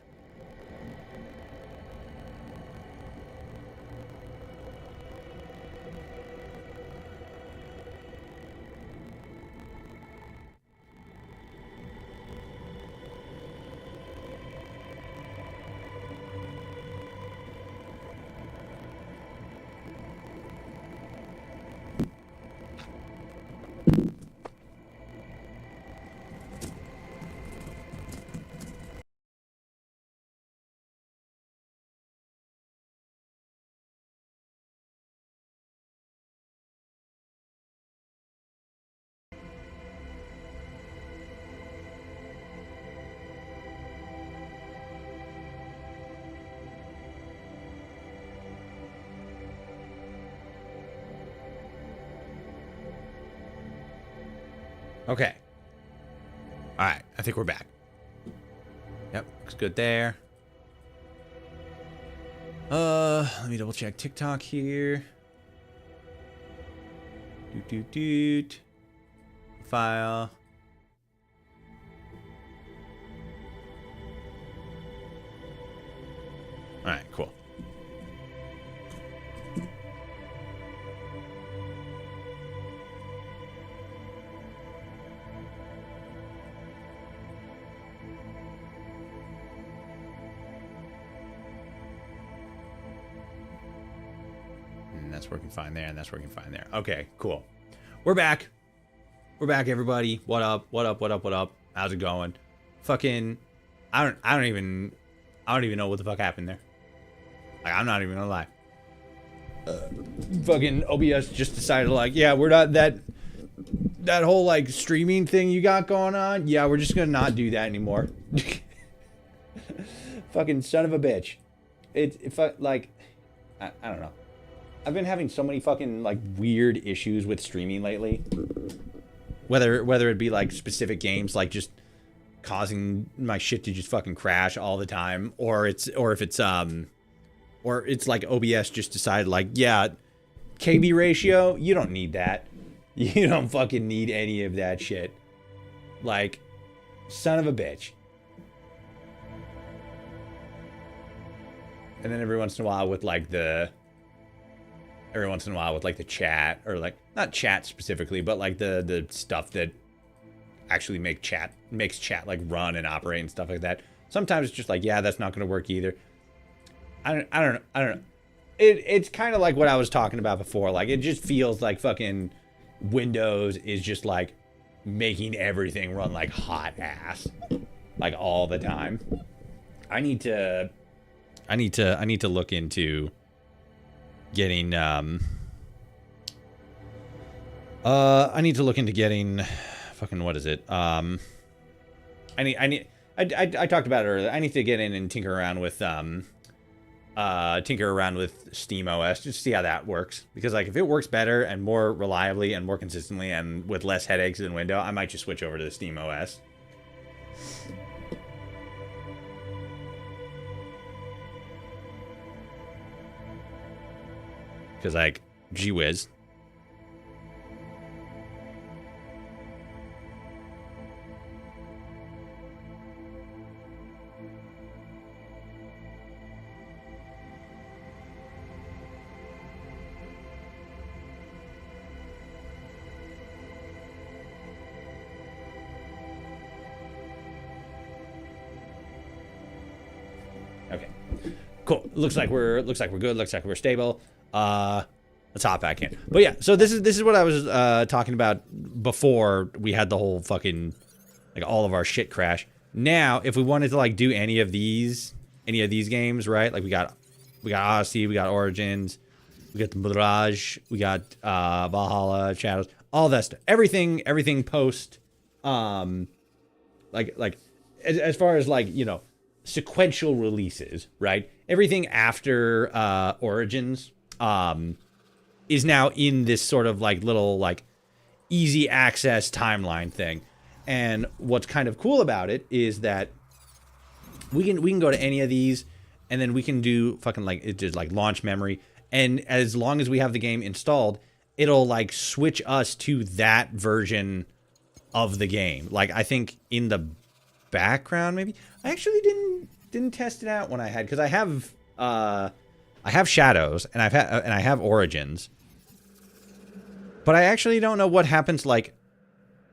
Okay. Alright, I think we're back. Yep, looks good there. Let me double check TikTok here. Doot. File. Alright, cool. That's working fine there, and that's working fine there. Okay, cool. We're back. We're back, everybody. What up? How's it going? Fucking, I don't even know what the fuck happened there. Like, I'm not even gonna lie. Fucking OBS just decided, like, yeah, we're not that whole like streaming thing you got going on. Yeah, we're just gonna not do that anymore. Fucking son of a bitch. If I like, I don't know. I've been having so many fucking like weird issues with streaming lately. Whether it be like specific games like just causing my shit to just fucking crash all the time, or it's like OBS just decided like, yeah, KB ratio, you don't need that. You don't fucking need any of that shit. Like, son of a bitch. And then every once in a while with like the chat, or like not chat specifically, but like the stuff that actually makes chat like run and operate and stuff like that. Sometimes it's just like, yeah, that's not going to work either. I don't know. It's kind of like what I was talking about before. Like, it just feels like fucking Windows is just like making everything run like hot ass, like all the time. I need to look into getting fucking, what is it? I talked about it earlier. I need to get in and tinker around with SteamOS just to see how that works, because like if it works better and more reliably and more consistently and with less headaches than Windows, I might just switch over to the SteamOS. Because, like, gee whiz. Okay, cool. Looks like we're good. Looks like we're stable. Let's hop back in. But yeah, so this is what I was talking about before we had the whole fucking, like, all of our shit crash. Now, if we wanted to, like, do any of these games, right? Like, we got Odyssey, we got Origins, we got the Mirage, we got Valhalla, Shadows, all that stuff. Everything post, like as far as, like, you know, sequential releases, right? Everything after Origins is now in this sort of, like, little, like, easy access timeline thing. And what's kind of cool about it is that we can go to any of these, and then we can do fucking, like, it just, like, launch memory, and as long as we have the game installed, it'll, like, switch us to that version of the game. Like, I think in the background, maybe I actually didn't test it out when I had, because I have Shadows and I have Origins, but I actually don't know what happens, like,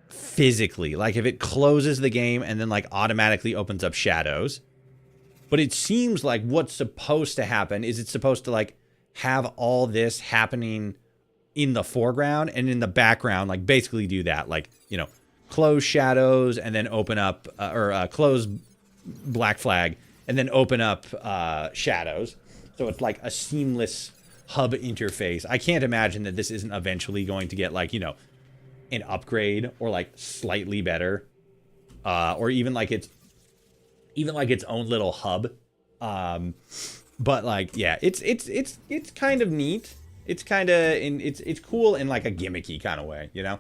physically, like if it closes the game and then, like, automatically opens up Shadows. But it seems like what's supposed to happen is it's supposed to, like, have all this happening in the foreground, and in the background, like, basically do that, like, you know, close Shadows and then open up close Black Flag and then open up Shadows. So it's like a seamless hub interface. I can't imagine that this isn't eventually going to get, like, you know, an upgrade or, like, slightly better, or even like its own little hub. But, like, yeah, it's kind of neat. It's kind of it's cool in, like, a gimmicky kind of way, you know.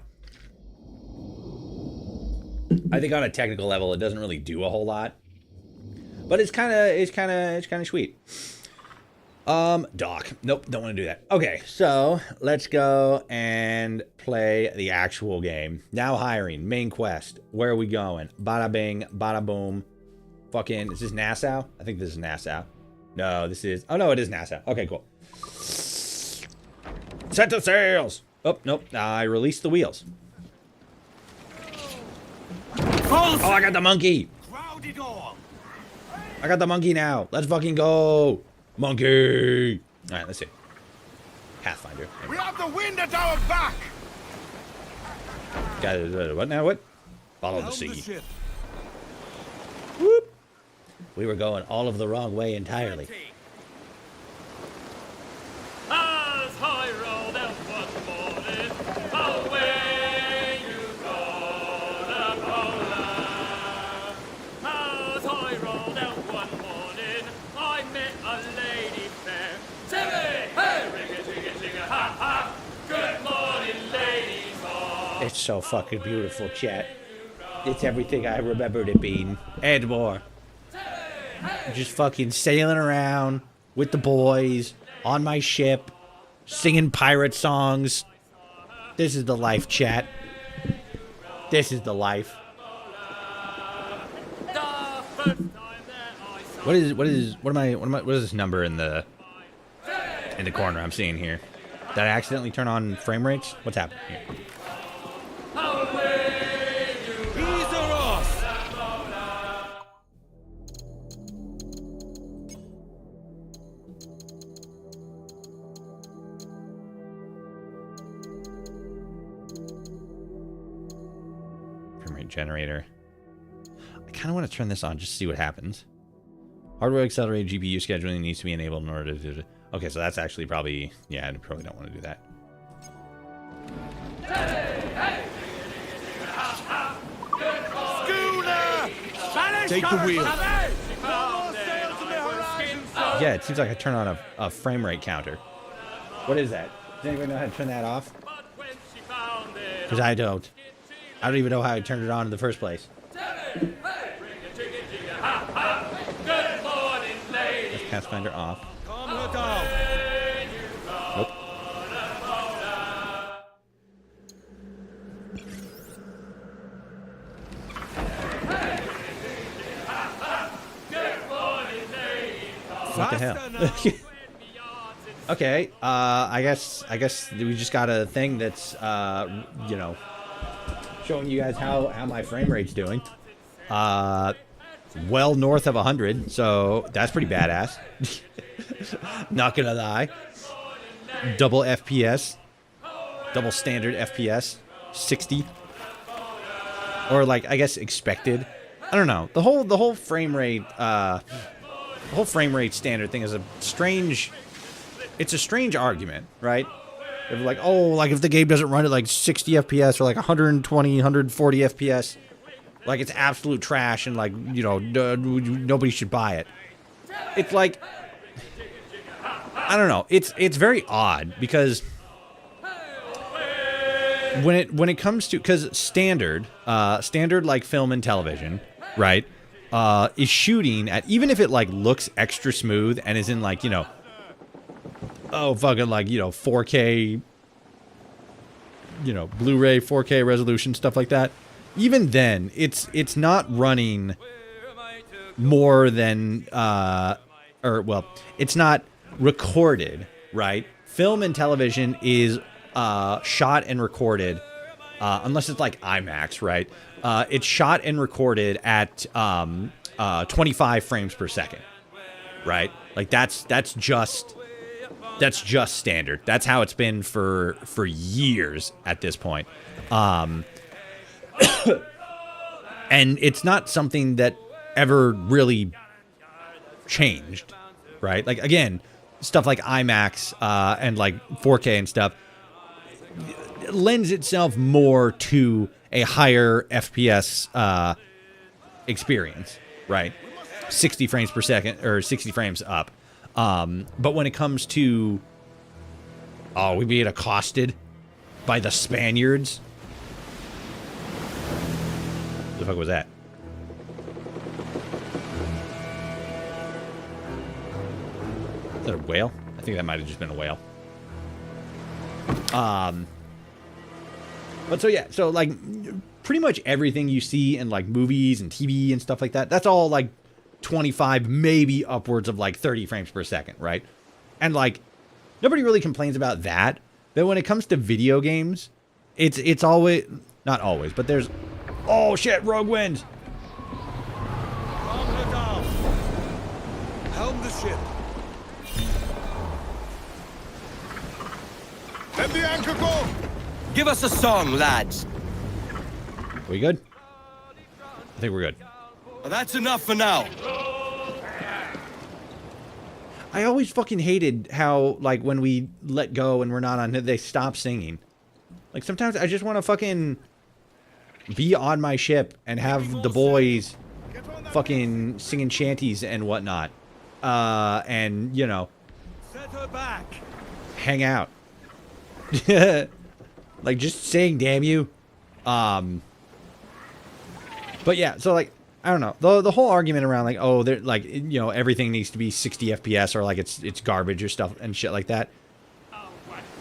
I think on a technical level, it doesn't really do a whole lot, but it's kind of sweet. Doc. Nope, don't want to do that. Okay, so let's go and play the actual game. Now hiring, main quest. Where are we going? Bada bing, bada boom. Fucking, is this Nassau? I think this is Nassau. No, this is, oh no, it is Nassau. Okay, cool. Set the sails. Oh, nope, I released the wheels. Oh, I got the monkey. I got the monkey now. Let's fucking go. Monkey! Alright, let's see. Pathfinder. We have the wind at our back! Got what now? What? Follow the sea. Whoop! We were going all of the wrong way entirely. As I rolled out one morning, away you gonna Poland. As I rolled out one morning, I met a lady fair. Say, hey, ring-a-jig-a-jig-a, ha-ha. Good morning, ladies all. It's so fucking beautiful, chat. It's everything I remembered it being. And more. Just fucking sailing around with the boys on my ship, singing pirate songs. This is the life, chat. This is the life. What is this number in the corner I'm seeing here? Did I accidentally turn on frame rates? What's happening here? Frame rate generator. I kind of want to turn this on just to see what happens. Hardware accelerated GPU scheduling needs to be enabled in order to... Okay, so that's actually probably... Yeah, I probably don't want to do that. Take the wheel. Yeah, it seems like I turn on a frame rate counter. What is that? Does anybody know how to turn that off? Because I don't. I don't even know how I turned it on in the first place. Pathfinder off. Nope. Okay, I guess we just got a thing that's you know, showing you guys how my frame rate's doing. Well north of 100, so that's pretty badass. Not gonna lie. Double FPS, double standard FPS, 60, or like I guess expected. I don't know. The whole frame rate standard thing is a strange. It's a strange argument, right? If like, oh, like if the game doesn't run at like 60 FPS or like 120, 140 FPS, like it's absolute trash and like, you know, nobody should buy it. It's like, I don't know. It's very odd because when it comes to, because standard like film and television, right, is shooting at, even if it like looks extra smooth and is in like, you know, oh, fucking like, you know, 4K, you know, Blu-ray 4K resolution, stuff like that. Even then, it's not running more than, or, well, it's not recorded, right? Film and television is shot and recorded, unless it's like IMAX, right? It's shot and recorded at 25 frames per second, right? Like that's just standard. That's how it's been for years at this point. And it's not something that ever really changed, right? Like, again, stuff like IMAX and like 4K and stuff lends itself more to a higher FPS experience, right? 60 frames per second or 60 frames up. But when it comes to, oh, we being accosted by the Spaniards. What the fuck was that? Is that a whale? I think that might have just been a whale. But so yeah, so like pretty much everything you see in like movies and TV and stuff like that, that's all like 25, maybe upwards of like 30 frames per second, right? And like nobody really complains about that. But when it comes to video games, it's always, not always, but there's, oh shit, Rogue Wind. Helm the ship. Let the anchor go. Give us a song, lads. We good? I think we're good. That's enough for now. I always fucking hated how, like, when we let go and we're not on, they stop singing. Like, sometimes I just want to fucking be on my ship and have the boys fucking singing shanties and whatnot. And, you know, Set her back. hang out. Like, just saying, damn you. But yeah, so, like, I don't know. The whole argument around, like, oh, they're, like, you know, everything needs to be 60 FPS or, like, it's garbage or stuff and shit like that.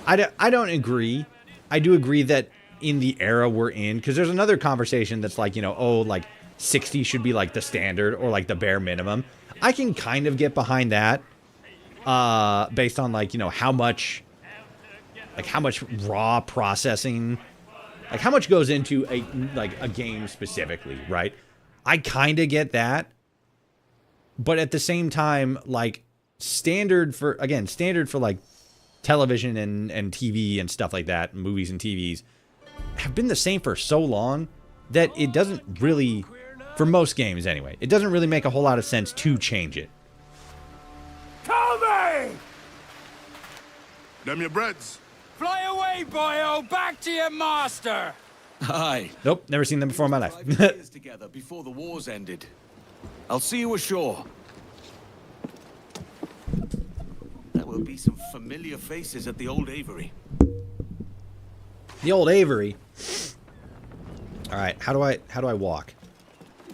I don't agree. I do agree that in the era we're in, because there's another conversation that's like, you know, oh, like, 60 should be, like, the standard or, like, the bare minimum. I can kind of get behind that based on, like, you know, how much raw processing, like, how much goes into a game specifically, right? I kind of get that, but at the same time, like, standard for like television and TV and stuff like that, movies and TVs have been the same for so long that it doesn't really, for most games anyway, it doesn't really make a whole lot of sense to change it. Tommy! Them your breads. Fly away, boyo! Back to your master! Aye. Nope, never seen them before in my life. 5 years together before the wars ended. I'll see you ashore. There will be some familiar faces at the old Avery. The old Avery. All right, how do I walk?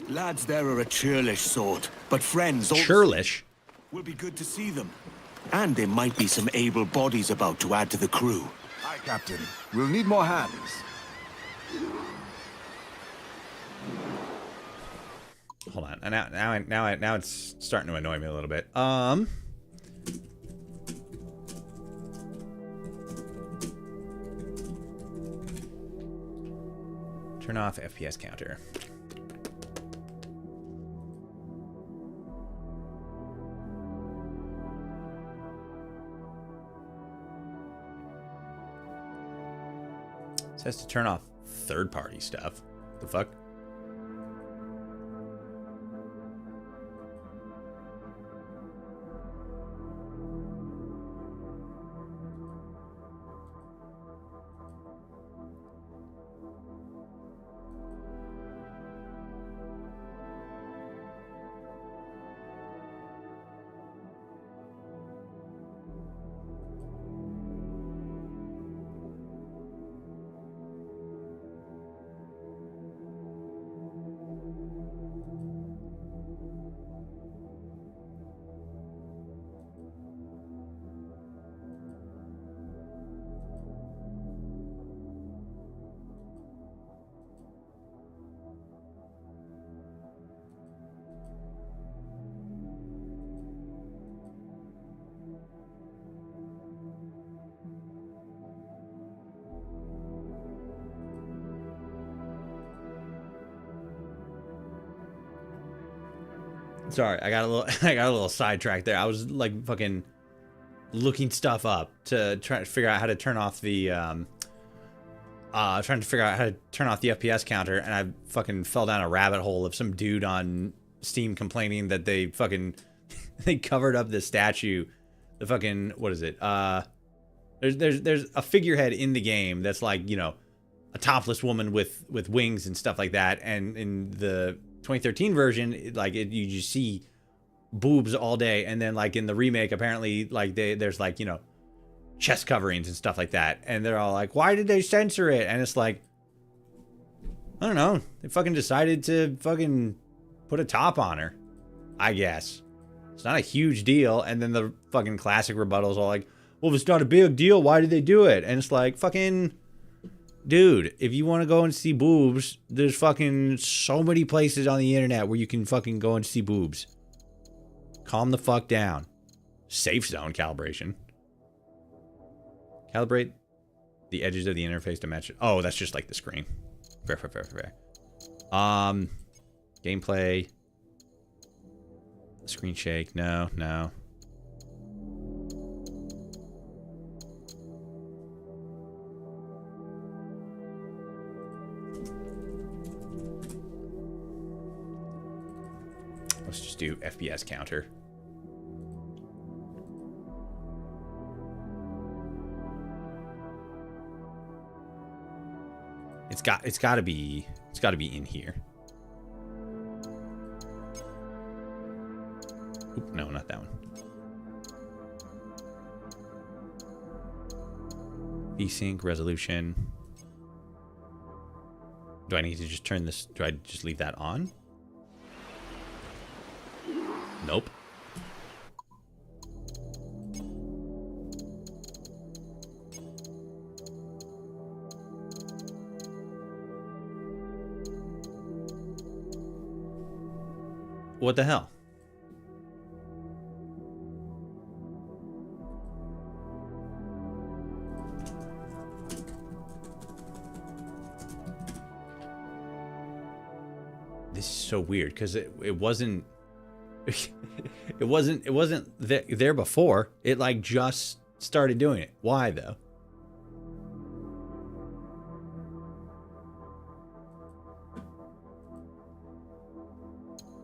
Lads there are a churlish sort, but friends all Churlish. will be good to see them. And there might be some able bodies about to add to the crew. Aye, Captain. We'll need more hands. Hold on. Now it's starting to annoy me a little bit. Turn off FPS counter. It says to turn off third-party stuff. What the fuck? Sorry, I got a little sidetracked there. I was like fucking looking stuff up to try to figure out how to turn off the trying to figure out how to turn off the FPS counter, and I fucking fell down a rabbit hole of some dude on Steam complaining that they fucking they covered up the statue. The fucking, what is it? There's a figurehead in the game that's like, you know, a topless woman with wings and stuff like that, and in the 2013 version, like you just see boobs all day, and then like in the remake, apparently like there's like, you know, chest coverings and stuff like that, and they're all like, why did they censor it? And it's like, I don't know, they fucking decided to fucking put a top on her, I guess. It's not a huge deal. And then the fucking classic rebuttals all like, well, if it's not a big deal, why did they do it? And it's like, fucking dude, if you want to go and see boobs, there's fucking so many places on the internet where you can fucking go and see boobs. Calm the fuck down. Safe zone calibration. Calibrate the edges of the interface to match it. Oh, that's just like the screen. Fair. Gameplay. Screen shake. No. Let's just do FPS counter. It's got to be in here. Oop, no, not that one. VSync resolution. Do I need to just turn this? Do I just leave that on? Nope. What the hell? This is so weird because it wasn't it wasn't there before. It like just started doing it. Why though?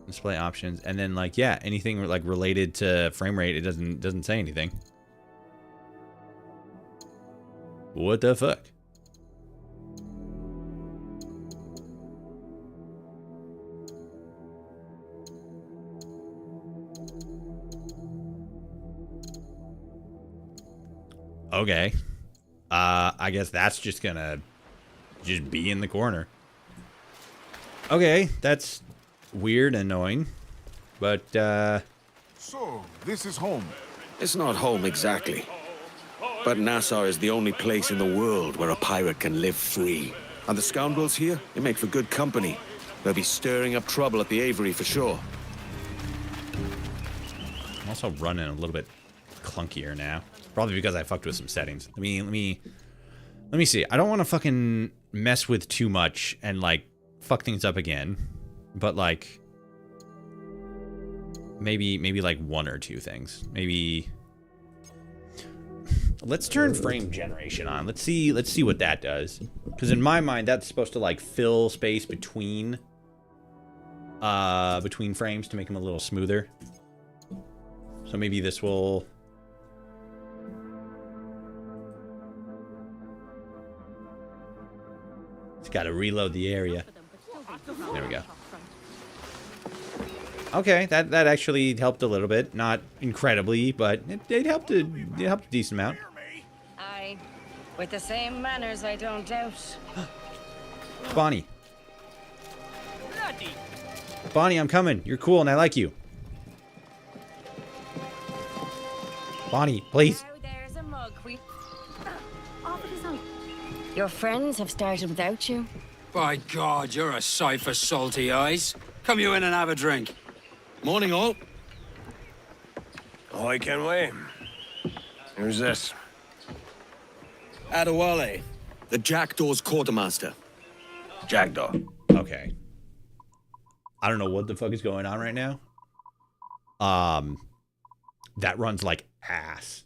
Display options, and then like, yeah, anything like related to frame rate, it doesn't say anything. What the fuck? Okay. I guess that's just gonna be in the corner. Okay, that's weird and annoying, but So, this is home. It's not home exactly. But Nassau is the only place in the world where a pirate can live free. And the scoundrels here, they make for good company. They'll be stirring up trouble at the Avery for sure. I'm also running a little bit clunkier now. Probably because I fucked with some settings. Let me see. I don't want to fucking mess with too much and like fuck things up again, but like maybe like one or two things. Maybe let's turn frame generation on. Let's see what that does. Because in my mind, that's supposed to like fill space between frames to make them a little smoother. So maybe this will. It's got to reload the area. There we go. Okay, that actually helped a little bit. Not incredibly, but it helped a decent amount. Aye. With the same manners, I don't doubt. Bonnie. Bonnie, I'm coming. You're cool and I like you. Bonnie, please. Now there's a mug. Your friends have started without you. By God, you're a sight for salty eyes. Come you in and have a drink. Morning, all. Oh, I can wait. Who's this? Adewale, the Jackdaw's quartermaster. Jackdaw. Okay. I don't know what the fuck is going on right now. That runs like ass.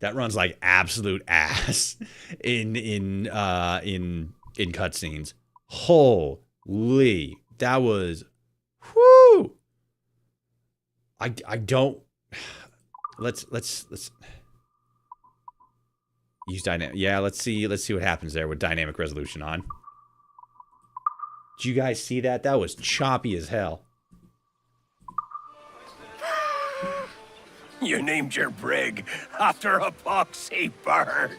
That runs like absolute ass in cutscenes. Holy, that was, whoo. I don't. Let's use dynamic. Yeah, let's see what happens there with dynamic resolution on. Did you guys see that? That was choppy as hell. You named your brig after a poxy bird.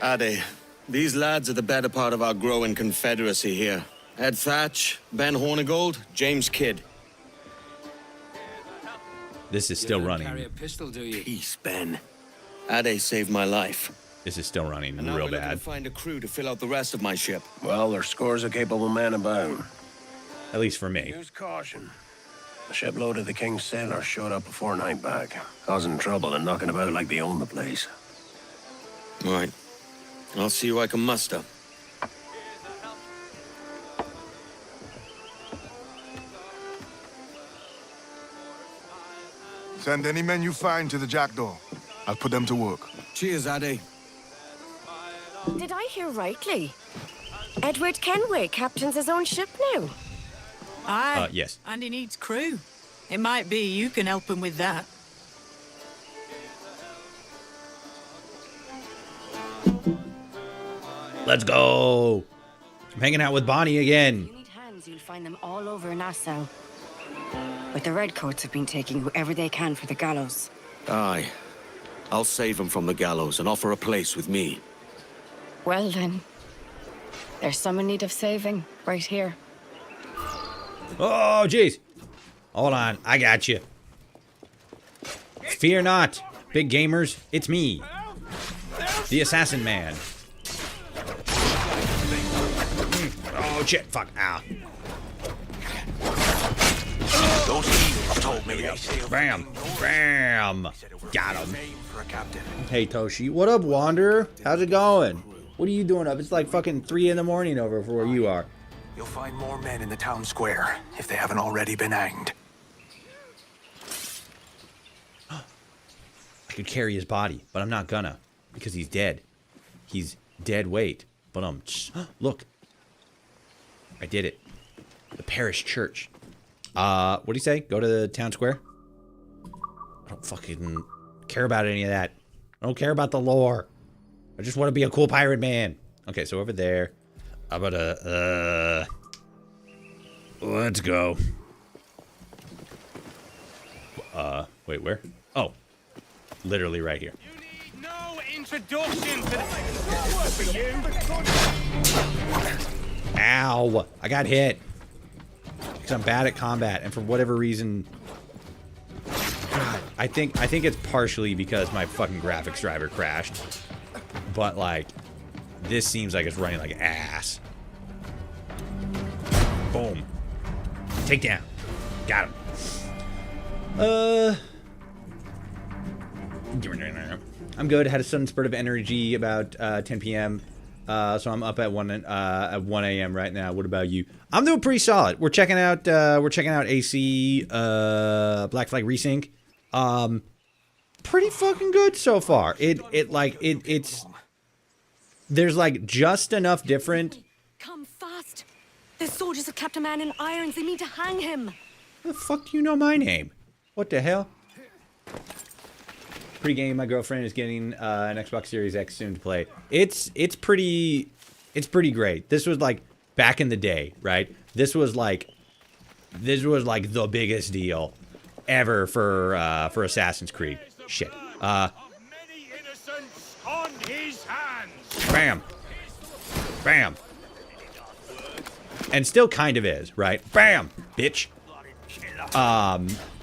Ade, these lads are the better part of our growing confederacy here. Ed Thatch, Ben Hornigold, James Kidd. This is still running. Carry a pistol, do you? Peace, Ben. Ade saved my life. This is still running And now real we're looking to bad. find a crew to fill out the rest of my ship. Well, there's scores of capable men about. At least for me. Use caution. A shipload of the King's sailors showed up before night back, causing trouble and knocking about like they own the place. All right. I'll see who I can muster. Send any men you find to the Jackdaw. I'll put them to work. Cheers, Ade. Did I hear rightly? Edward Kenway captains his own ship now. Aye. Yes. And he needs crew. It might be you can help him with that. Let's go. I'm hanging out with Bonnie again. If you need hands, you'll find them all over Nassau. But the Redcoats have been taking whoever they can for the gallows. Aye. I'll save him from the gallows and offer a place with me. Well then, there's some in need of saving, right here. Oh, jeez. Hold on. I got you. Fear not, big gamers. It's me, the Assassin Man. Oh, shit. Fuck. Ow. Those thieves told me they sailed. Bam. Bam. Got him. Hey, Toshi. What up, Wanderer? How's it going? What are you doing up? It's like fucking 3 in the morning over where you are. You'll find more men in the town square, if they haven't already been hanged. I could carry his body, but I'm not gonna, because he's dead. He's dead weight. But look. I did it. The parish church. What do you say? Go to the town square? I don't fucking care about any of that. I don't care about the lore. I just want to be a cool pirate man. Okay, so over there. How about let's go. Wait, where? Oh. Literally right here. You need no introduction to for you. Ow! I got hit. Because I'm bad at combat, and for whatever reason, God, I think it's partially because my fucking graphics driver crashed. But like, this seems like it's running like ass. Boom. Take down. Got him. I'm good. Had a sudden spurt of energy about 10 p.m. So I'm up at 1 a.m. right now. What about you? I'm doing pretty solid. We're checking out AC Black Flag Resync. Pretty fucking good so far. It's there's like just enough different. Come fast. The soldiers have kept a man in irons. They mean to hang him. How the fuck do you know my name? What the hell? Pre-game, my girlfriend is getting an Xbox Series X soon to play. It's pretty great. This was like back in the day, right? This was like the biggest deal ever for Assassin's Creed. Shit. Bam. Bam. And still kind of is, right? Bam, bitch.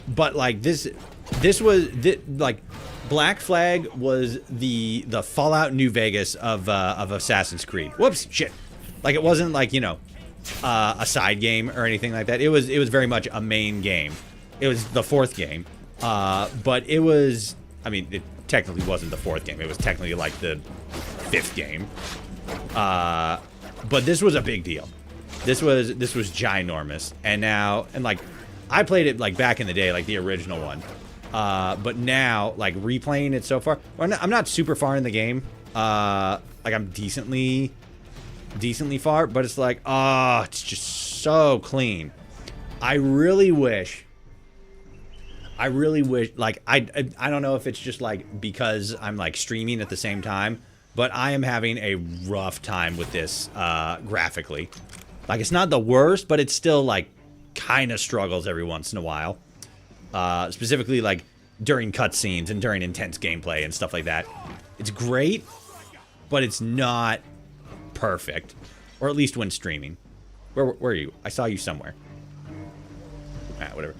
But like this was like Black Flag was the Fallout New Vegas of Assassin's Creed. Whoops, shit. Like it wasn't like, you know, a side game or anything like that. It was very much a main game. It was the fourth game. But it was, I mean, it technically wasn't the fourth game. It was technically like the fifth game. But this was a big deal. This was ginormous. And now, and like, I played it like back in the day, like the original one. But now, like replaying it so far, well, I'm not super far in the game. Like I'm decently far, but it's like, oh, it's just so clean. I really wish, like, I don't know if it's just like because I'm like streaming at the same time, but I am having a rough time with this graphically. Like it's not the worst, but it's still like kind of struggles every once in a while. Specifically like during cutscenes and during intense gameplay and stuff like that. It's great, but it's not perfect. Or at least when streaming. Where are you? I saw you somewhere. Whatever.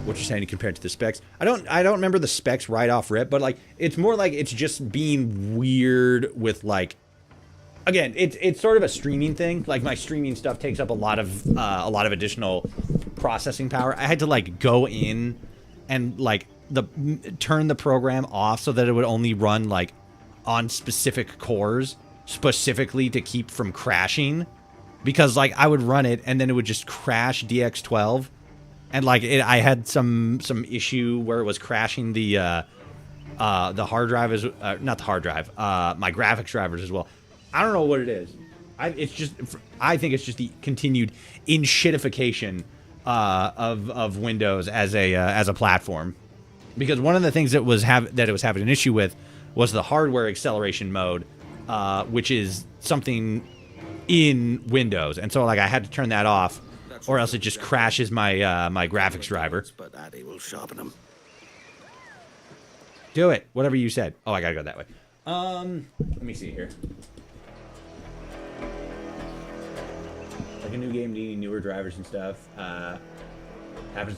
What you're saying compared to the specs? I don't remember the specs right off rip, but like it's more like it's just being weird with like, again, it's sort of a streaming thing. Like my streaming stuff takes up a lot of additional processing power. I had to like go in and like turn the program off so that it would only run like on specific cores, specifically to keep from crashing, because like I would run it and then it would just crash DX12, and like I had some issue where it was crashing the hard drive as not the hard drive, my graphics drivers as well. I don't know what it is. I think it's just the continued in-shitification of Windows as a platform, because one of the things that it was having an issue with was the hardware acceleration mode, which is something in Windows, and so like I had to turn that off, or else it just crashes my my graphics driver. But Addy will sharpen them. Do it. Whatever you said. Oh, I gotta go that way. Let me see here. Like a new game needing newer drivers and stuff happens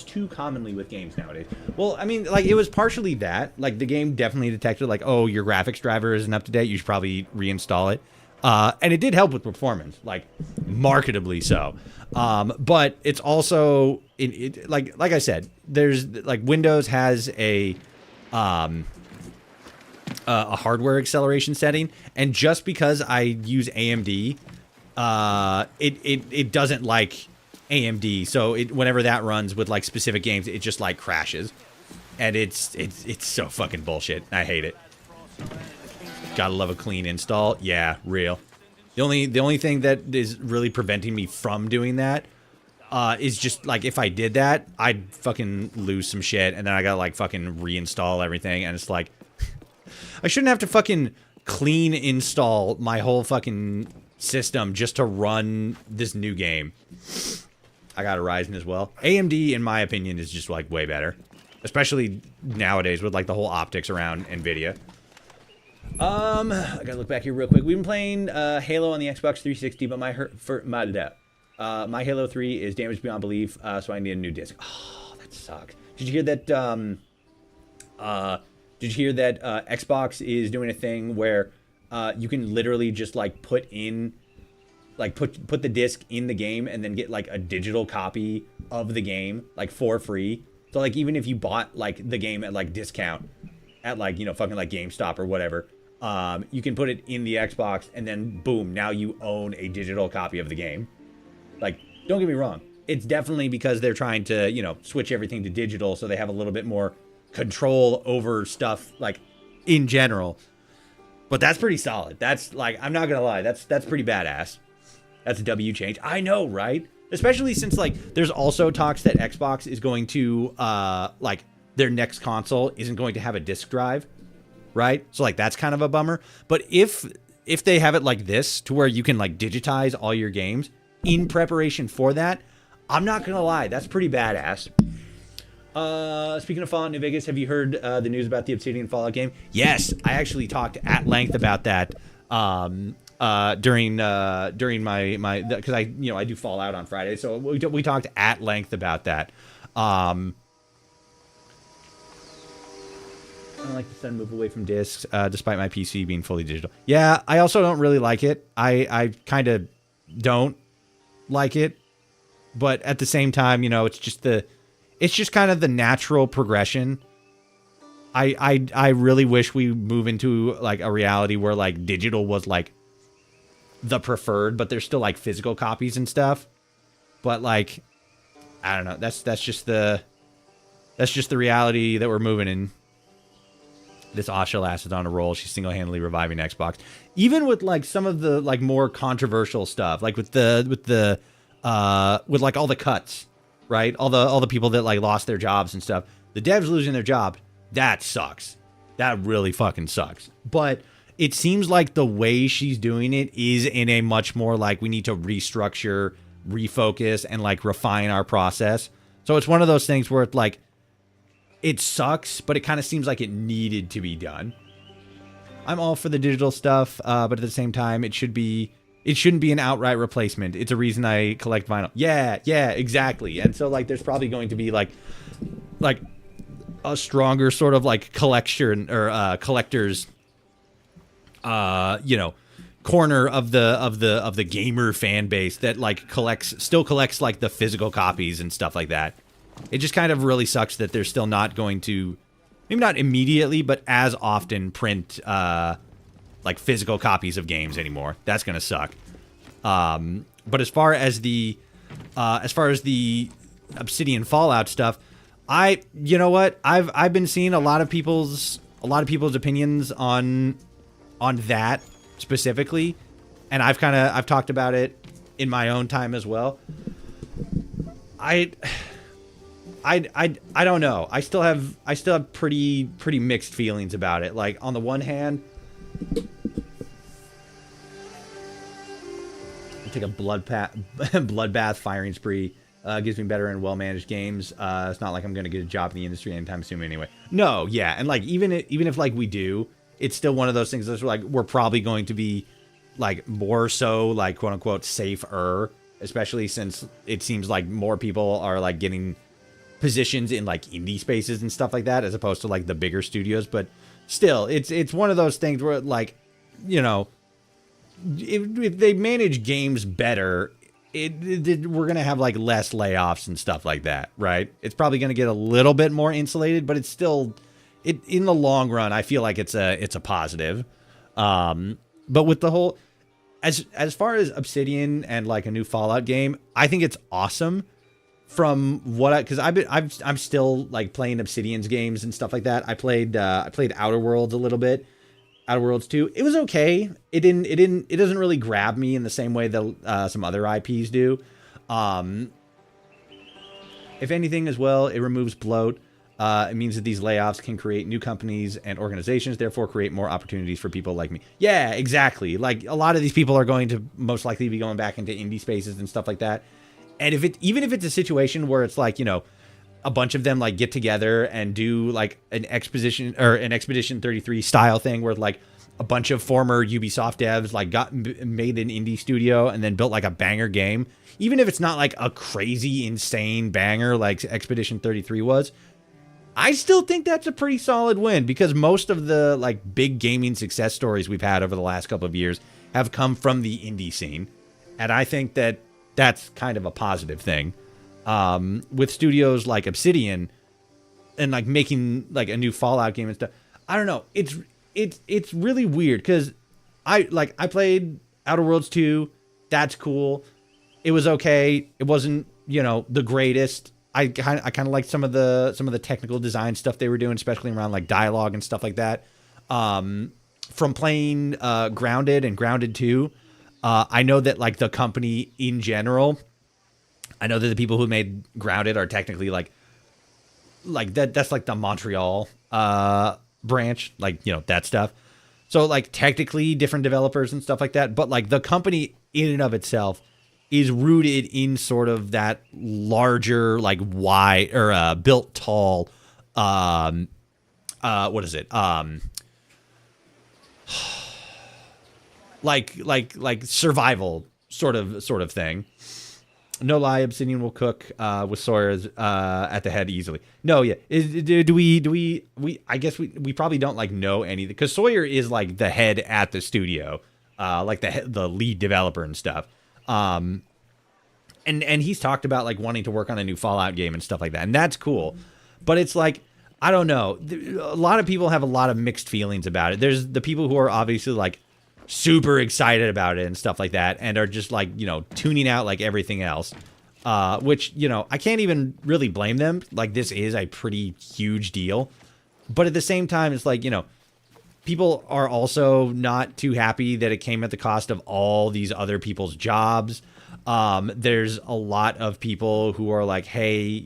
too commonly with games nowadays. Well, I mean, like it was partially that. Like the game definitely detected like, oh, your graphics driver isn't up to date. You should probably reinstall it. And it did help with performance, like marketably so. But it's also like I said, there's like Windows has a hardware acceleration setting, and just because I use AMD, it doesn't like AMD. So whenever that runs with like specific games, it just like crashes, and it's so fucking bullshit. I hate it. Gotta love a clean install. Yeah, real. The only thing that is really preventing me from doing that is just like if I did that, I'd fucking lose some shit, and then I gotta like fucking reinstall everything, and it's like I shouldn't have to fucking clean install my whole fucking system just to run this new game. I got a Ryzen as well. AMD, in my opinion, is just like way better, especially nowadays with like the whole optics around NVIDIA. I gotta look back here real quick. We've been playing Halo on the Xbox 360, but my Halo 3 is damaged beyond belief, so I need a new disc. Oh, that sucks. Did you hear that? Did you hear that Xbox is doing a thing where you can literally just like put the disc in the game and then get like a digital copy of the game like for free? So like even if you bought like the game at like discount, at like, you know, fucking like GameStop or whatever, you can put it in the Xbox and then boom, now you own a digital copy of the game. Like, don't get me wrong. It's definitely because they're trying to, you know, switch everything to digital so they have a little bit more control over stuff, like, in general. But that's pretty solid. That's, like, I'm not gonna lie, that's pretty badass. That's a W change. I know, right? Especially since, like, there's also talks that Xbox is going to, like, their next console isn't going to have a disk drive, right? So, like, that's kind of a bummer. But if they have it like this, to where you can, like, digitize all your games in preparation for that, I'm not gonna lie, that's pretty badass. Speaking of Fallout New Vegas, have you heard the news about the Obsidian Fallout game? Yes, I actually talked at length about that during my because I do Fallout on Friday, so we talked at length about that. I don't like the sudden move away from discs, despite my PC being fully digital. Yeah, I also don't really like it. I kind of don't like it, but at the same time, you know, it's just kind of the natural progression. I really wish we move into like a reality where like digital was like the preferred, but there's still like physical copies and stuff. But like, I don't know. That's just the reality that we're moving in. This Asha Lass is on a roll. She's single-handedly reviving Xbox. Even with like some of the like more controversial stuff, like with like all the cuts, right? All the people that like lost their jobs and stuff. The devs losing their job, that sucks. That really fucking sucks. But it seems like the way she's doing it is in a much more like we need to restructure, refocus, and like refine our process. So it's one of those things where it's like, it sucks, but it kind of seems like it needed to be done. I'm all for the digital stuff, but at the same time, it shouldn't be an outright replacement. It's a reason I collect vinyl. Yeah, exactly. And so like, there's probably going to be like a stronger sort of like collection or collectors, corner of the gamer fan base that like still collects like the physical copies and stuff like that. It just kind of really sucks that they're still not going to, maybe not immediately, but as often print like physical copies of games anymore. That's gonna suck. But as far as the Obsidian Fallout stuff, you know what? I've been seeing a lot of people's opinions on that specifically, and I've talked about it in my own time as well. I don't know. I still have pretty mixed feelings about it. Like, on the one hand, I'll take a bloodbath firing spree. Gives me better and well-managed games. It's not like I'm going to get a job in the industry anytime soon anyway. No, yeah. And like, even if like we do, it's still one of those things that's like, we're probably going to be like more so like quote unquote safer, especially since it seems like more people are like getting positions in like indie spaces and stuff like that, as opposed to like the bigger studios. But still, it's one of those things where like, you know, if they manage games better, we're gonna have like less layoffs and stuff like that, right? It's probably gonna get a little bit more insulated, but it's still, in the long run, I feel like it's a positive. But with the whole, as far as Obsidian and like a new Fallout game, I think it's awesome. From what because I'm still like playing Obsidian's games and stuff like that. I played Outer Worlds a little bit, Outer Worlds 2. It was okay. It doesn't really grab me in the same way that some other IPs do. If anything as well, it removes bloat. It means that these layoffs can create new companies and organizations, therefore create more opportunities for people like me. Yeah, exactly. Like, a lot of these people are going to most likely be going back into indie spaces and stuff like that. And even if it's a situation where it's like, you know, a bunch of them like get together and do like an Expedition 33 style thing where like a bunch of former Ubisoft devs like made an indie studio and then built like a banger game, even if it's not like a crazy insane banger like Expedition 33 was, I still think that's a pretty solid win, because most of the like big gaming success stories we've had over the last couple of years have come from the indie scene. And I think that that's kind of a positive thing. With studios like Obsidian and like making like a new Fallout game and stuff, I don't know. It's really weird because I played Outer Worlds 2. That's cool. It was okay. It wasn't, the greatest. I kind of liked some of the technical design stuff they were doing, especially around like dialogue and stuff like that. From playing Grounded and Grounded 2, I know that like the company in general, I know that the people who made Grounded are technically like that. That's like the Montreal branch, like that stuff. So like technically different developers and stuff like that, but like the company in and of itself is rooted in sort of that larger, like wide or built tall, what is it? Like survival sort of thing. No lie, Obsidian will cook with Sawyer at the head easily. No, yeah. Do we? I guess we probably don't like know anything because Sawyer is like the head at the studio, like the lead developer and stuff. And he's talked about like wanting to work on a new Fallout game and stuff like that, and that's cool. But it's like, I don't know. A lot of people have a lot of mixed feelings about it. There's the people who are obviously like super excited about it and stuff like that, and are just like, tuning out like everything else, which, I can't even really blame them. Like, this is a pretty huge deal, but at the same time, it's like, people are also not too happy that it came at the cost of all these other people's jobs. There's a lot of people who are like, hey,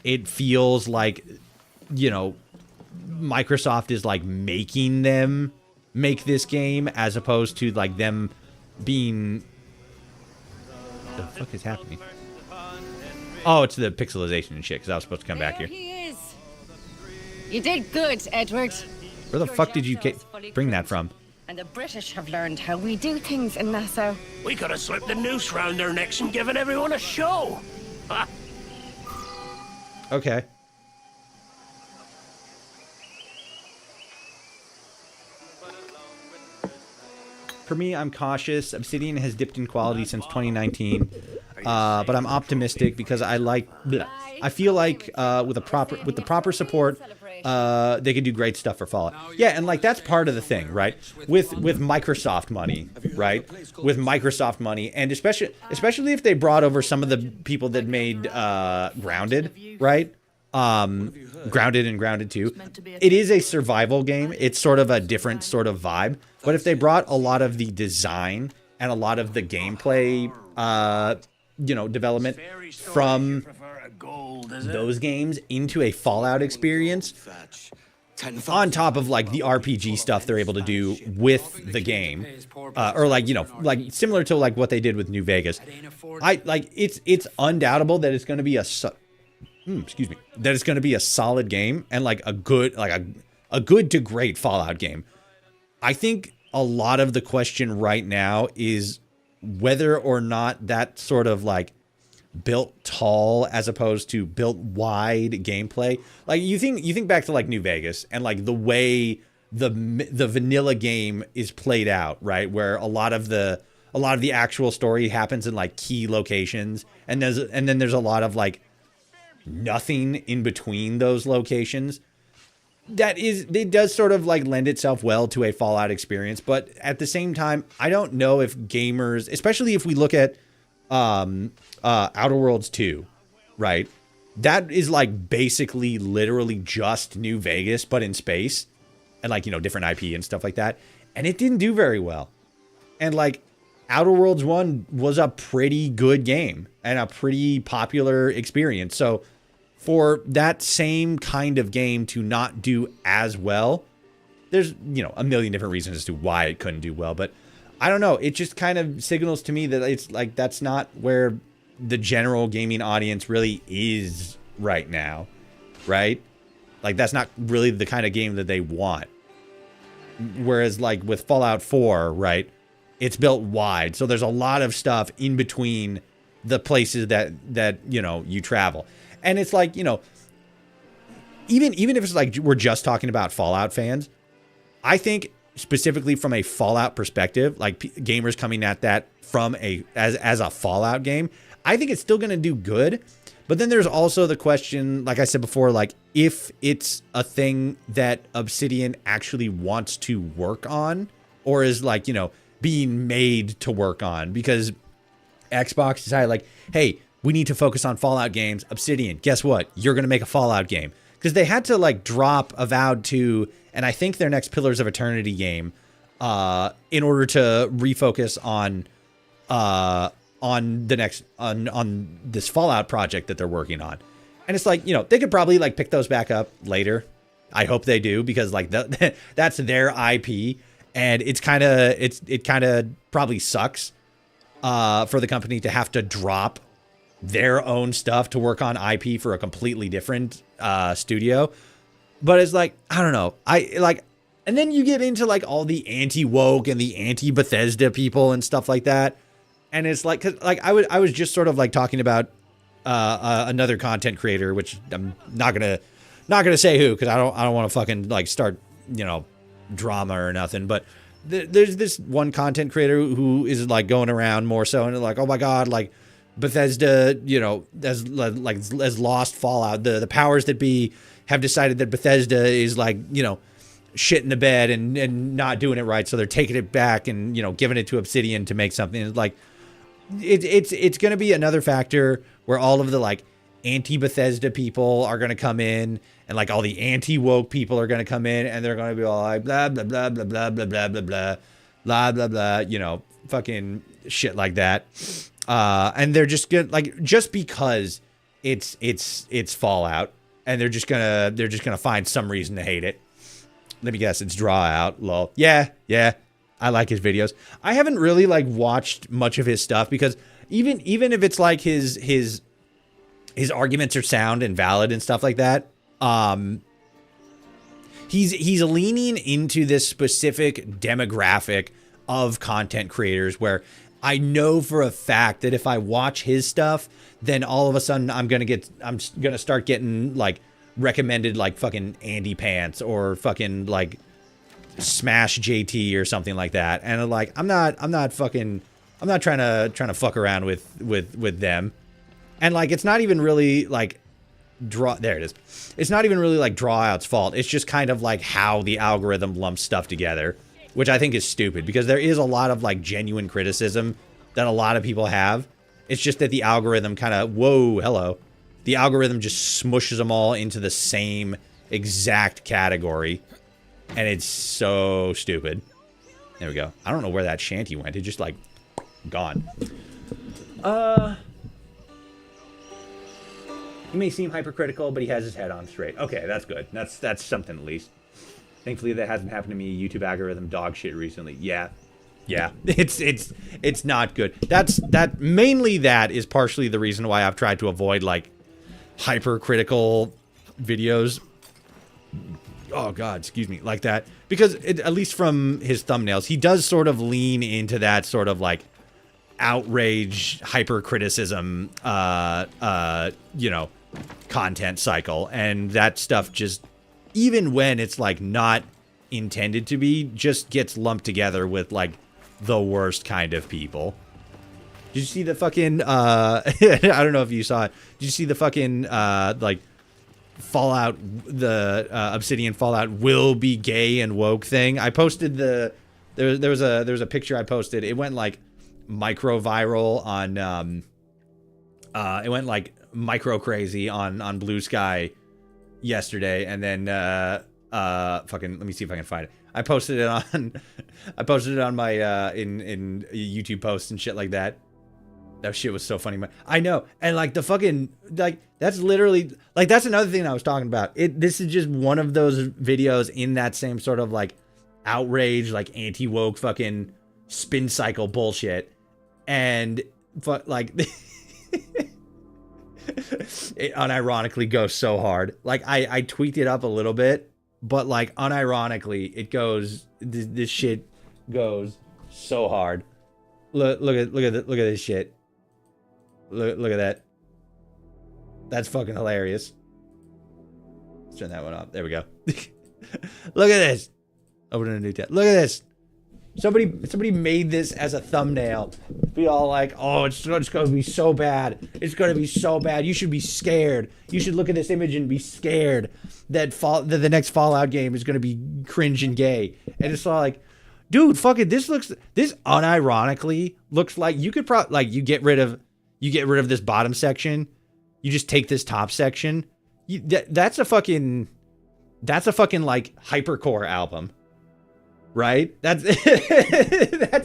it feels like, Microsoft is like making them make this game as opposed to like them being... The fuck is happening? Oh, it's the pixelization and shit, because I was supposed to come back here. He is. You did good, Edward. Where the fuck did you bring that from? And the British have learned how we do things in Nassau. We could have slipped the noose round their necks and given everyone a show. Okay. For me, I'm cautious. Obsidian has dipped in quality since 2019, but I'm optimistic because I feel like with the proper support, they could do great stuff for Fallout. Yeah, and like that's part of the thing, right? With Microsoft money, right? With Microsoft money, and especially if they brought over some of the people that made Grounded, right? Grounded and Grounded 2. It is a survival game. It's sort of a different sort of vibe. But if they brought a lot of the design and a lot of the gameplay, development from those games into a Fallout experience, on top of like the RPG stuff they're able to do with the game, or like, like similar to like what they did with New Vegas, it's undoubtable that it's going to be that it's going to be a solid game and like a good to great Fallout game. I think a lot of the question right now is whether or not that sort of like built tall as opposed to built wide gameplay. Like you think back to like New Vegas and like the way the vanilla game is played out, right? Where a lot of the actual story happens in like key locations, and then there's a lot of like nothing in between those locations. It does sort of like lend itself well to a Fallout experience, but at the same time, I don't know if gamers, especially if we look at Outer Worlds 2, right? That is like basically literally just New Vegas, but in space, and like, different IP and stuff like that. And it didn't do very well. And like Outer Worlds 1 was a pretty good game and a pretty popular experience. So for that same kind of game to not do as well, there's, a million different reasons as to why it couldn't do well. But I don't know. It just kind of signals to me that it's like that's not where the general gaming audience really is right now, right? Like that's not really the kind of game that they want. Whereas like with Fallout 4, right, it's built wide. So there's a lot of stuff in between the places that you travel. And it's like, even if it's like we're just talking about Fallout fans, I think specifically from a Fallout perspective, like gamers coming at that from as a Fallout game, I think it's still going to do good But then there's also the question, like I said before, like if it's a thing that Obsidian actually wants to work on, or is like, you know, being made to work on, because Xbox decided like, hey, we need to focus on Fallout games. Obsidian, guess what? You're going to make a Fallout game. Because they had to like drop Avowed 2 and I think their next Pillars of Eternity game in order to refocus on the next on this Fallout project that they're working on. And it's like, you know, they could probably like pick those back up later. I hope they do, because like that's their IP, and it kind of probably sucks for the company to have to drop their own stuff to work on IP for a completely different studio. But it's like, I don't know. And then you get into like all the anti-woke and the anti-Bethesda people and stuff like that. And it's like, 'cause like I was just sort of like talking about another content creator, which I'm not gonna say who, because I don't want to fucking like start, you know, drama or nothing. But there's this one content creator who is like going around more so and like, oh my god, like Bethesda, you know, has lost Fallout. The powers that be have decided that Bethesda is like, you know, shit in the bed and not doing it right, so they're taking it back and, you know, giving it to Obsidian to make something. It's like it's going to be another factor where all of the like anti-Bethesda people are going to come in, and like all the anti-woke people are going to come in, and they're going to be all like blah blah blah blah blah blah blah blah blah blah blah blah, you know, fucking shit like that. And they're just gonna like, just because it's Fallout, and they're just gonna find some reason to hate it. Let me guess, it's Draw Out. Lol. Yeah. I like his videos. I haven't really like watched much of his stuff, because even if it's like his arguments are sound and valid and stuff like that, he's leaning into this specific demographic of content creators where I know for a fact that if I watch his stuff, then all of a sudden I'm gonna start getting like recommended like fucking Andy Pants or fucking like Smash JT or something like that. And like I'm not trying to fuck around with them. And like it's not even really like there it is. It's not even really like Draw Out's fault. It's just kind of like how the algorithm lumps stuff together, which I think is stupid, because there is a lot of like genuine criticism that a lot of people have. It's just that the algorithm kind of, the algorithm just smushes them all into the same exact category. And it's so stupid. There we go. I don't know where that shanty went. It just like gone. He may seem hypercritical, but he has his head on straight. Okay, that's good. That's something at least. Thankfully, that hasn't happened to me. YouTube algorithm dog shit recently. Yeah. It's not good. Mainly that is partially the reason why I've tried to avoid like hypercritical videos. Oh god, excuse me, like that, because at least from his thumbnails, he does sort of lean into that sort of like outrage, hypercriticism, you know, content cycle, and that stuff just, even when it's like not intended to be, just gets lumped together with like the worst kind of people. Did you see the fucking I don't know if you saw it. Did you see the fucking like Fallout, the Obsidian Fallout will be gay and woke thing? I posted there was a picture I posted. It went like micro viral on it went like micro crazy on Blue Sky yesterday, and then fucking let me see if I can find it. I posted it on my in YouTube posts and shit like that. That shit was so funny. I know. And like the fucking, like that's literally like, that's another thing I was talking about. This is just one of those videos in that same sort of like outrage, like anti-woke fucking spin cycle bullshit. And like it unironically goes so hard. Like I tweaked it up a little bit, but like unironically it goes, this shit goes so hard. Look at this shit. Look at that. That's fucking hilarious. Let's turn that one off. There we go. Look at this. Open a new tab. Look at this. Somebody made this as a thumbnail. Be all like, oh, it's going to be so bad. It's going to be so bad. You should be scared. You should look at this image and be scared that the next Fallout game is going to be cringe and gay. And it's all like, dude, fuck it. This unironically looks like you could probably, like, you get rid of this bottom section. You just take this top section. That's a fucking like hypercore album. Right? That's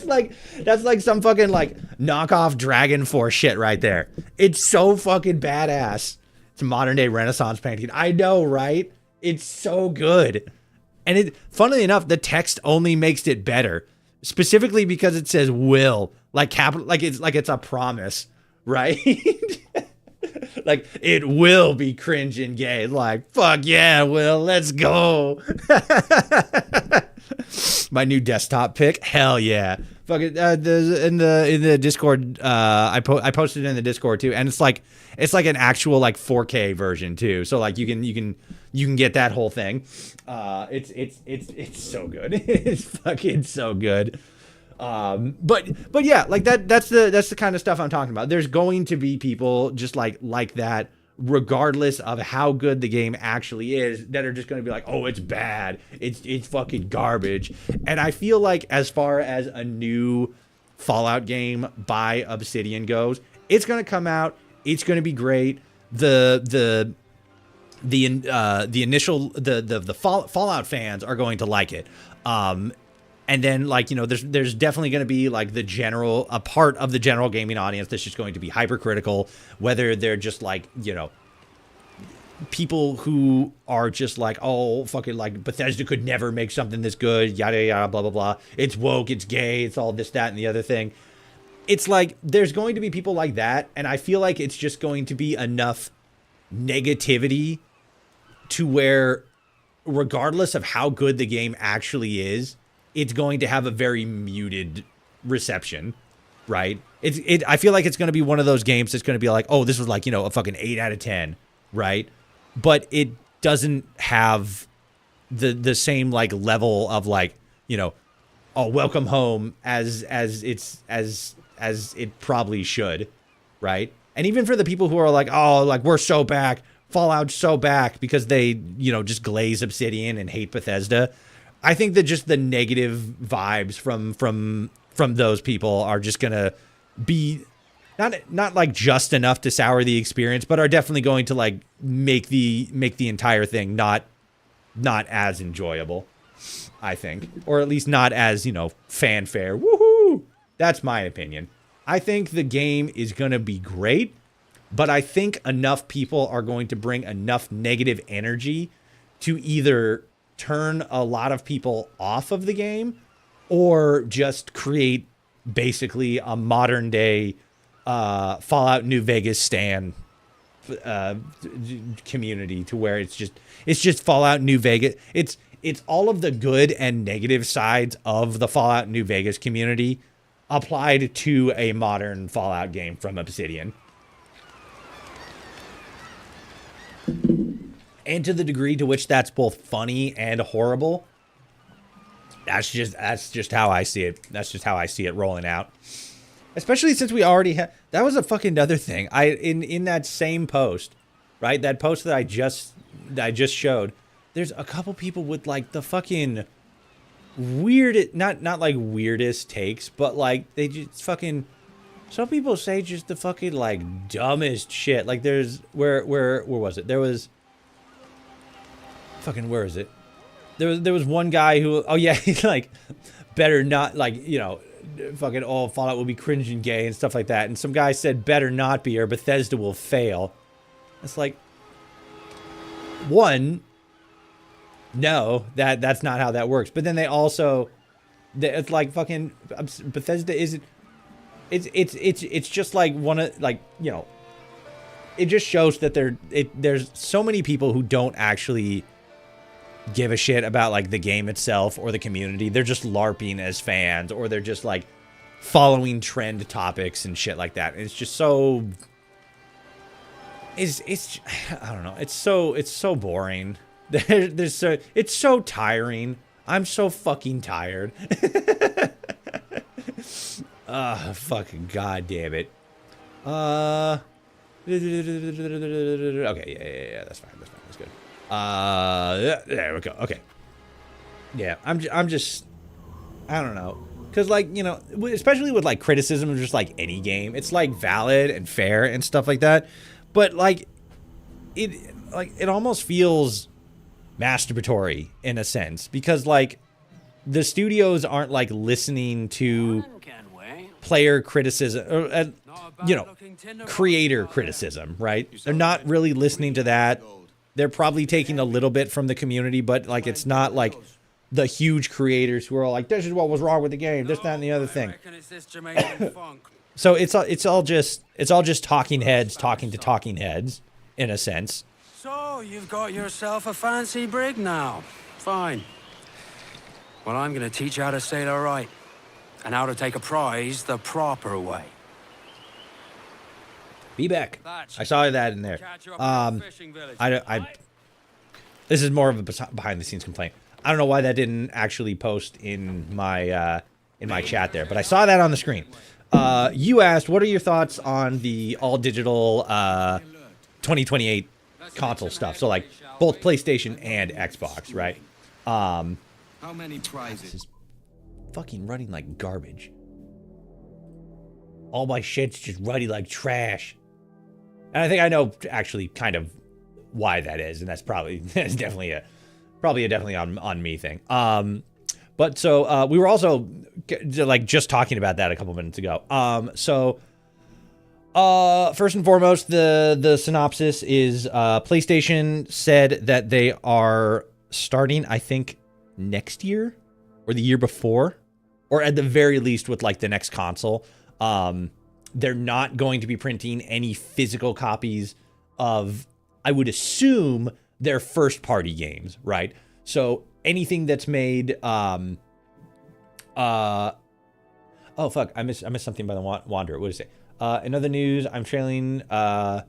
like some fucking like knockoff Dragon Force shit right there. It's so fucking badass. It's modern day Renaissance painting. I know, right? It's so good. And funnily enough, the text only makes it better. Specifically because it says will, like capital, like it's a promise, right? Like, it will be cringe and gay. Like, fuck yeah, Will, let's go. My new desktop pick, hell yeah. Fuck it. In the Discord, I posted it in the Discord too, and it's like an actual like 4K version too. So like you can get that whole thing. It's so good. It's fucking so good. But yeah, like that's the kind of stuff I'm talking about. There's going to be people just like that, regardless of how good the game actually is, that are just going to be like, oh, it's bad. It's fucking garbage. And I feel like as far as a new Fallout game by Obsidian goes, it's going to come out. It's going to be great. The initial Fallout fans are going to like it. And then, like, you know, there's definitely going to be, like, a part of the general gaming audience that's just going to be hypercritical, whether they're just, like, you know, people who are just like, oh, fucking, like, Bethesda could never make something this good, yada, yada, blah, blah, blah. It's woke, it's gay, it's all this, that, and the other thing. It's like, there's going to be people like that, and I feel like it's just going to be enough negativity to where, regardless of how good the game actually is, it's going to have a very muted reception, right? I feel like it's going to be one of those games that's going to be like, oh, this was like, you know, a fucking 8 out of 10, right? But it doesn't have the same like level of like, you know, oh, welcome home as it probably should, right? And even for the people who are like, oh, like we're so back, Fallout's so back because they, you know, just glaze Obsidian and hate Bethesda. I think that just the negative vibes from those people are just gonna be not like just enough to sour the experience, but are definitely going to like make the entire thing not as enjoyable, I think, or at least not as, you know, fanfare. Woohoo! That's my opinion. I think the game is gonna be great, but I think enough people are going to bring enough negative energy to either turn a lot of people off of the game or just create basically a modern day Fallout New Vegas stan community, to where it's just Fallout New Vegas. It's all of the good and negative sides of the Fallout New Vegas community applied to a modern Fallout game from Obsidian. And to the degree to which that's both funny and horrible, that's just how I see it. That's just how I see it rolling out. Especially since we already have, that was a fucking other thing. In that same post, right? That post that I just showed, there's a couple people with like the fucking weird, not like weirdest takes, but like they just fucking, some people say just the fucking like dumbest shit. Like there's where was it? There was fucking, where is it? There was one guy who, oh yeah, he's like, better not, like, you know, fucking, oh, Fallout will be cringe and gay and stuff like that. And some guy said, better not be, or Bethesda will fail. It's like, one, no, that's not how that works. But then they also, it's like fucking Bethesda isn't, it's just like one of, like, you know, it just shows that there's so many people who don't actually give a shit about like the game itself or the community. They're just LARPing as fans, or they're just like following trend topics and shit like that. It's just so, it's I don't know. It's so boring. It's so tiring. I'm so fucking tired. Fucking goddamn it. Okay, yeah, that's fine, that's good. There we go, okay. Yeah, I'm just, I don't know. Because, like, you know, especially with, like, criticism of just, like, any game, it's, like, valid and fair and stuff like that. But, like, it almost feels masturbatory in a sense. Because, like, the studios aren't, like, listening to player criticism, or, you know, creator criticism, right? They're not really listening to that. They're probably taking a little bit from the community, but, like, it's not, like, the huge creators who are all like, this is what was wrong with the game, this, that, and the other thing. So it's all just talking heads talking to talking heads, in a sense. So, you've got yourself a fancy brig now. Fine. Well, I'm gonna teach you how to sail her right. And how to take a prize the proper way. Be back. I saw that in there. This is more of a behind the scenes complaint. I don't know why that didn't actually post in my chat there, but I saw that on the screen. You asked, what are your thoughts on the all digital 2028 console stuff? So like both PlayStation and Xbox, right? How many prizes? This is fucking running like garbage. All my shit's just running like trash. And I think I know actually kind of why that is, and that's definitely on me thing. But so we were also like just talking about that a couple minutes ago. First and foremost, the synopsis is PlayStation said that they are starting, I think, next year or the year before, or at the very least with like the next console. They're not going to be printing any physical copies of, I would assume, their first party games, right? So anything that's made, oh fuck, I missed something by the Wanderer. What did it say? In other news, I'm trailing to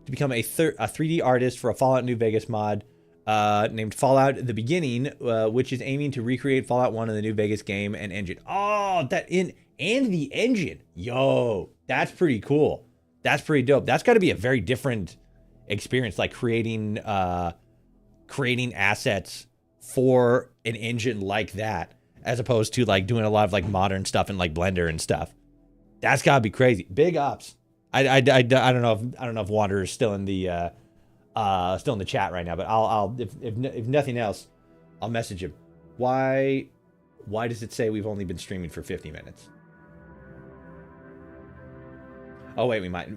become a 3D artist for a Fallout New Vegas mod named Fallout The Beginning, which is aiming to recreate Fallout 1 in the New Vegas game and engine. Oh, and the engine. Yo, that's pretty cool. That's pretty dope. That's got to be a very different experience, like creating assets for an engine like that, as opposed to like doing a lot of like modern stuff in like Blender and stuff. That's gotta be crazy. Big ups. I don't know if Wanderer is still in the chat right now, but I'll if nothing else, I'll message him. Why does it say we've only been streaming for 50 minutes? Oh wait, we might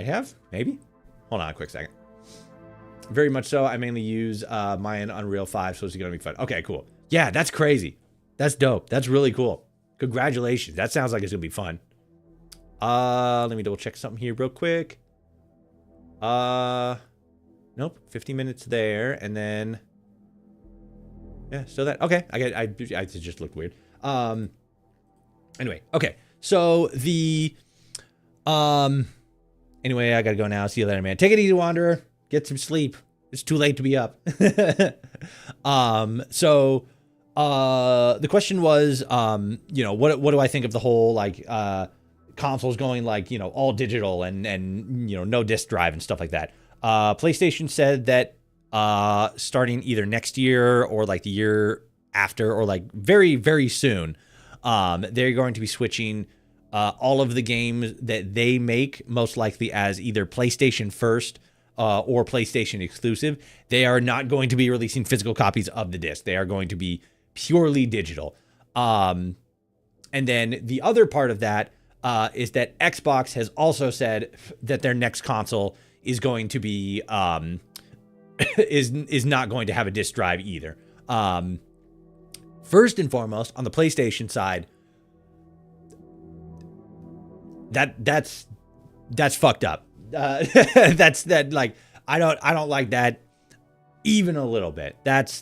have, maybe. Hold on a quick second. Very much so. I mainly use Maya and Unreal 5, so it's going to be fun. Okay, cool. Yeah, that's crazy. That's dope. That's really cool. Congratulations. That sounds like it's going to be fun. Let me double check something here real quick. Nope. 50 minutes there, and then yeah, still that. Okay, I just looked weird. Anyway, okay. So the anyway, I gotta go now. See you later, man. Take it easy, Wanderer. Get some sleep. It's too late to be up. So the question was, you know, what do I think of the whole like consoles going like, you know, all digital and you know, no disk drive and stuff like that. PlayStation said that starting either next year or like the year after or like very, very soon, they're going to be switching all of the games that they make, most likely as either PlayStation first or PlayStation exclusive. They are not going to be releasing physical copies of the disc. They are going to be purely digital. And then the other part of that is that Xbox has also said that their next console is going to be is not going to have a disc drive either. First and foremost, on the PlayStation side, that's fucked up. Like I don't like that even a little bit. That's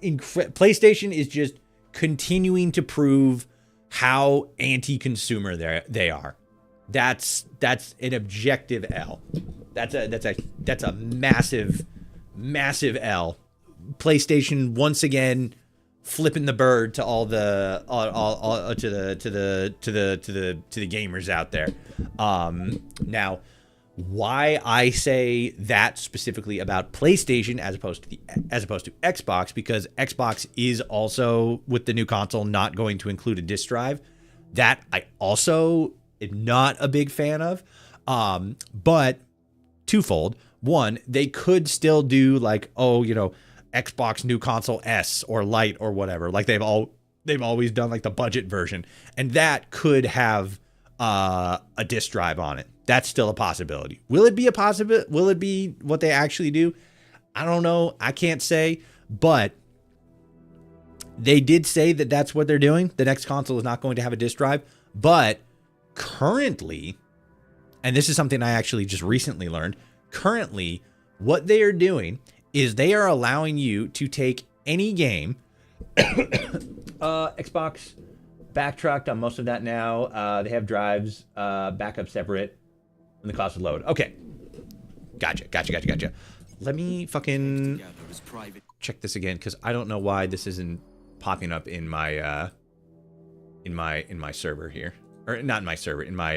PlayStation is just continuing to prove how anti-consumer they are. That's an objective L. That's a massive L. PlayStation once again flipping the bird to all the to the gamers out there. Now, why I say that specifically about PlayStation as opposed to Xbox, because Xbox is also, with the new console, not going to include a disc drive. That I also am not a big fan of. But twofold. One, they could still do like, Xbox new console S or Lite or whatever, like they've always done, like the budget version, and that could have a disc drive on it. That's still a possibility. Will it be a possibility? Will it be what they actually do? I don't know. I can't say, but they did say that that's what they're doing. The next console is not going to have a disc drive, but currently, and this is something I actually just recently learned, currently what they are doing is they are allowing you to take any game, Xbox backtracked on most of that now. They have drives, backup separate, and the cost of load. Okay. Gotcha. Let me fucking check this again, because I don't know why this isn't popping up in my server here. Or not in my server, in my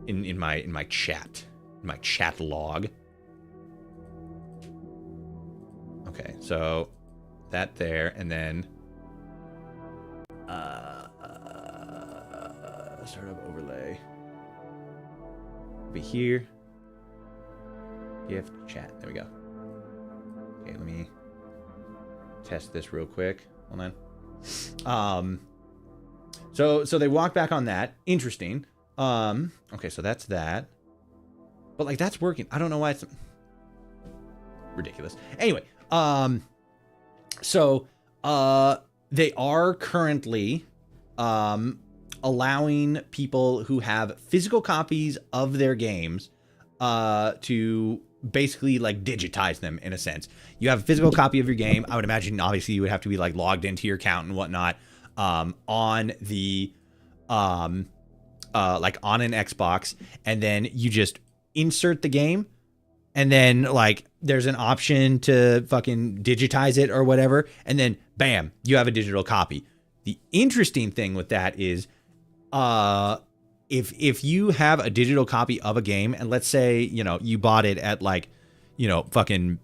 in my chat. In my chat log. Okay, so that there, and then startup overlay. Be here. Gift chat. There we go. Okay, let me test this real quick. Hold on. So they walk back on that. Interesting. Okay, so that's that. But like that's working. I don't know why it's ridiculous. Anyway, so they are currently allowing people who have physical copies of their games to basically like digitize them in a sense. You have a physical copy of your game. I would imagine obviously you would have to be like logged into your account and whatnot on the like on an Xbox, and then you just insert the game, and then like there's an option to fucking digitize it or whatever, and then bam, you have a digital copy. The interesting thing with that is if you have a digital copy of a game, and let's say, you bought it at like, fucking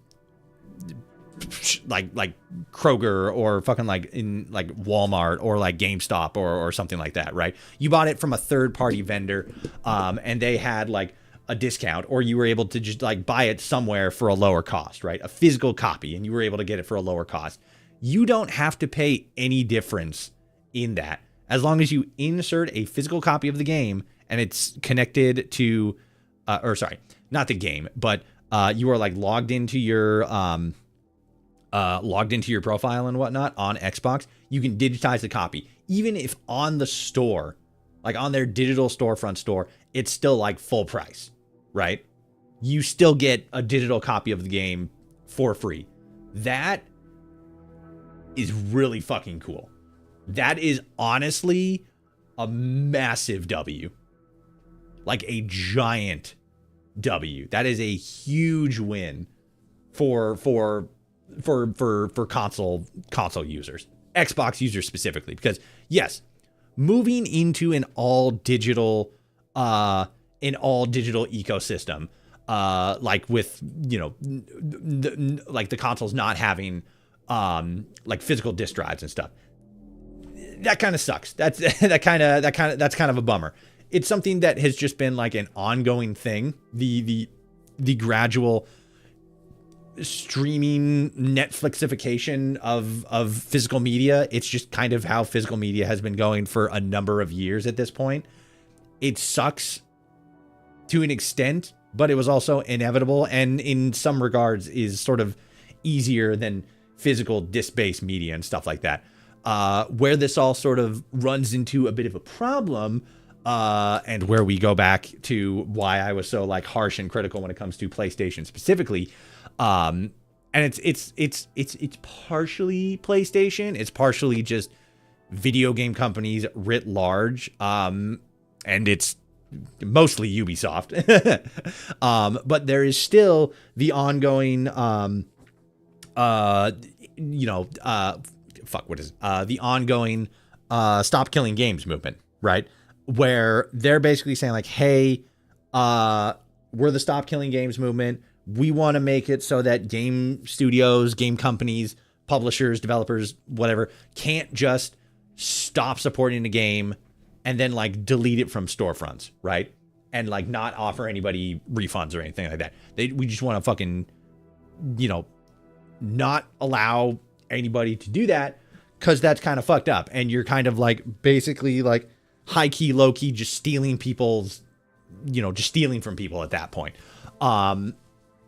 like Kroger or fucking like in like Walmart or like GameStop or something like that, right? You bought it from a third party vendor, and they had like a discount, or you were able to just like buy it somewhere for a lower cost, right? A physical copy, and you were able to get it for a lower cost. You don't have to pay any difference in that, as long as you insert a physical copy of the game and it's connected to, or sorry, not the game, but you are like logged into your profile and whatnot on Xbox. You can digitize the copy, even if on the store, like on their digital storefront store, it's still like full price, right? You still get a digital copy of the game for free. That is really fucking cool. That is honestly a massive W. Like a giant W. That is a huge win for console users, Xbox users specifically, because yes, moving into an all digital ecosystem, like with like the consoles not having like physical disc drives and stuff, that kind of sucks. That's kind of a bummer. It's something that has just been like an ongoing thing. The gradual streaming Netflixification of physical media. It's just kind of how physical media has been going for a number of years at this point. It sucks to an extent, but it was also inevitable, and in some regards is sort of easier than physical disc-based media and stuff like that. Where this all sort of runs into a bit of a problem, and where we go back to why I was so like harsh and critical when it comes to PlayStation specifically. And it's partially PlayStation. It's partially just video game companies writ large. And it's mostly Ubisoft. But there is still the ongoing the ongoing Stop Killing Games movement, right? Where they're basically saying like, hey, we're the Stop Killing Games movement. We want to make it so that game studios, game companies, publishers, developers, whatever, can't just stop supporting the game and then like delete it from storefronts, right? And like not offer anybody refunds or anything like that. We just want to fucking, not allow anybody to do that, because that's kind of fucked up. And you're kind of like basically like high key, low key, just stealing people's, just stealing from people at that point.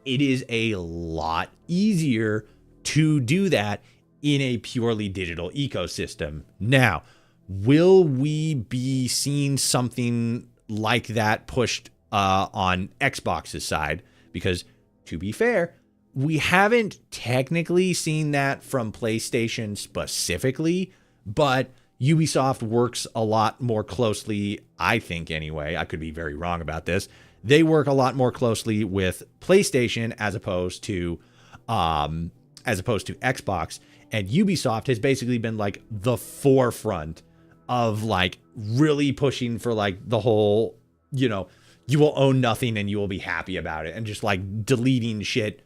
It is a lot easier to do that in a purely digital ecosystem. Now, will we be seeing something like that pushed on Xbox's side? Because to be fair, we haven't technically seen that from PlayStation specifically, but Ubisoft works a lot more closely, I think anyway. I could be very wrong about this. They work a lot more closely with PlayStation as opposed to Xbox, and Ubisoft has basically been like the forefront of like really pushing for like the whole, you will own nothing and you will be happy about it, and just like deleting shit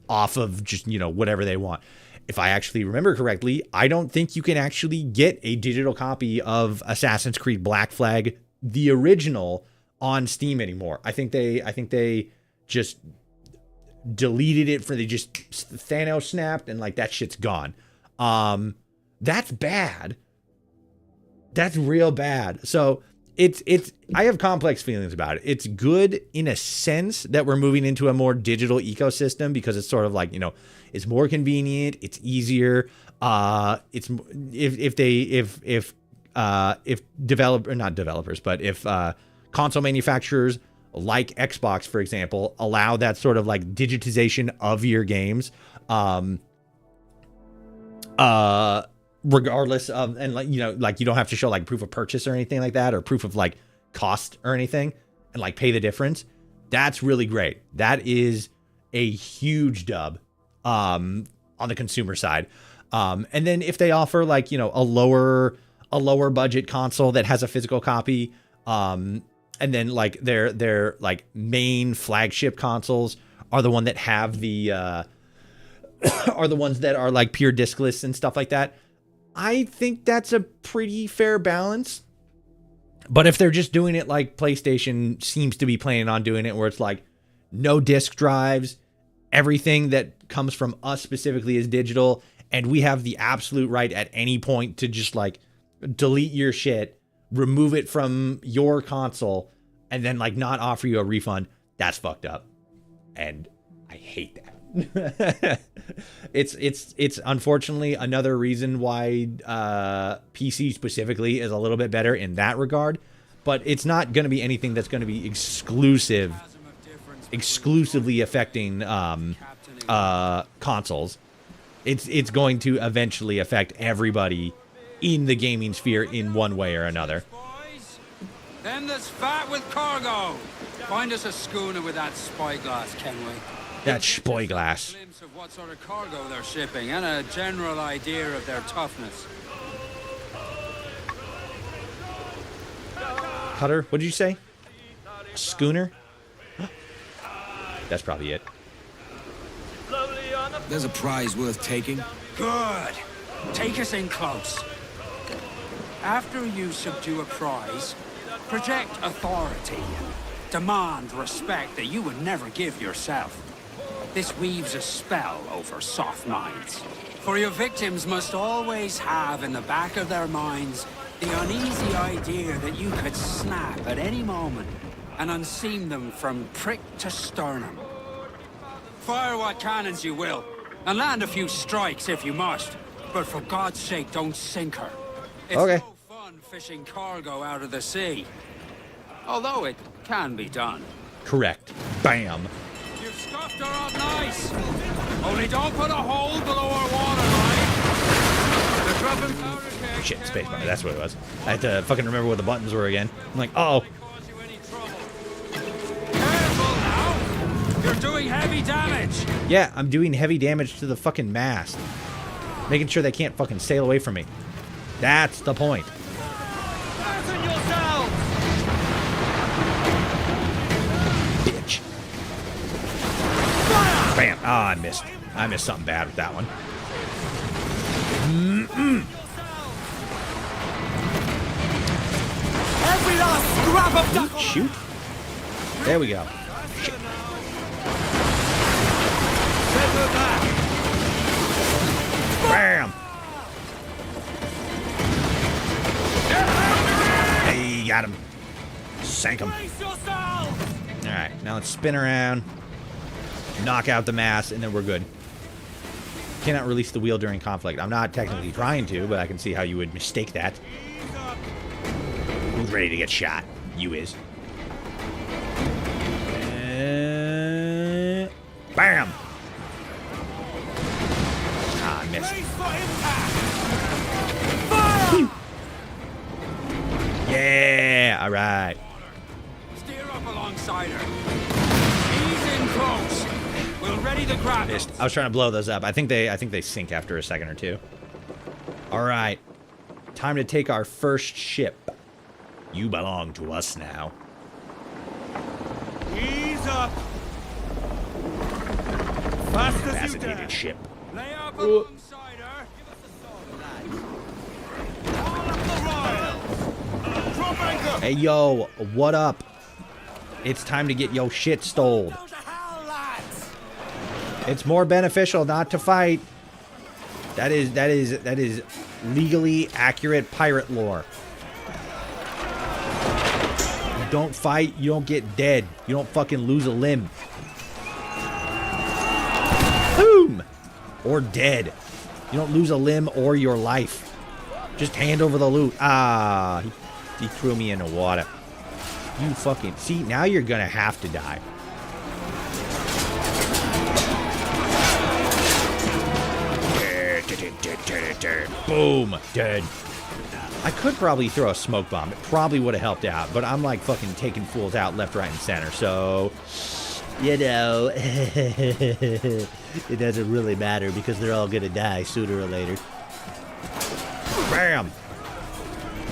off of just, whatever they want. If I actually remember correctly, I don't think you can actually get a digital copy of Assassin's Creed Black Flag, the original, on Steam anymore. I think they just deleted it they just Thanos snapped and like that shit's gone. That's bad. That's real bad. So I have complex feelings about it. It's good in a sense that we're moving into a more digital ecosystem, because it's sort of like, it's more convenient, it's easier. If console manufacturers like Xbox, for example, allow that sort of like digitization of your games, regardless of, and like, like you don't have to show like proof of purchase or anything like that, or proof of like cost or anything, and like pay the difference. That's really great. That is a huge dub on the consumer side. And then if they offer like, a lower budget console that has a physical copy, and then like their like main flagship consoles are the one that have the are the ones that are like pure discless and stuff like that, I think that's a pretty fair balance. But if they're just doing it like PlayStation seems to be planning on doing it, where it's like no disc drives, everything that comes from us specifically is digital, and we have the absolute right at any point to just like delete your shit, remove it from your console, and then like not offer you a refund, that's fucked up. And I hate that. It's unfortunately another reason why PC specifically is a little bit better in that regard, but it's not going to be anything that's going to be exclusively affecting consoles. It's going to eventually affect everybody in the gaming sphere in one way or another. Them that's fat with cargo. Find us a schooner with that spyglass, can we? That spyglass. A glimpse of what sort of cargo they're shipping and a general idea of their toughness. Cutter, what did you say? A schooner? That's probably it. There's a prize worth taking. Good. Take us in close. After you subdue a prize, project authority. Demand respect that you would never give yourself. This weaves a spell over soft minds. For your victims must always have in the back of their minds the uneasy idea that you could snap at any moment and unseam them from prick to sternum. Fire what cannons you will, and land a few strikes if you must, but for God's sake, don't sink her. It's okay. No fun fishing cargo out of the sea, although it can be done. Correct. Bam. You've scuffed her up nice. Only don't put a hole below our water line. They're dropping powder kegs. Shit, spacebar. That's what it was. I had to fucking remember what the buttons were again. I'm like, oh. Careful now. You're doing heavy damage. Yeah, I'm doing heavy damage to the fucking mast. Making sure they can't fucking sail away from me. That's the point. Bitch. Bam. Oh, I missed. I missed something bad with that one. Every last scrap of duck. Shoot. There we go. Shit. Bam. Hey, got him. Sank him. Alright, now let's spin around, knock out the mast, and then we're good. Cannot release the wheel during conflict. I'm not technically trying to, but I can see how you would mistake that. Who's ready to get shot? You is. Bam! Ah, I missed. Yeah! Alright. Steer up alongside her. Ease in close. We'll ready the grapnels. I was trying to blow those up. I think they sink after a second or two. Alright. Time to take our first ship. You belong to us now. Ease up. Fast as you Fascinated dare. ship. Lay up alongside her. Give us a sword, lads. Haul up the royals. Drop anchor. Hey, yo, what up? It's time to get yo shit stole. Go to hell, lads. It's more beneficial not to fight. That is legally accurate pirate lore. You don't fight, you don't get dead. You don't fucking lose a limb. Boom! Or dead. You don't lose a limb or your life. Just hand over the loot. Ah, he threw me in the water. You fucking... See, now you're gonna have to die. Boom. Dead. I could probably throw a smoke bomb. It probably would have helped out, but I'm like fucking taking fools out left, right, and center, so... You know... it doesn't really matter because they're all gonna die sooner or later. Bam!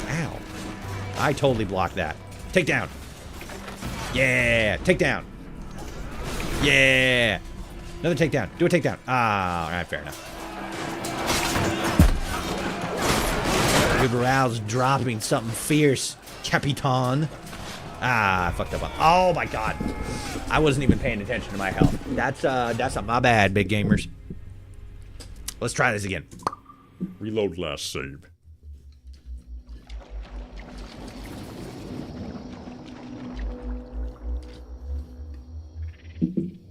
Ow. I totally blocked that. Take down. Yeah! Take down. Yeah! Another takedown. Do a takedown. Ah, alright, fair enough. Good morale's dropping something fierce, Capitan. Ah, I fucked up. Oh my god. I wasn't even paying attention to my health. That's my bad, big gamers. Let's try this again. Reload last save.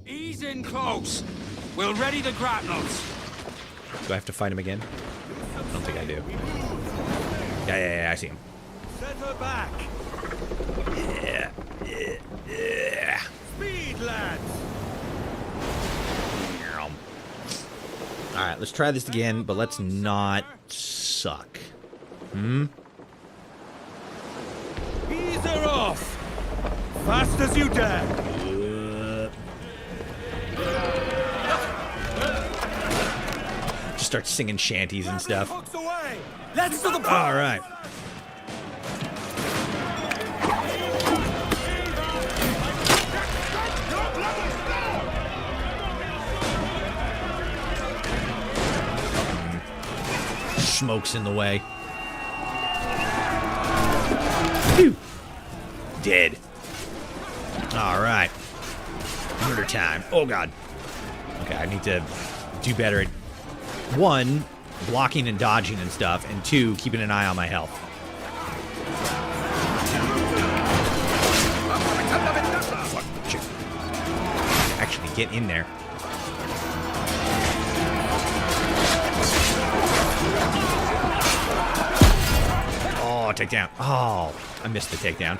Ease in close. We'll ready the grapnels. Do I have to fight him again? I don't think I do. Yeah, I see him. Set her back. Yeah. Speed, lads. Alright, let's try this again, but let's not suck. Ease her off. Fast as you dare. Just start singing shanties and stuff. Hooks away. Let's do the All right. Smoke's in the way. Phew. Dead. All right. Murder time. Oh, God. Okay, I need to do better at, one, blocking and dodging and stuff, and two, keeping an eye on my health. Fuck, shit. Actually, get in there. Oh, takedown. Oh, I missed the takedown.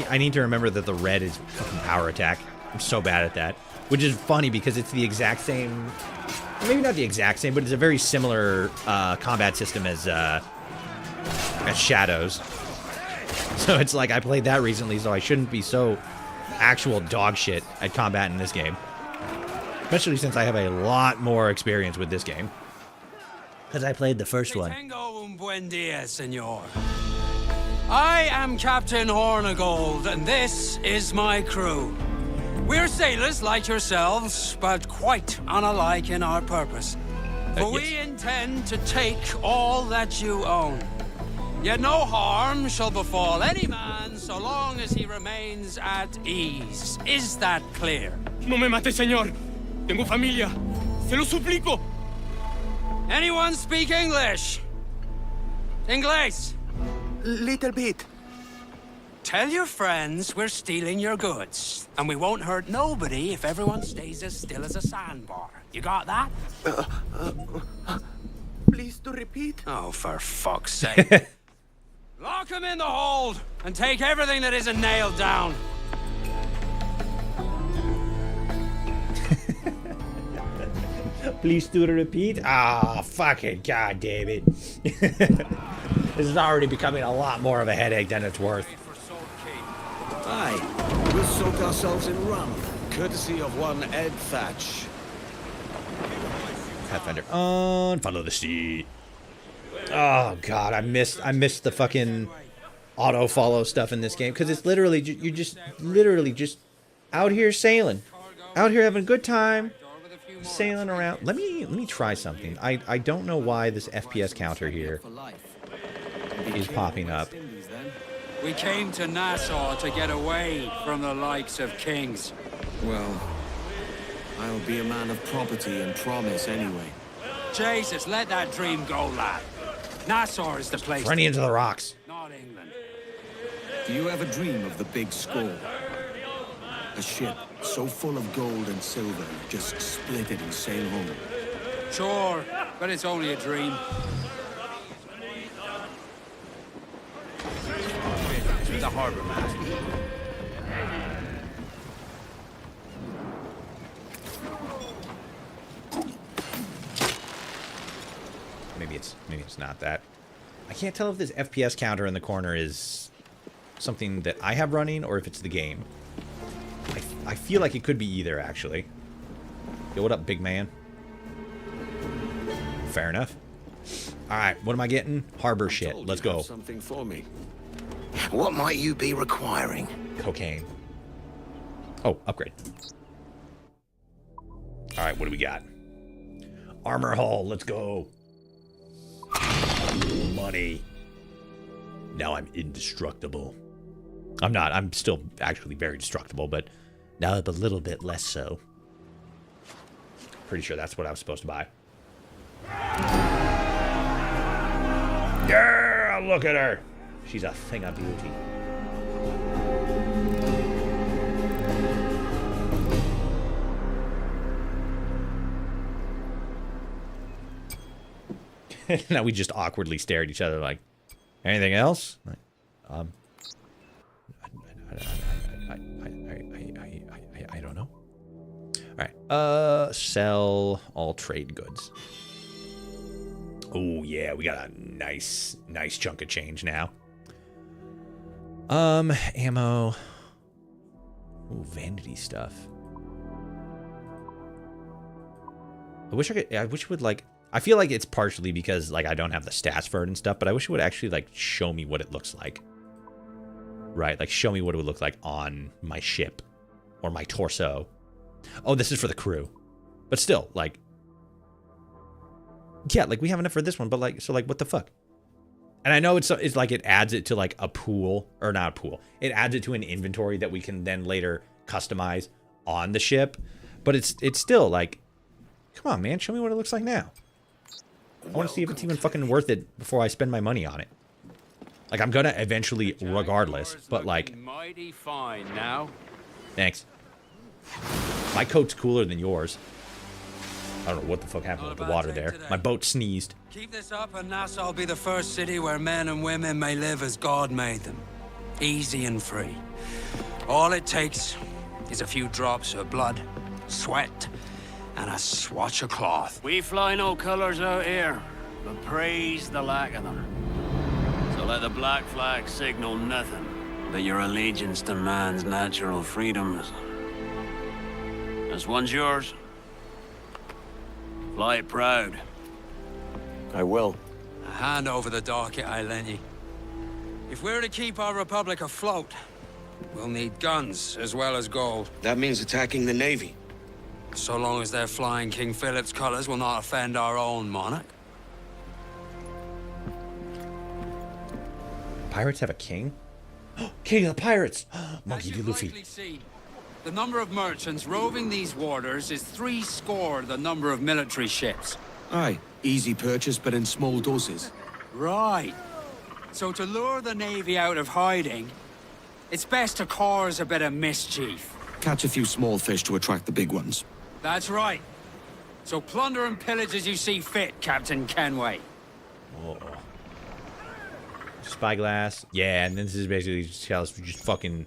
I need to remember that the red is fucking power attack. I'm so bad at that. Which is funny because it's the exact same... Maybe not the exact same, but it's a very similar combat system as Shadows. So it's like I played that recently, so I shouldn't be so actual dog shit at combat in this game. Especially since I have a lot more experience with this game. Because I played the first one. Tengo un buen dia, senor. I am Captain Hornigold, and this is my crew. We're sailors like yourselves, but quite unalike in our purpose. For we intend to take all that you own. Yet no harm shall befall any man so long as he remains at ease. Is that clear? No me mate, señor. Tengo familia. Se lo suplico. Anyone speak English? Inglés? Little bit. Tell your friends we're stealing your goods, and we won't hurt nobody if everyone stays as still as a sandbar. You got that? Please to repeat. Oh, for fuck's sake. Lock him in the hold, and take everything that isn't nailed down. Please do the repeat. Ah, fucking god damn it. This is already becoming a lot more of a headache than it's worth. Aye, we'll soak ourselves in rum, courtesy of one Ed Thatch. Pathfinder on, follow the sea. Oh god, I missed the fucking auto follow stuff in this game because it's literally you're just literally just out here sailing, out here having a good time, sailing around. Let me try something. I don't know why this FPS counter here is popping up. We came to Nassau to get away from the likes of kings. Well, I'll be a man of property and promise anyway. Jesus, let that dream go, lad. Nassau is the place. Running into the rocks. Not England. Do you ever dream of the big score? A ship so full of gold and silver, just split it and sail home. Sure, but it's only a dream. To the harbor, man. Maybe it's not that. I can't tell if this FPS counter in the corner is something that I have running or if it's the game. I feel like it could be either, actually. Yo, what up, big man? Fair enough. Alright, what am I getting? Harbor shit. Let's go. Something for me. What might you be requiring? Cocaine. Oh, upgrade. Alright, what do we got? Armor hull, let's go. Money. Now I'm indestructible. I'm not. I'm still actually very destructible, but now I'm a little bit less so. Pretty sure that's what I was supposed to buy. Yeah, look at her. She's a thing of beauty. Now we just awkwardly stare at each other like, anything else? Like, I don't know. All right. Sell all trade goods. Oh yeah, we got a nice chunk of change now. Ammo. Ooh, vanity stuff. I wish it would like. I feel like it's partially because like I don't have the stats for it and stuff, but I wish it would actually like show me what it looks like. Right, like show me what it would look like on my ship or my torso. Oh, this is for the crew. But still, like, yeah, like we have enough for this one, but like, so like, what the fuck? And I know it's like it adds it to like a pool, or not a pool. It adds it to an inventory that we can then later customize on the ship. But it's still like, come on, man, show me what it looks like now. I want to see if it's even fucking worth it before I spend my money on it. Like, I'm gonna eventually regardless, but like... Mighty fine now. Thanks. My coat's cooler than yours. I don't know what the fuck happened with the water there. My boat sneezed. Keep this up and Nassau will be the first city where men and women may live as God made them. Easy and free. All it takes is a few drops of blood, sweat, and a swatch of cloth. We fly no colors out here, but praise the lack of them. So Let the black flag signal nothing but your allegiance to man's natural freedoms. This one's yours. Fly it proud. I will. Hand over the docket I lent you. If we're to keep our republic afloat, we'll need guns as well as gold. That means attacking the Navy. So long as they're flying King Philip's colors will not offend our own monarch. Pirates have a king? King of the pirates! Monkey D. Luffy. Rightly seen, the number of merchants roving these waters is 70 the number of military ships. Aye, easy purchase, but in small doses. Right. So to lure the Navy out of hiding, it's best to cause a bit of mischief. Catch a few small fish to attract the big ones. That's right. So plunder and pillage as you see fit, Captain Kenway. Oh. Spyglass. Yeah, and this is basically just how us just fucking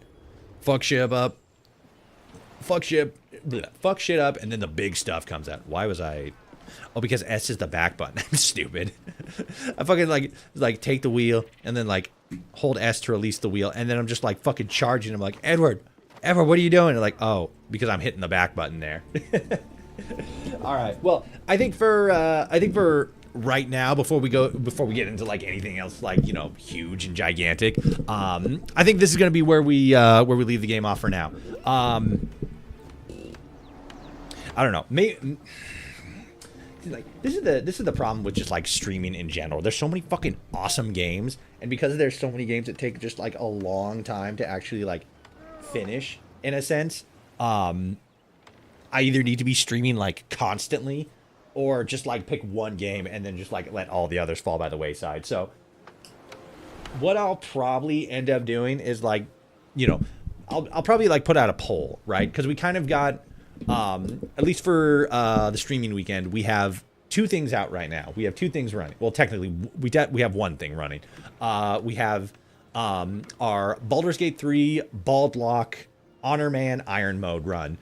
fuck shit up. Fuck shit up, and then the big stuff comes out. Why was I... Oh, because S is the back button. I'm stupid. I fucking like take the wheel and then like hold S to release the wheel, and then I'm just like fucking charging. I'm like, Edward, what are you doing? And like, oh, because I'm hitting the back button there. All right. Well, I think for right now, before we get into like anything else, like, you know, huge and gigantic, I think this is gonna be where we leave the game off for now. I don't know. Like, this is the problem with just like streaming in general. There's so many fucking awesome games, and because there's so many games that take just like a long time to actually like finish, in a sense, I either need to be streaming like constantly, or just like pick one game and then just like let all the others fall by the wayside. So what I'll probably end up doing is like, you know, I'll probably like put out a poll, right? Because we kind of got, at least for the streaming weekend, we have 2 things out right now. We have 2 things running. Well, technically, we have 1 thing running. We have our Baldur's Gate 3 Bald Lock Honor Man Iron Mode run,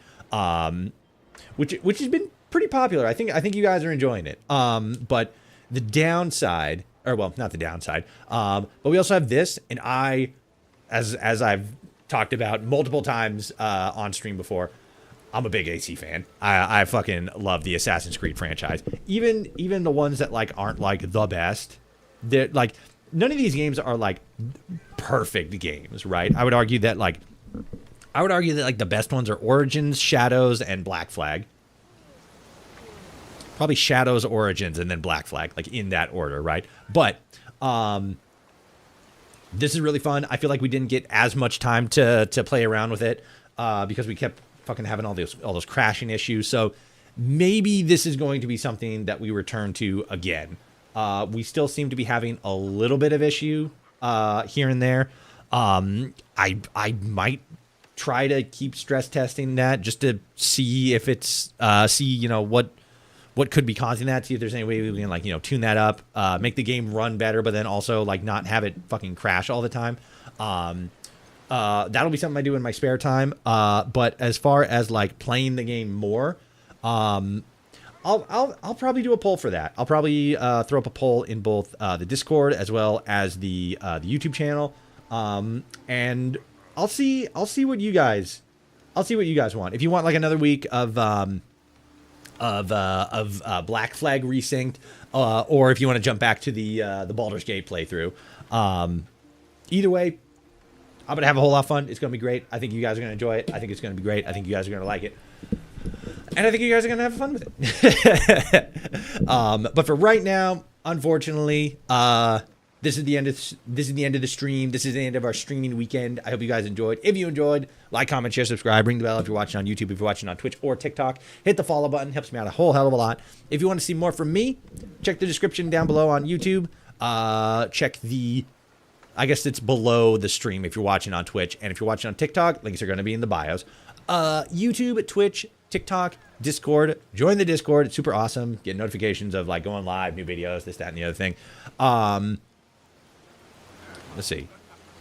which has been pretty popular. I think you guys are enjoying it. But the downside, or well, not the downside, but we also have this, and as I've talked about multiple times on stream before, I'm a big AC fan. I fucking love the Assassin's Creed franchise. Even the ones that like aren't like the best. They're like, none of these games are like perfect games, right? I would argue that like the best ones are Origins, Shadows, and Black Flag. Probably Shadows, Origins, and then Black Flag, like in that order, right? But this is really fun. I feel like we didn't get as much time to play around with it because we kept fucking having all those crashing issues. So maybe this is going to be something that we return to again. We still seem to be having a little bit of issue here and there. I might try to keep stress testing that just to see if it's you know what could be causing that, see if there's any way we can like, you know, tune that up, make the game run better, but then also like not have it fucking crash all the time. That'll be something I do in my spare time. But as far as like playing the game more, I'll probably do a poll for that. I'll probably throw up a poll in both the Discord as well as the YouTube channel, and I'll see what you guys want. If you want like another week of Black Flag Resynced, or if you want to jump back to the Baldur's Gate playthrough, either way, I'm going to have a whole lot of fun. It's going to be great. I think you guys are going to enjoy it. I think it's going to be great. I think you guys are going to like it. And I think you guys are going to have fun with it. But for right now, unfortunately, this is the end of the stream. This is the end of our streaming weekend. I hope you guys enjoyed. If you enjoyed, like, comment, share, subscribe, ring the bell if you're watching on YouTube, if you're watching on Twitch or TikTok. Hit the follow button. Helps me out a whole hell of a lot. If you want to see more from me, check the description down below on YouTube. Check the... I guess it's below the stream if you're watching on Twitch. And if you're watching on TikTok, links are going to be in the bios. YouTube, Twitch, TikTok, Discord. Join the Discord. It's super awesome. Get notifications of like going live, new videos, this, that, and the other thing. Let's see.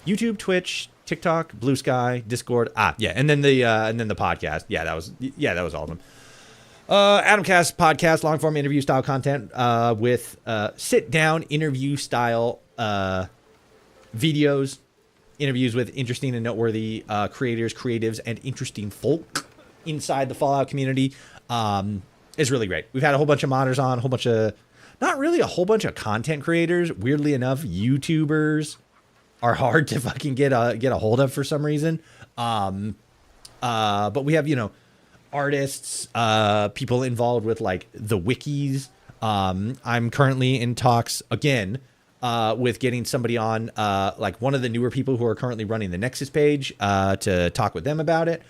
YouTube, Twitch, TikTok, Blue Sky, Discord. Yeah, and then the podcast. Yeah, that was all of them. Adamcast podcast, long form interview style content with sit down interview style videos, interviews with interesting and noteworthy creators, creatives, and interesting folk inside the Fallout community is really great. We've had a whole bunch of modders on, a whole bunch of, not really a whole bunch of content creators. Weirdly enough, YouTubers are hard to fucking get a hold of for some reason. But we have, you know, artists, people involved with like the wikis. I'm currently in talks again with getting somebody on, like one of the newer people who are currently running the Nexus page, to talk with them about it.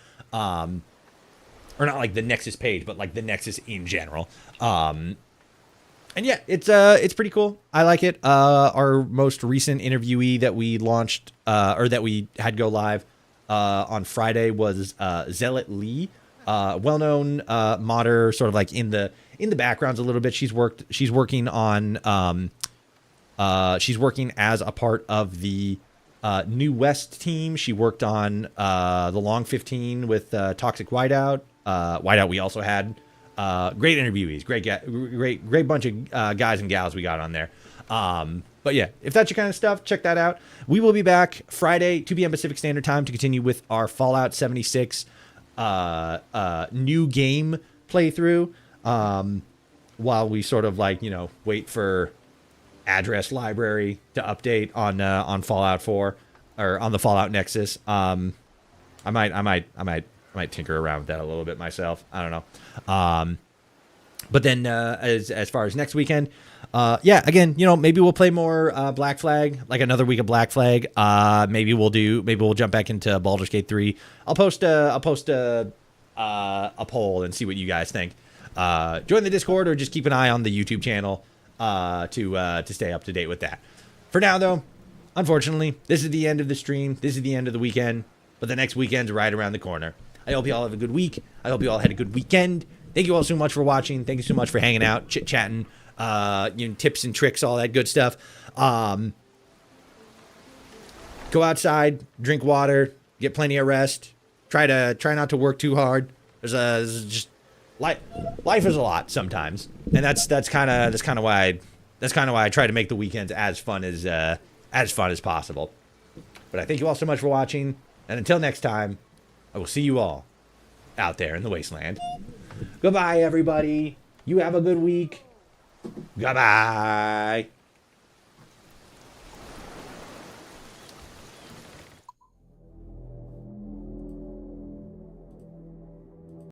Or not like the Nexus page, but like the Nexus in general. And yeah, it's pretty cool. I like it. Our most recent interviewee that we launched, or that we had go live, on Friday was, Zealot Lee, well-known, modder, sort of like in the backgrounds a little bit. She's working on, she's working as a part of the, New West team. She worked on, the Long 15 with, Toxic Whiteout. Whiteout, we also had, great interviewees, great bunch of guys and gals we got on there. But yeah, if that's your kind of stuff, check that out. We will be back Friday, 2 p.m. Pacific Standard Time to continue with our Fallout 76 new game playthrough, while we sort of like, you know, wait for address library to update on Fallout 4 or on the Fallout Nexus. I might tinker around with that a little bit myself. I don't know. But then as far as next weekend, yeah, again, you know, maybe we'll play more Black Flag, like another week of Black Flag. Maybe we'll jump back into Baldur's Gate 3. I'll post a poll and see what you guys think. Join the Discord or just keep an eye on the YouTube channel to stay up to date with that. For now, though, unfortunately, this is the end of the stream. This is the end of the weekend, but the next weekend's right around the corner. I hope you all have a good week. I hope you all had a good weekend. Thank you all so much for watching. Thank you so much for hanging out, chit-chatting, you know, tips and tricks, all that good stuff. Go outside, drink water, get plenty of rest. Try not to work too hard. There's just life is a lot sometimes, and that's kind of why I try to make the weekends as fun as possible. But I thank you all so much for watching, and until next time, I will see you all out there in the wasteland. Goodbye, everybody. You have a good week. Goodbye.